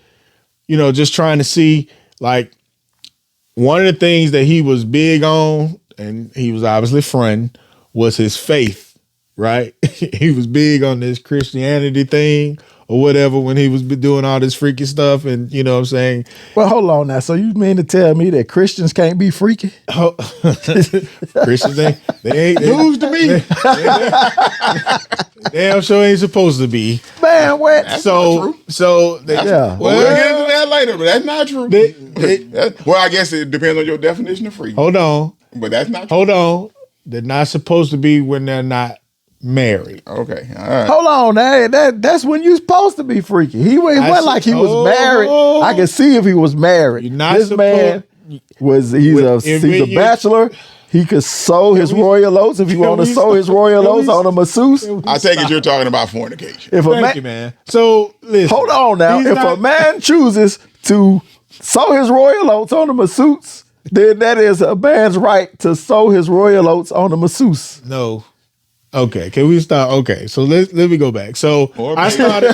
just trying to see, like, one of the things that he was big on, and he was obviously fronting, was his faith, right? He was big on this Christianity thing or whatever when he was doing all this freaky stuff, and you know what I'm saying? Well, hold on now. So you mean to tell me that Christians can't be freaky? Christians ain't news to me. Damn sure ain't supposed to be. Man, what? That's not true. Well, we'll get into that later, but that's not true. Well, I guess it depends on your definition of freaky. Hold on. But that's not true. Hold on. They're not supposed to be when they're not married. Okay. All right. Hold on. That's when you're supposed to be freaky. He wasn't like he was married. I can see if he was married. This man he's a bachelor. He could sow his royal oats if he want to sow his royal oats on a masseuse. I take it you're talking about fornication. Thank you, man. So listen. Hold on now. If a man chooses to sow his royal oats on a masseuse, then that is a man's right to sow his royal oats on a masseuse. No. Okay, can we start? Okay, so let me go back. So I started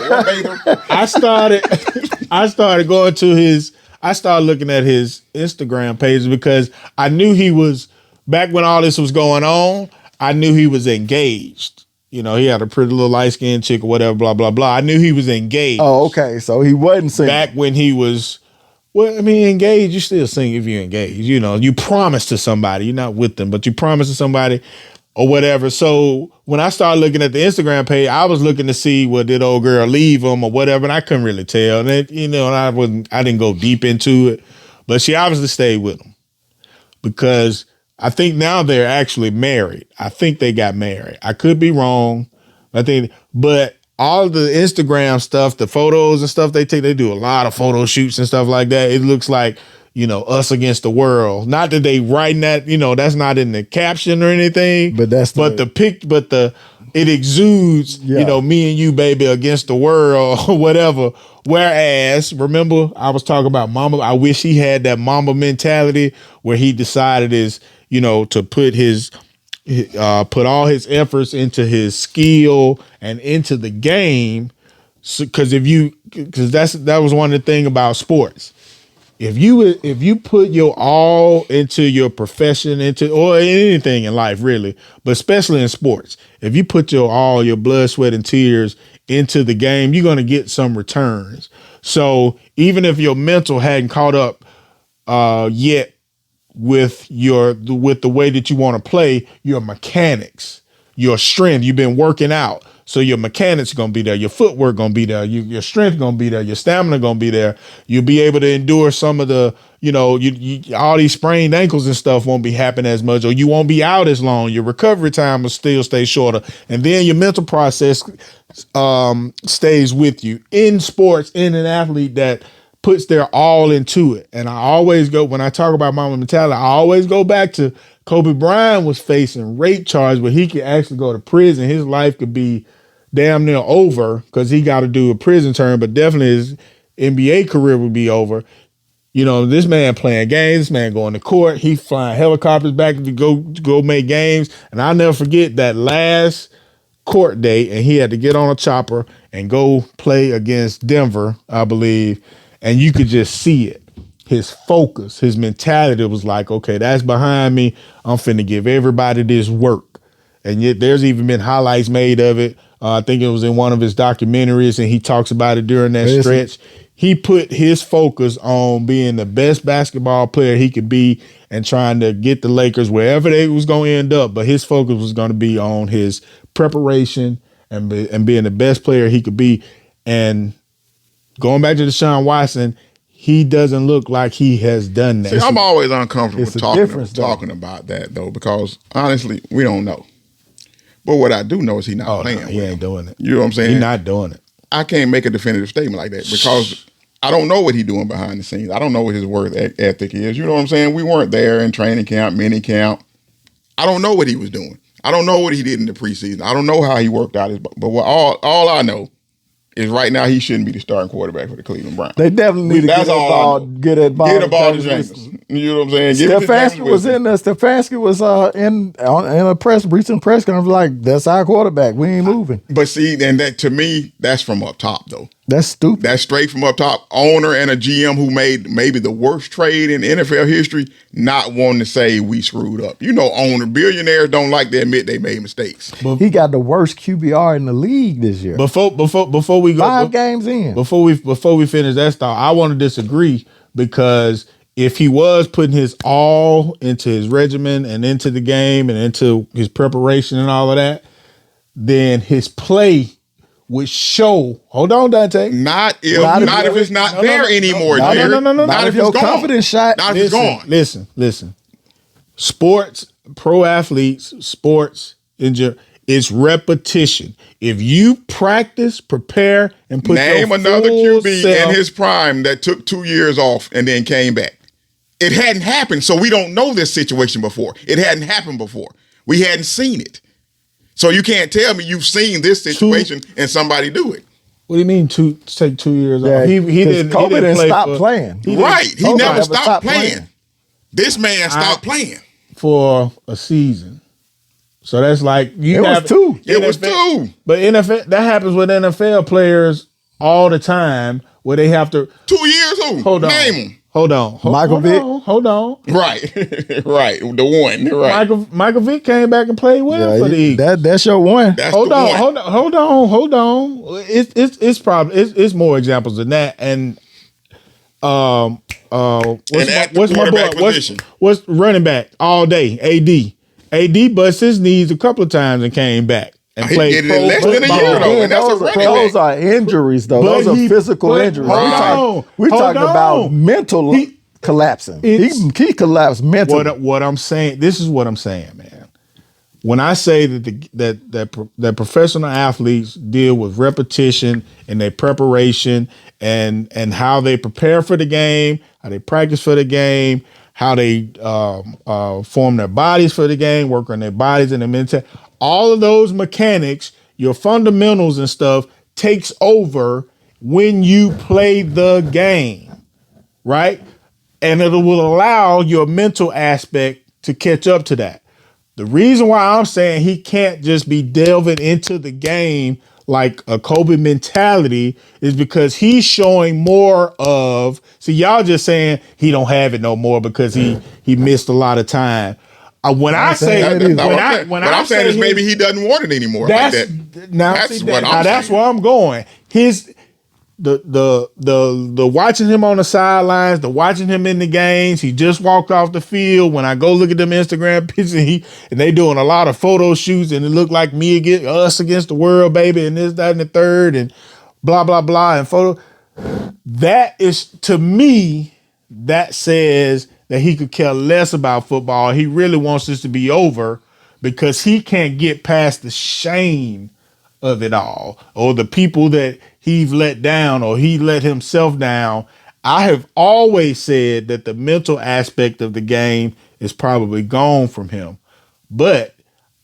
going to I started looking at his Instagram page because I knew he was, back when all this was going on, I knew he was engaged. He had a pretty little light-skinned chick or whatever, blah, blah, blah. I knew he was engaged. Oh, okay, so he wasn't single. Back when he was, engaged, you still sing if you're engaged. You promise to somebody. You're not with them, but you promise to somebody or whatever. So when I started looking at the Instagram page, I was looking to see, did old girl leave him or whatever, and I couldn't really tell. And I didn't go deep into it, but she obviously stayed with him because I think now they're actually married. I think they got married. I could be wrong. But all the Instagram stuff, the photos and stuff they take, they do a lot of photo shoots and stuff like that. It looks like, us against the world. Not that they writing that, that's not in the caption or anything. But it exudes, me and you, baby, against the world or whatever. Whereas, remember, I was talking about Mamba. I wish he had that Mamba mentality where he decided to put his put all his efforts into his skill and into the game. Because that was one of the things about sports. If you put your all into your profession, or anything in life really, but especially in sports, if you put your all, your blood, sweat, and tears into the game, you're gonna get some returns. So even if your mental hadn't caught up yet with the way that you want to play, your mechanics, your strength, you've been working out. So your mechanics are going to be there. Your footwork going to be there. Your strength going to be there. Your stamina going to be there. You'll be able to endure some of the, all these sprained ankles and stuff won't be happening as much, or you won't be out as long. Your recovery time will still stay shorter. And then your mental process stays with you. In sports, in an athlete that puts their all into it. And I always go, when I talk about Mamba mentality, I always go back to Kobe Bryant was facing rape charges where he could actually go to prison. His life could be damn near over because he got to do a prison term, but definitely his NBA career would be over. This man playing games, this man going to court, he flying helicopters back to go make games. And I'll never forget that last court date, and he had to get on a chopper and go play against Denver, I believe. And you could just see it. His focus, his mentality was like, okay, that's behind me. I'm finna give everybody this work. And yet there's even been highlights made of it. I think it was in one of his documentaries, and he talks about it during that stretch. He put his focus on being the best basketball player he could be and trying to get the Lakers wherever they was going to end up. But his focus was going to be on his preparation and being the best player he could be. And going back to Deshaun Watson, he doesn't look like he has done that. See, I'm always uncomfortable talking talking about that, though, because honestly, we don't know. But what I do know is he's not playing. No, he ain't doing it. You know what I'm saying? He's not doing it. I can't make a definitive statement like that because I don't know what he's doing behind the scenes. I don't know what his work ethic is. You know what I'm saying? We weren't there in training camp, mini camp. I don't know what he was doing. I don't know what he did in the preseason. I don't know how he worked out his. But all I know is right now he shouldn't be the starting quarterback for the Cleveland Browns. They definitely need to get the ball to Jameis. You know what I'm saying? Stefanski was in there. Stefanski was in a recent press conference like, that's our quarterback. We ain't moving. But see, and that to me, that's from up top though. That's stupid. That's straight from up top. Owner and a GM who made maybe the worst trade in NFL history, not wanting to say we screwed up. Billionaires don't like to admit they made mistakes. He got the worst QBR in the league this year. Before we go 5 games in. Before we finish that thought, I want to disagree because if he was putting his all into his regimen and into the game and into his preparation and all of that, then his play would show. Hold on, Dante. Not if it's not there anymore. No. Not if it's gone. Confidence shot. Not if it's gone. Listen. Sports, pro athletes, sports in general, it's repetition. If you practice, prepare, and put name another QB in his prime that took 2 years off and then came back. It hadn't happened, so we don't know this situation before. It hadn't happened before. We hadn't seen it. So you can't tell me you've seen this situation and somebody do it. What do you mean take 2 years off? He didn't stop playing. He never stopped playing. This man stopped playing for a season. So that's like was two. It was two. But NFL, that happens with NFL players all the time where they have to 2 years old. Hold on. Name them. Hold on. Michael Vick. Hold on. Right. Right. The one. Right. Michael Vick came back and played well for the Eagles. That's your one. Hold on. It's probably it's more examples than that. And what's my boy? What's running back all day? AD bust his knees a couple of times and came back. And played less than a year though, and that's a running back. Those are injuries though. Those are physical injuries. We're talking about mental collapsing. He collapsed mentally. What I'm saying, this is what I'm saying, man. When I say that professional athletes deal with repetition and their preparation and how they prepare for the game, how they practice for the game, how they form their bodies for the game, work on their bodies and their mental. All of those mechanics, your fundamentals and stuff takes over when you play the game, right? And it will allow your mental aspect to catch up to that. The reason why I'm saying he can't just be delving into the game like a Kobe mentality is because he's showing more of. See, y'all just saying he don't have it no more because he missed a lot of time. When I say what I'm saying is maybe he doesn't want it anymore. That's like that. now. That's See, what now I'm that's saying. where I'm going. The watching him on the sidelines, the watching him in the games. He just walked off the field. When I go look at them Instagram pictures, and they doing a lot of photo shoots, and it looked like me against us against the world, baby, and this, that, and the third, and blah blah blah, and photo. That is, to me, that says that he could care less about football. He really wants this to be over because he can't get past the shame of it all, or the people that he's let down, or he let himself down. I have always said that the mental aspect of the game is probably gone from him. But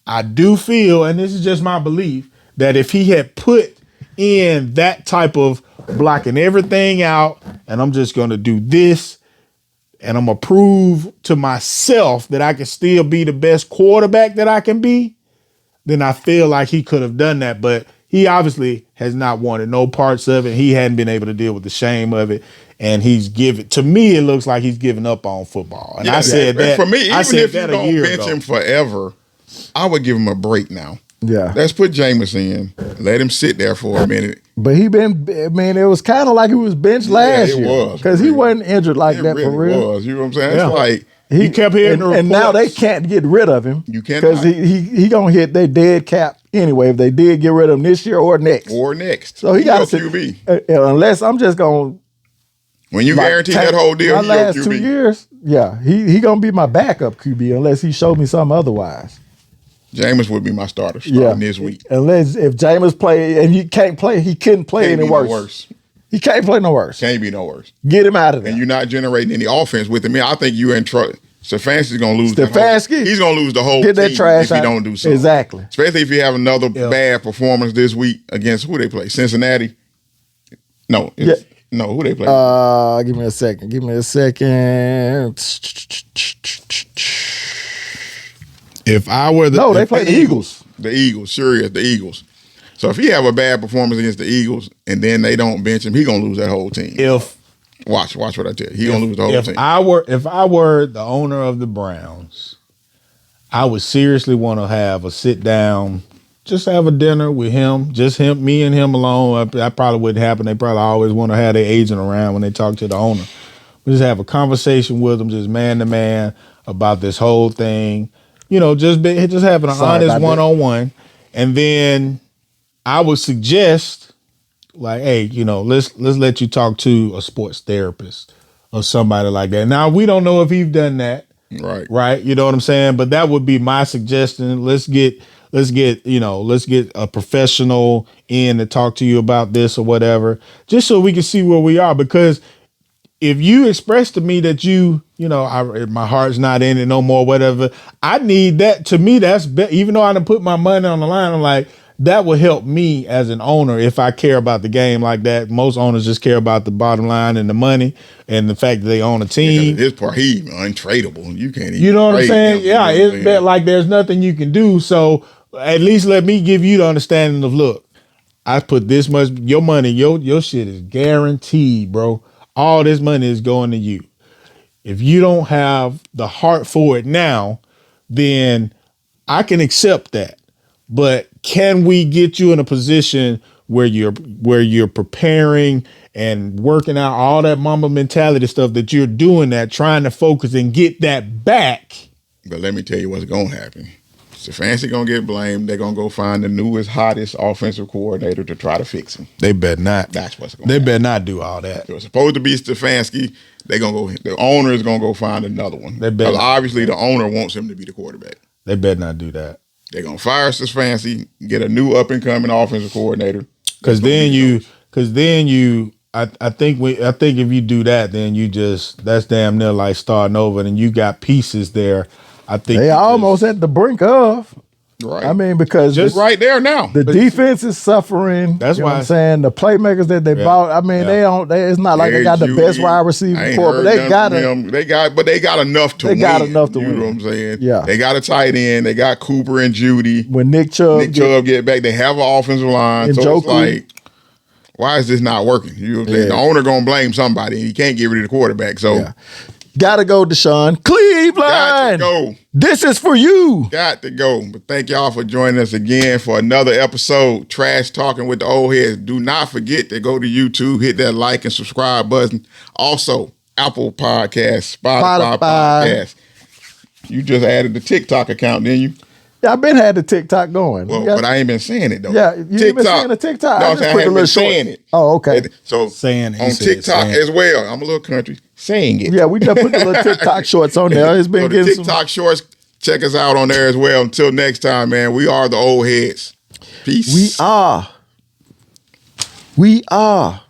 I do feel, and this is just my belief, that if he had put in that type of blocking everything out, and I'm just going to do this, and I'm going to prove to myself that I can still be the best quarterback that I can be, then I feel like he could have done that. But he obviously has not wanted no parts of it. He hadn't been able to deal with the shame of it. And to me, it looks like he's given up on football. And I said that. For me, even if you don't bench ago. him forever, I would give him a break now. Yeah. Let's put Jameis in. Let him sit there for a minute. But it was kind of like he was benched last year. It was. Because he wasn't injured like that really for real. It was. You know what I'm saying? Yeah. It's like he kept hearing the and now they can't get rid of him. You cannot. Because he gonna hit their dead cap anyway if they did get rid of him this year or next. So he got to QB. Unless I'm just gonna. When you guarantee that whole deal, my he your last QB. 2 years, yeah, he gonna be my backup QB unless he showed me something otherwise. Jameis would be my starter this week. Unless if Jameis play and he can't play, he couldn't play any worse. He can't play no worse. Can't be no worse. Get him out of there. And you're not generating any offense with him. I think you're in trouble. Stefanski's going to lose. He's going to lose the whole Get that team trash if he out. don't do something. Exactly. Especially if you have another bad performance this week against who they play? Cincinnati? No. No, who they play? Give me a second. If I were they play the Eagles. The Eagles, sure, the Eagles. So if he have a bad performance against the Eagles and then they don't bench him, he gonna lose that whole team. Watch what I tell you. He gonna lose the whole team. If I were the owner of the Browns, I would seriously want to have a sit down, just have a dinner with him, me and him alone. That probably wouldn't happen. They probably always want to have their agent around when they talk to the owner. We just have a conversation with him, just man to man, about this whole thing. Just having an honest one-on-one. And then I would suggest, like, hey, let's let you talk to a sports therapist or somebody like that. Now, we don't know if he's done that. Right. You know what I'm saying? But that would be my suggestion. Let's get a professional in to talk to you about this or whatever, just so we can see where we are. Because if you express to me that my heart's not in it no more, whatever, I need that. To me, that's even though I done put my money on the line, I'm like, that will help me as an owner if I care about the game like that. Most owners just care about the bottom line and the money and the fact that they own a team. His part, he untradeable. You can't even. You know what I'm saying? Yeah, it's like there's nothing you can do. So at least let me give you the understanding of, look, I put this much, your money, your shit is guaranteed, bro. All this money is going to you. If you don't have the heart for it now, then I can accept that. But can we get you in a position where you're preparing and working out all that mama mentality stuff that you're doing, that trying to focus and get that back? But let me tell you what's going to happen. Stefanski going to get blamed. They're going to go find the newest, hottest offensive coordinator to try to fix him. They better not. That's what's going to happen. They better not do all that. It was supposed to be Stefanski. They're going to go. The owner is going to go find another one. Because obviously the owner wants him to be the quarterback. They better not do that. They're going to fire Stefanski, get a new up-and-coming offensive coordinator. Because I think if you do that, then that's damn near like starting over, and you got pieces there. I think they almost at the brink of. Right. I mean, because just right there now. the defense is suffering. That's you know why what I'm saying. The playmakers that they bought. I mean, they don't. It's not like they got the best wide receiver core, but they got it. But they got enough to win. They got enough to win. You know what I'm saying? Yeah. They got a tight end. They got Cooper and Judy. When Nick Chubb get back, they have an offensive line. So Njoku. it's like, why is this not working? You know what I'm saying? The owner gonna blame somebody, and he can't get rid of the quarterback. So. Gotta go, Deshaun. Cleveland. Got to go. This is for you. Got to go. But thank y'all for joining us again for another episode, Trash Talking with the Old Heads. Do not forget to go to YouTube, hit that like and subscribe button. Also, Apple Podcasts, Spotify Podcasts. You just added the TikTok account, didn't you? Yeah, I've been had the TikTok going. Well, but I ain't been saying it though. Yeah, you ain't been saying the TikTok. No, I haven't been saying it. Oh, okay. So saying on TikTok as well. I'm a little country saying it. Yeah, we just put the little TikTok shorts on there. It's been so getting the TikTok shorts. Check us out on there as well. Until next time, man. We are the Old Heads. Peace. We are.